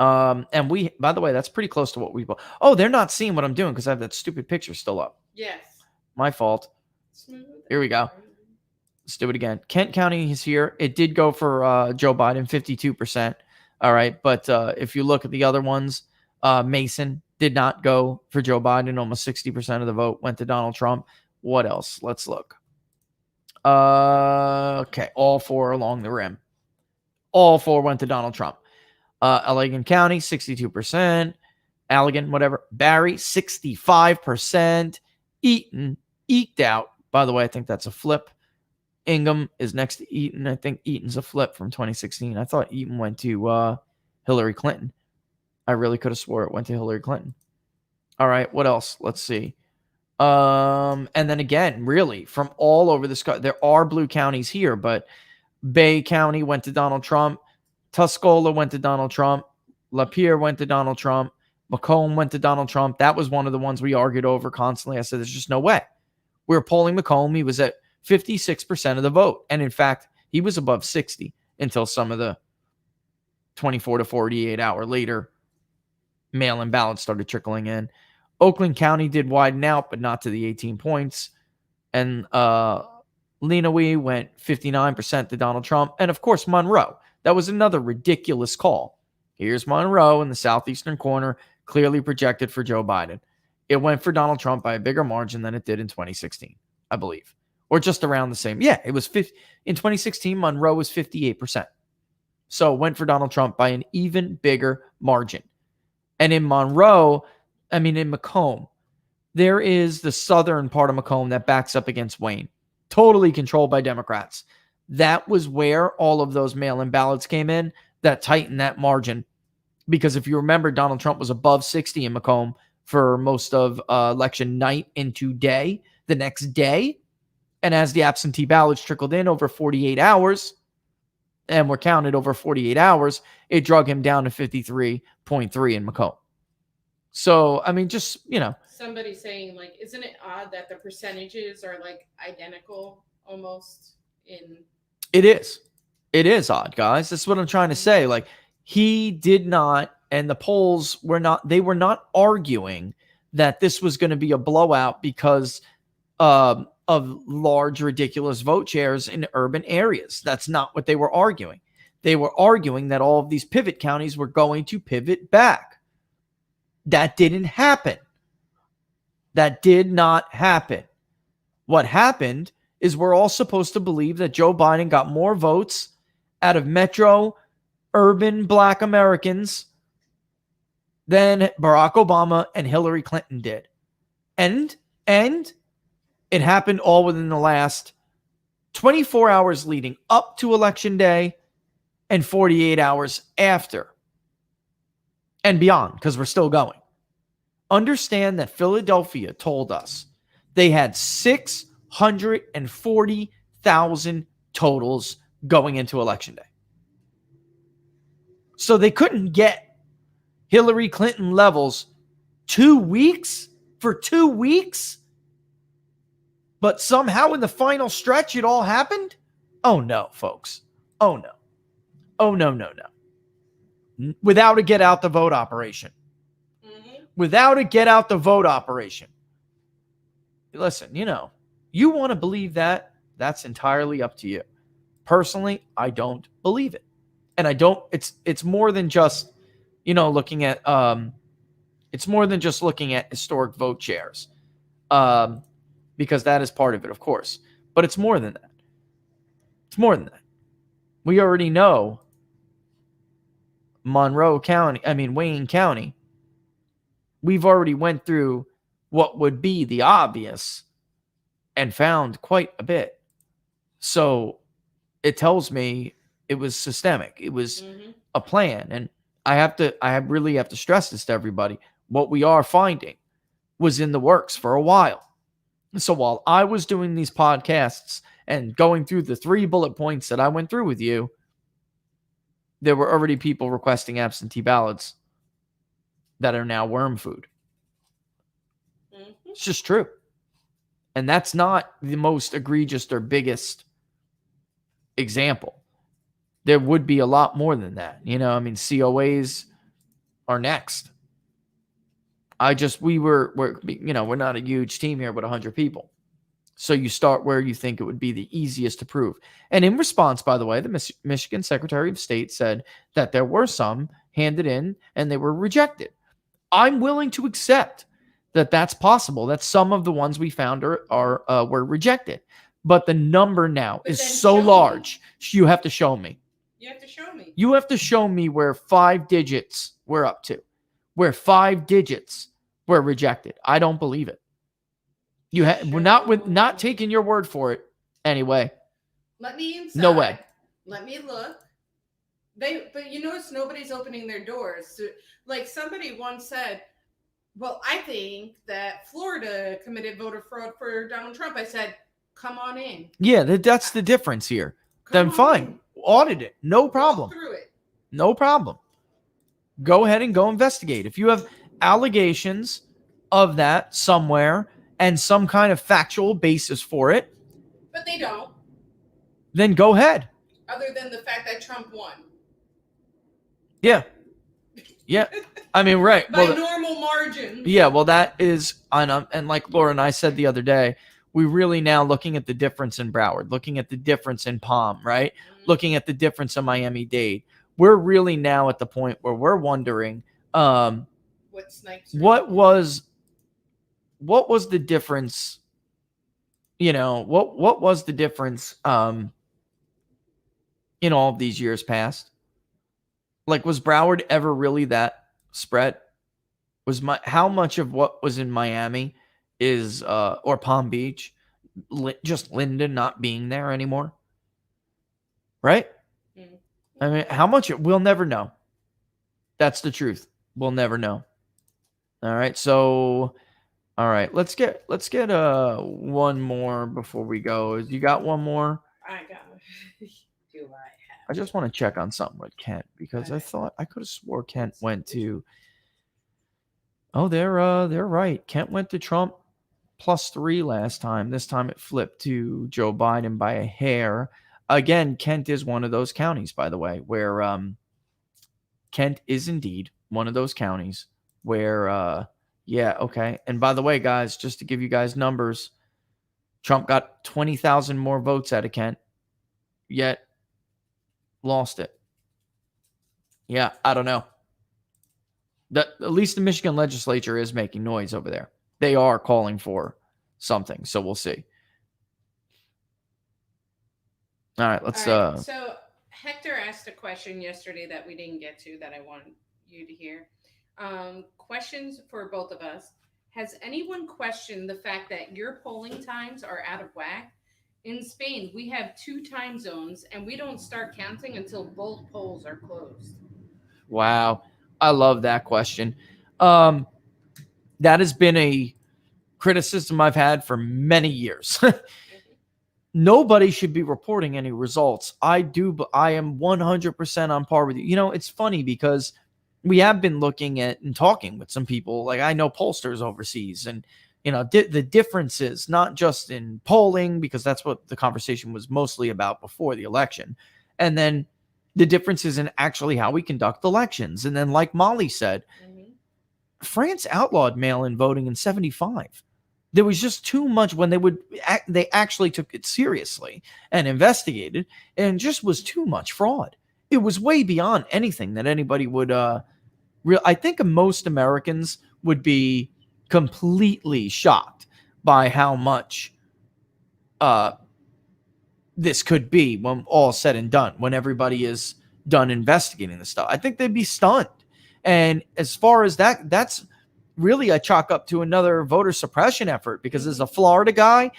And we, by the way, that's pretty close to what we. Oh, they're not seeing what I'm doing because I have that stupid picture still up. Yes. My fault. Here we go. Let's do it again. Kent County is here. It did go for Joe Biden, 52%. All right. But if you look at the other ones, Mason did not go for Joe Biden. Almost 60% of the vote went to Donald Trump. What else? Let's look. Okay. All 4 along the rim. All 4 went to Donald Trump. Allegan County, 62%. Allegan, whatever. Barry, 65%. Eaton, eked out. By the way, I think that's a flip. Ingham is next to Eaton. I think Eaton's a flip from 2016. I thought Eaton went to Hillary Clinton. I really could have swore it went to Hillary Clinton. All right, what else? Let's see. And then again, really, from all over the sky, there are blue counties here, but Bay County went to Donald Trump. Tuscola went to Donald Trump. Lapeer went to Donald Trump. Macomb went to Donald Trump. That was one of the ones we argued over constantly. I said, there's just no way. We were polling Macomb. He was at 56% of the vote. And in fact, he was above 60 until some of the 24 to 48 hour later, mail-in ballots started trickling in. Oakland County did widen out, but not to the 18 points. And Lenawee went 59% to Donald Trump. And of course, Monroe. That was another ridiculous call. Here's Monroe in the southeastern corner, clearly projected for Joe Biden. It went for Donald Trump by a bigger margin than it did in 2016, I believe. Or just around the same. Yeah, it was 50. In 2016, Monroe was 58%. So it went for Donald Trump by an even bigger margin. And in Macomb, there is the southern part of Macomb that backs up against Wayne, totally controlled by Democrats. That was where all of those mail-in ballots came in that tightened that margin. Because if you remember, Donald Trump was above 60 in Macomb for most of election night into day, the next day. And as the absentee ballots trickled in over 48 hours and were counted over 48 hours, it drug him down to 53.3 in Macomb. So, I mean, just, Somebody saying, like, isn't it odd that the percentages are, like, identical almost in... It is. It is odd, guys. That's what I'm trying to say. Like, he did not, and the polls were not, they were not arguing that this was going to be a blowout because of large, ridiculous vote shares in urban areas. That's not what they were arguing. They were arguing that all of these pivot counties were going to pivot back. That didn't happen. That did not happen. What happened is we're all supposed to believe that Joe Biden got more votes out of metro, urban Black Americans than Barack Obama and Hillary Clinton did. And it happened all within the last 24 hours leading up to Election Day and 48 hours after and beyond, because we're still going. Understand that Philadelphia told us they had 640,000 totals going into Election Day. So they couldn't get Hillary Clinton levels 2 weeks for 2 weeks. But somehow in the final stretch, it all happened? Oh no, folks. Oh no. Oh no. Without a get out the vote operation. Without a get out the vote operation. Listen, you want to believe that, that's entirely up to you. Personally, I don't believe it. And it's more than just, looking at, it's more than just looking at historic vote shares. Because that is part of it, of course. But it's more than that. It's more than that. We already know Wayne County. We've already went through what would be the obvious and found quite a bit. So it tells me it was systemic. It was a plan. And I really have to stress this to everybody. What we are finding was in the works for a while. So while I was doing these podcasts and going through the 3 bullet points that I went through with you, there were already people requesting absentee ballots that are now worm food. It's just true. And that's not the most egregious or biggest example. There would be a lot more than that. COAs are next. We're not a huge team here, but 100 people. So you start where you think it would be the easiest to prove. And in response, by the way, the Michigan Secretary of State said that there were some handed in and they were rejected. I'm willing to accept that that's possible, that some of the ones we found were rejected. But the number now is so large, you have to show me. You have to show me. You have to show me where 5 digits we're up to. Where 5 digits were rejected. I don't believe it. We're not taking your word for it anyway. Let me inside. No way. Let me look. But you notice nobody's opening their doors. Like somebody once said, well, I think that Florida committed voter fraud for Donald Trump. I said, come on in. Yeah, that's the difference here. Then fine. Audit it. No problem. Walk through it. No problem. Go ahead and go investigate. If you have allegations of that somewhere and some kind of factual basis for it. But they don't. Then go ahead. Other than the fact that Trump won. Yeah. Yeah. I mean, right. By Well, normal margins. yeah, well, that is, and like Laura and I said the other day, we really now looking at the difference in Broward, looking at the difference in Palm, right? Looking at the difference in Miami-Dade. We're really now at the point where we're wondering, What snipes? what was the difference? You know, what was the difference in all of these years past? Like, was Broward ever really that spread? Was how much of what was in Miami is or Palm Beach just Linden not being there anymore? Right? I mean, how much we'll never know. That's the truth. We'll never know. All right. So all right, let's get one more before we go. You got one more? I got it. Do I have? I just want to check on something with Kent because I thought I could have swore Kent went to. Oh, they're right. Kent went to Trump +3 last time. This time it flipped to Joe Biden by a hair. Again, Kent is one of those counties, by the way, where Kent is indeed one of those counties where yeah, okay. And by the way, guys, just to give you guys numbers, Trump got 20,000 more votes out of Kent, yet lost it. Yeah, I don't know. At least the Michigan legislature is making noise over there. They are calling for something, so we'll see. All right, let's All right, so Hector asked a question yesterday that we didn't get to that I want you to hear. Questions for both of us. Has anyone questioned the fact that your polling times are out of whack? In Spain, we have 2 time zones and we don't start counting until both polls are closed. Wow. I love that question. That has been a criticism I've had for many years. Nobody should be reporting any results. I am 100% on par with you. You know, it's funny because we have been looking at and talking with some people. Like, I know pollsters overseas, and you know, the differences, not just in polling, because that's what the conversation was mostly about before the election, and then the differences in actually how we conduct elections. And then, like Molly said, France outlawed mail-in voting in 1975. There was just too much when they actually took it seriously and investigated, and just was too much fraud. It was way beyond anything that anybody would I think most Americans would be completely shocked by how much this could be when all said and done, when everybody is done investigating this stuff. I think they'd be stunned. And as far as that's really I chalk up to another voter suppression effort, because as a Florida guy,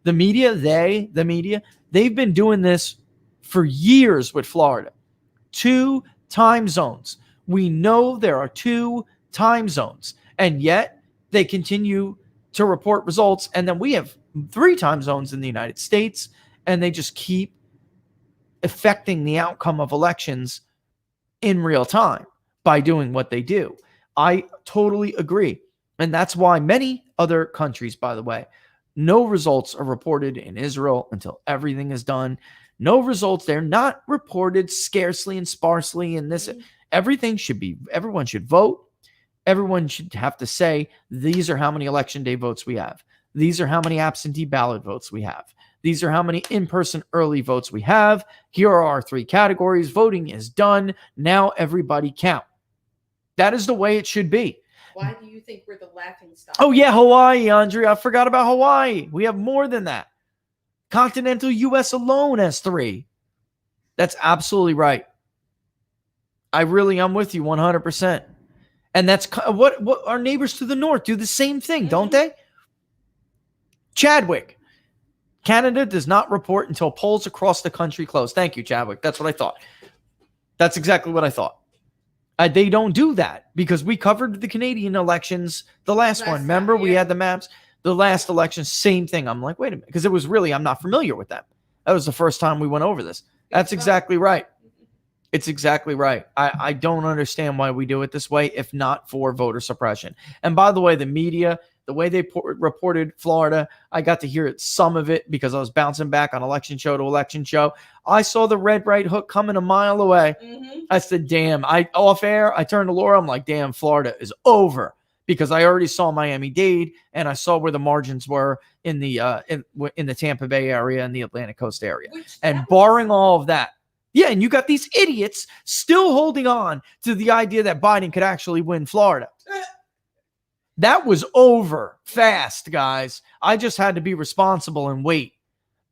the media, they've been doing this for years with Florida. 2 time zones. We know there are 2 time zones, and yet they continue to report results. And then we have 3 time zones in the United States, and they just keep affecting the outcome of elections in real time by doing what they do. I totally agree. And that's why many other countries, by the way, no results are reported in Israel until everything is done. No results. They're not reported scarcely and sparsely in this. Everyone should vote. Everyone should have to say, these are how many election day votes we have. These are how many absentee ballot votes we have. These are how many in-person early votes we have. Here are our 3 categories. Voting is done. Now everybody count. That is the way it should be. Why do you think we're the laughing stock? Oh, yeah, Hawaii, Andre. I forgot about Hawaii. We have more than that. Continental U.S. alone has 3. That's absolutely right. I'm with you 100%. And that's what our neighbors to the north do the same thing, don't they? Chadwick. Canada does not report until polls across the country close. Thank you, Chadwick. That's what I thought. That's exactly what I thought. They don't do that because we covered the Canadian elections, the last one. Remember, we had the maps. The last election, same thing. I'm like, wait a minute, because it was really, I'm not familiar with that. That was the first time we went over this. That's exactly right. It's exactly right. I don't understand why we do it this way, if not for voter suppression. And by the way, the media, The way they reported Florida, I got to hear it, some of it, because I was bouncing back on election show to election show. I saw the red right hook coming a mile away. I said, damn. Off air, I turned to Laura. I'm like, damn, Florida is over, because I already saw Miami-Dade and I saw where the margins were in the Tampa Bay area and the Atlantic Coast area. And barring all of that, yeah, and you got these idiots still holding on to the idea that Biden could actually win Florida. That was over fast, guys. I just had to be responsible and wait.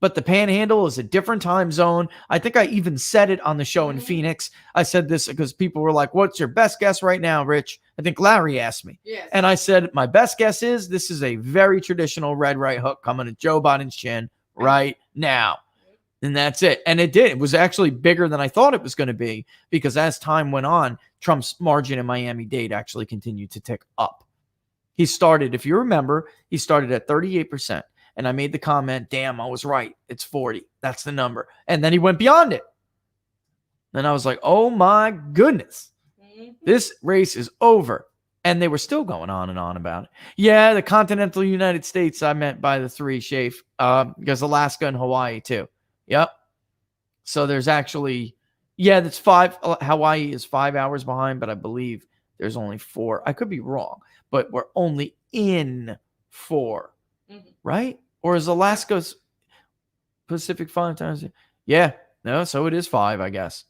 But the Panhandle is a different time zone. I think I even said it on the show in Phoenix. I said this because people were like, what's your best guess right now, Rich? I think Larry asked me. Yes. And I said, my best guess is this is a very traditional red right hook coming at Joe Biden's chin right now. And that's it. And it did. It was actually bigger than I thought it was going to be, because as time went on, Trump's margin in Miami-Dade actually continued to tick up. He started, if you remember, he started at 38%. And I made the comment, damn, I was right. It's 40. That's the number. And then he went beyond it. Then I was like, oh my goodness, this race is over. And they were still going on and on about it. Yeah, the continental United States, I meant by the three, Shafe, because Alaska and Hawaii too. Yep. So there's actually, yeah, that's 5. Hawaii is 5 hours behind, but I believe there's only 4. I could be wrong, but we're only in 4, right? Or is Alaska's Pacific 5 times? Yeah, no, so it is 5, I guess.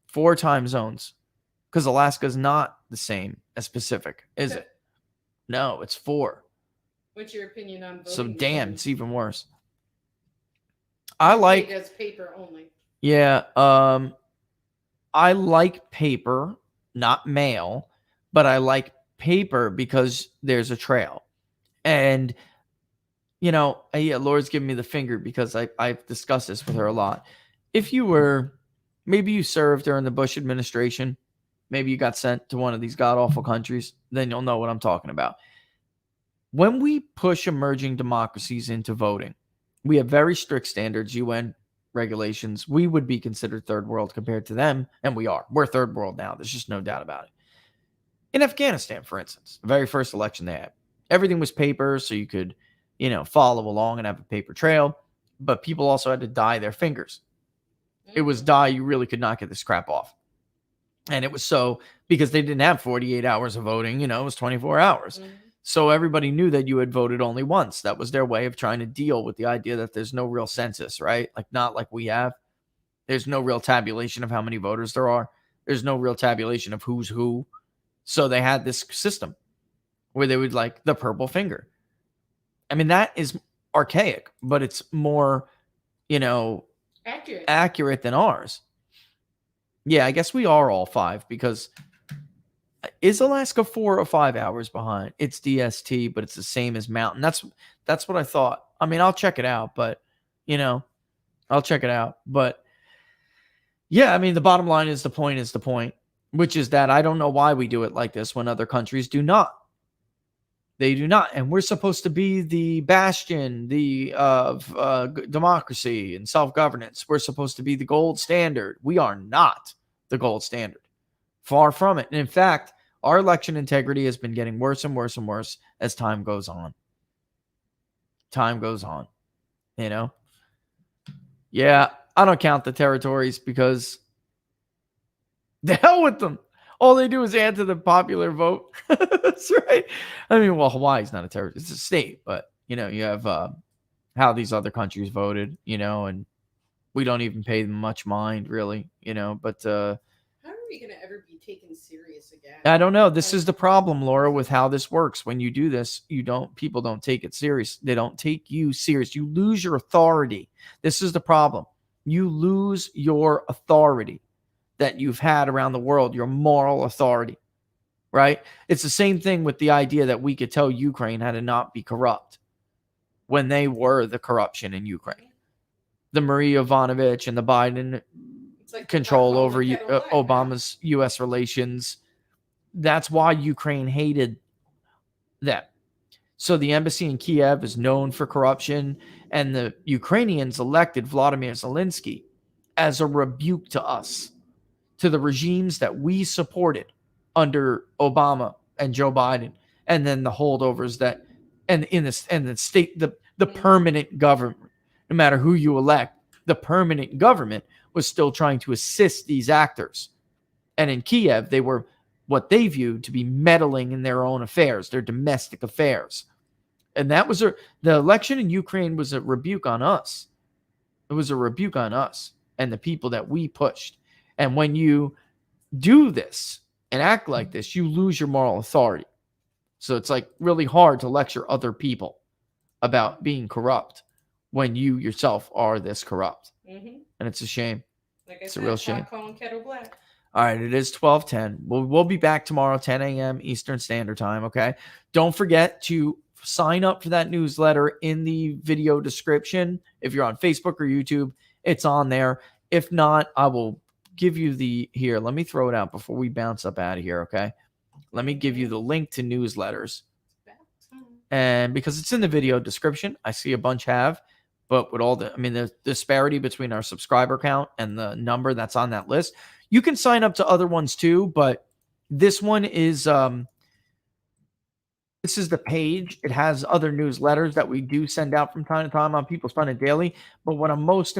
4 time zones, because Alaska's not the same as Pacific, is it? No, it's 4. What's your opinion on voting? So damn, it's even worse. I like as paper only. Yeah, I like paper, not mail, but I like paper because there's a trail. And you know, yeah, Laura's giving me the finger because I've discussed this with her a lot. If you were, maybe you served during the Bush administration, maybe you got sent to one of these god-awful countries, then you'll know what I'm talking about. When we push emerging democracies into voting, we have very strict standards, UN regulations. We would be considered third world compared to them, and we are. We're third world now. There's just no doubt about it. In Afghanistan, for instance, the very first election they had, everything was paper, so you could, you know, follow along and have a paper trail, but people also had to dye their fingers. It was dye. You really could not get this crap off. And it was so, because they didn't have 48 hours of voting, you know, it was 24 hours. So everybody knew that you had voted only once. That was their way of trying to deal with the idea that there's no real census, right? Like, not like we have. There's no real tabulation of how many voters there are. There's no real tabulation of who's who. So they had this system where they would, like, the purple finger. I mean, that is archaic, but it's more, you know, accurate than ours. Yeah, I guess we are all 5, because is Alaska 4 or 5 hours behind? It's DST, but it's the same as Mountain. That's what I thought. I mean, I'll check it out, but, you know, I'll check it out. But yeah, I mean, the bottom line is the point, which is that I don't know why we do it like this when other countries do not. They do not. And we're supposed to be the bastion of democracy and self-governance. We're supposed to be the gold standard. We are not the gold standard. Far from it. And in fact, our election integrity has been getting worse and worse and worse as time goes on. You know? Yeah, I don't count the territories because the hell with them. All they do is add to the popular vote. That's right. I mean, well, Hawaii's not a territory. It's a state. But, you know, you have how these other countries voted, you know, and we don't even pay them much mind, really, you know. But how are we going to ever be taken serious again? I don't know. This is the problem, Laura, with how this works. When you do this, people don't take it serious. They don't take you serious. You lose your authority. This is the problem. You lose your authority that you've had around the world, your moral authority, right? It's the same thing with the idea that we could tell Ukraine how to not be corrupt when they were the corruption in Ukraine. The Maria Ivanovich and the Biden control over Obama's U.S. relations. That's why Ukraine hated them. So the embassy in Kiev is known for corruption, and the Ukrainians elected Vladimir Zelensky as a rebuke to us, to the regimes that we supported under Obama and Joe Biden, and then the holdovers that and in this and the state, the permanent government, no matter who you elect, the permanent government was still trying to assist these actors. And in Kiev, they were what they viewed to be meddling in their own affairs, their domestic affairs. And that was the election in Ukraine was a rebuke on us. It was a rebuke on us and the people that we pushed. And when you do this and act like this, you lose your moral authority. So it's like really hard to lecture other people about being corrupt when you yourself are this corrupt. And it's a shame. Like I It's said, a real shame. calling kettle black. All right, it is 12:10. We'll be back tomorrow, 10 a.m. Eastern Standard Time, okay? Don't forget to sign up for that newsletter in the video description. If you're on Facebook or YouTube, it's on there. If not, I will give you here. Let me throw it out before we bounce up out of here, okay? Let me give you the link to newsletters. And because it's in the video description, I see a bunch have, but with all the disparity between our subscriber count and the number that's on that list, you can sign up to other ones too, but this one is, this is the page. It has other newsletters that we do send out from time to time on People's Pundit Daily. But what I'm most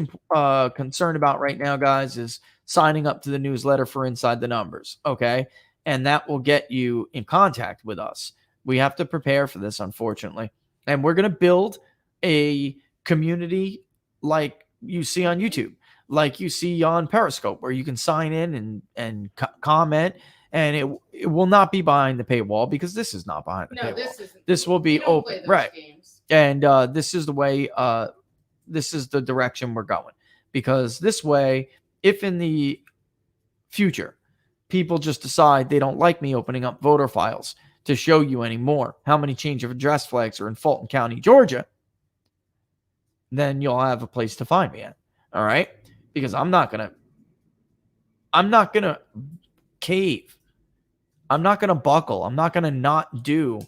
concerned about right now, guys, is signing up to the newsletter for Inside the Numbers, okay? And that will get you in contact with us. We have to prepare for this, unfortunately. And we're going to build a community like you see on YouTube, like you see on Periscope, where you can sign in and comment. And it will not be behind the paywall, because this is not behind the paywall. This isn't. This will be open, right? Games. And this is the way. This is the direction we're going, because this way, if in the future people just decide they don't like me opening up voter files to show you anymore how many change of address flags are in Fulton County, Georgia, then you'll have a place to find me at. All right, because I'm not gonna cave. I'm not going to buckle. I'm not going to not do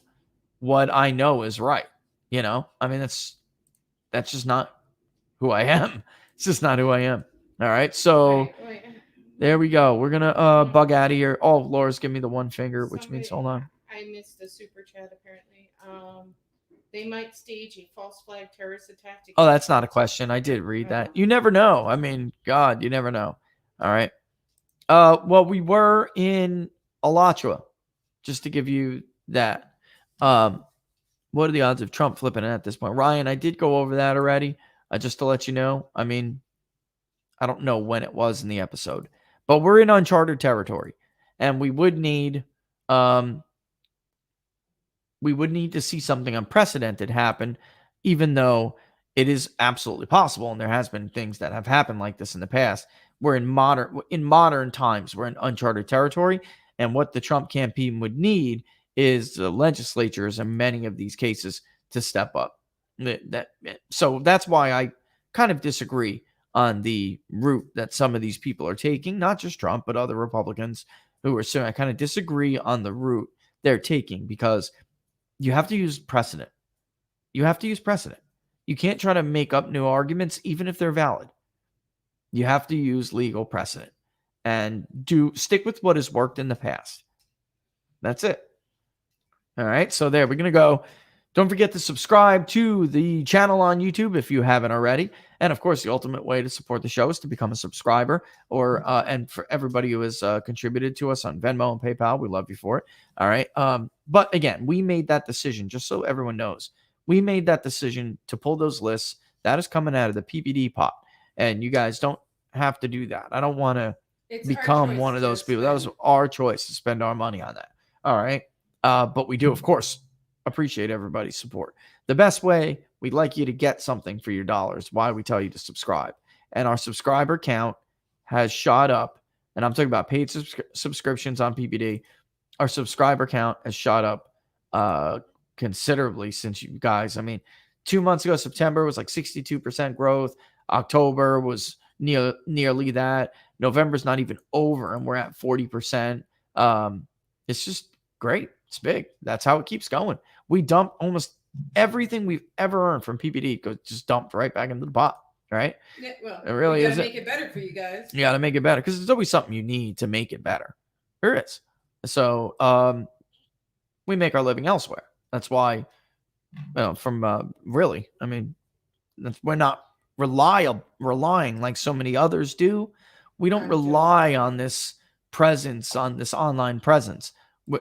what I know is right. You know, I mean, that's just not who I am. It's just not who I am. All right. So there we go. We're going to bug out of here. Oh, Laura's giving me the one finger, which means hold on. I missed the super chat apparently. They might stage a false flag terrorist attack. Oh, that's not a question. I did read that. You never know. I mean, God, you never know. All right. Well, we were in Alachua, just to give you that. What are the odds of Trump flipping it at this point? Ryan, I did go over that already, just to let you know. I mean, I don't know when it was in the episode, but we're in uncharted territory, and we would need to see something unprecedented happen, even though it is absolutely possible, and there has been things that have happened like this in the past. We're in modern times. We're in uncharted territory. And what the Trump campaign would need is the legislatures in many of these cases to step up. So that's why I kind of disagree on the route that some of these people are taking, not just Trump, but other Republicans who are saying, I kind of disagree on the route they're taking, because you have to use precedent. You have to use precedent. You can't try to make up new arguments, even if they're valid. You have to use legal precedent and stick with what has worked in the past. That's it. All right. So there, we're going to go. Don't forget to subscribe to the channel on YouTube if you haven't already. And of course, the ultimate way to support the show is to become a subscriber, and for everybody who has contributed to us on Venmo and PayPal, we love you for it. All right. But again, we made that decision, just so everyone knows, we made that decision to pull those lists. That is coming out of the PPD pot. And you guys don't have to do that. I don't want to become one of those people. That was our choice to spend our money on that. All right. But we do, of course, appreciate everybody's support. The best way we'd like you to get something for your dollars, why we tell you to subscribe. And our subscriber count has shot up. And I'm talking about paid subscriptions on PPD. Our subscriber count has shot up considerably since you guys. I mean, 2 months ago, September was like 62% growth. October was nearly that. November's not even over, and we're at 40%. It's just great. It's big. That's how it keeps going. We dump almost everything we've ever earned from PPD, just dumped right back into the pot, right? Yeah, well, it really is. Make it better for you guys. You got to make it better, because there's always something you need to make it better. There is. So we make our living elsewhere. That's why really. I mean, we're not relying like so many others do. We don't rely on this presence, on this online presence.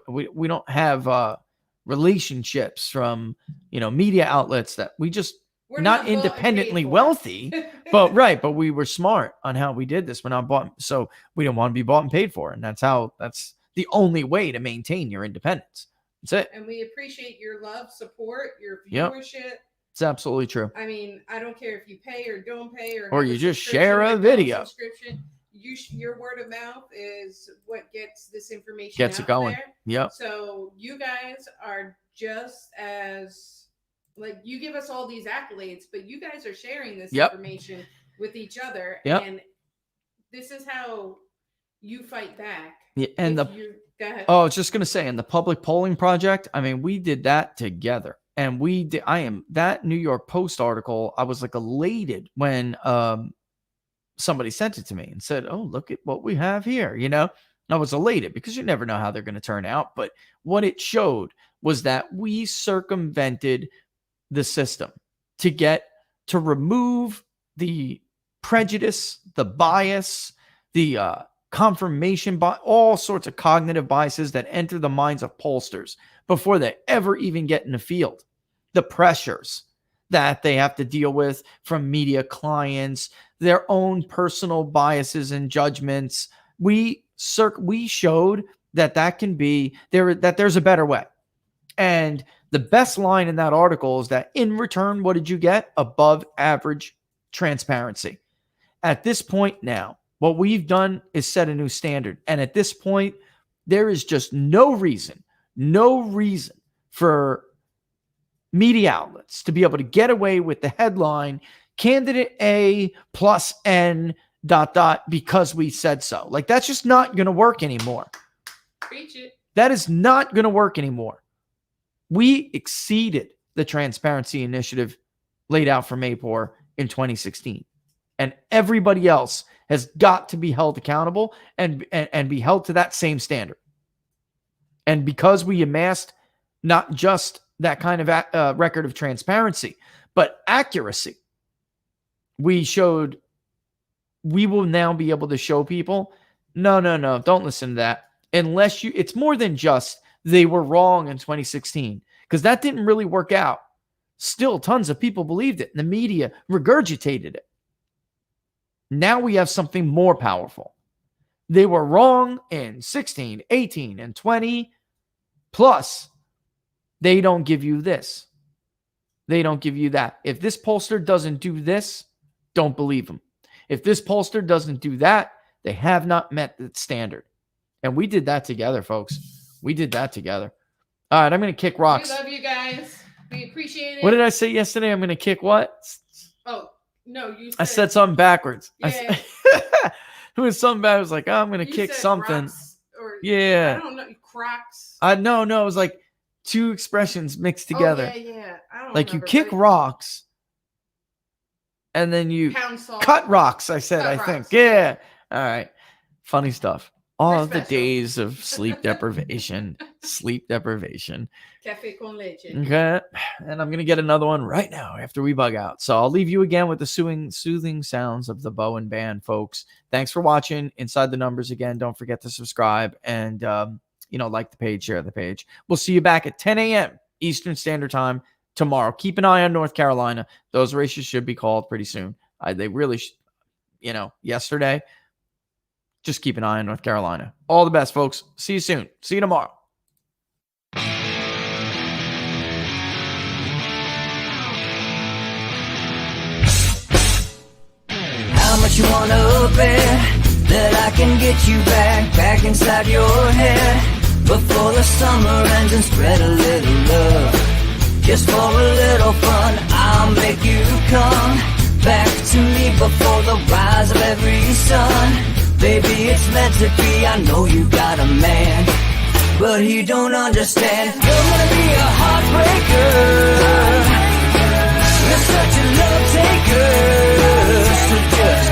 We don't have relationships from, media outlets that we're not independently wealthy, but we were smart on how we did this. We're not bought, so we don't want to be bought and paid for. And that's the only way to maintain your independence. That's it. And we appreciate your love, support, your viewership. Yep. It's absolutely true. I mean, I don't care if you pay or don't pay or you just share a video. Your word of mouth is what gets this information gets it going. There. Yep. So you guys are just as you give us all these accolades, but you guys are sharing this information with each other, and this is how you fight back. Yeah, and go ahead. I was just gonna say, in the public polling project, I mean, we did that together. And that New York Post article, I was elated when somebody sent it to me and said, "Oh, look at what we have here." I was elated because you never know how they're going to turn out. But what it showed was that we circumvented the system to remove the prejudice, the bias, the confirmation, all sorts of cognitive biases that enter the minds of pollsters before they ever even get in the field. The pressures that they have to deal with from media clients, their own personal biases and judgments. We showed that can be there, that there's a better way. And the best line in that article is that in return, what did you get? Above average transparency. At this point now, what we've done is set a new standard. And at this point, there is just no reason for media outlets to be able to get away with the headline, candidate A plus N ... because we said so. That's just not going to work anymore. Preach it. That is not going to work anymore. We exceeded the transparency initiative laid out for Mayport in 2016. And everybody else has got to be held accountable and be held to that same standard. And because we amassed not just that kind of record of transparency, but accuracy, we will now be able to show people, no, don't listen to that. It's more than just they were wrong in 2016, because that didn't really work out. Still, tons of people believed it, and the media regurgitated it. Now we have something more powerful. They were wrong in 16, 18, and 20. Plus, they don't give you this. They don't give you that. If this pollster doesn't do this, don't believe them. If this pollster doesn't do that, they have not met the standard. And we did that together, folks. We did that together. All right, I'm going to kick rocks. We love you guys. We appreciate it. What did I say yesterday? I'm going to kick what? Oh, no, you said... I said something backwards. Yeah. It was something bad. I was like, I'm going to kick something. I don't know. Crocs. No, it was like two expressions mixed together. Oh, yeah. I don't like remember, you kick rocks and then you cut rocks, I said, I think. Yeah. All right. Funny stuff. All the days of sleep deprivation. Cafe con leche. Okay. And I'm going to get another one right now after we bug out. So I'll leave you again with the soothing sounds of the Bowen Band, folks. Thanks for watching Inside the Numbers again. Don't forget to subscribe and, like the page, share the page. We'll see you back at 10 a.m. Eastern Standard Time tomorrow. Keep an eye on North Carolina. Those races should be called pretty soon. They really, yesterday. Just keep an eye on North Carolina. All the best, folks. See you soon. See you tomorrow. How much you wanna bet that I can get you back inside your head before the summer ends and spread a little love. Just for a little fun, I'll make you come back to me before the rise of every sun. Baby, it's meant to be, I know you got a man, but he don't understand. You're gonna be a heartbreaker. You're such a love taker. So just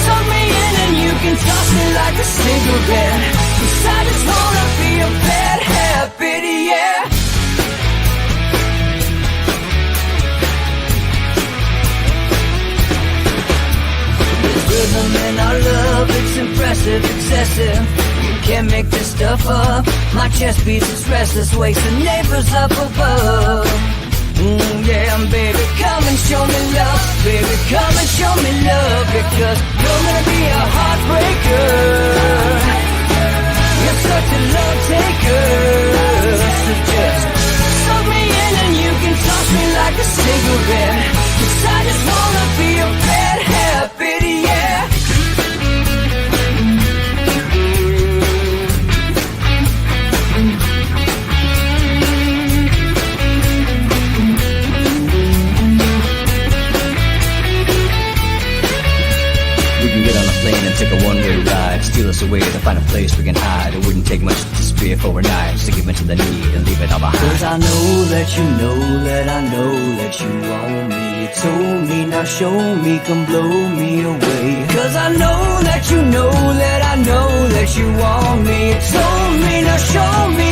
suck me in and you can toss me like a cigarette. 'Cause I just wanna be a bad habit, yeah. rhythm in our love, it's impressive, excessive. You can't make this stuff up. My chest beats, it's restless, wakes the neighbors up above. Yeah, baby, come and show me love. Baby, come and show me love. Because you're gonna be a heartbreaker. You're such a love taker. So just suck me in and you can toss me like a cigarette. 'Cause I just wanna be a bad habit, yeah. Get on a plane and take a one-way ride. Steal us away to find a place we can hide. It wouldn't take much to spear for knives to give in to the need and leave it all behind. 'Cause I know that you know that I know that you want me. You told me, now show me, come blow me away. 'Cause I know that you know that I know that you want me. You told me, now show me,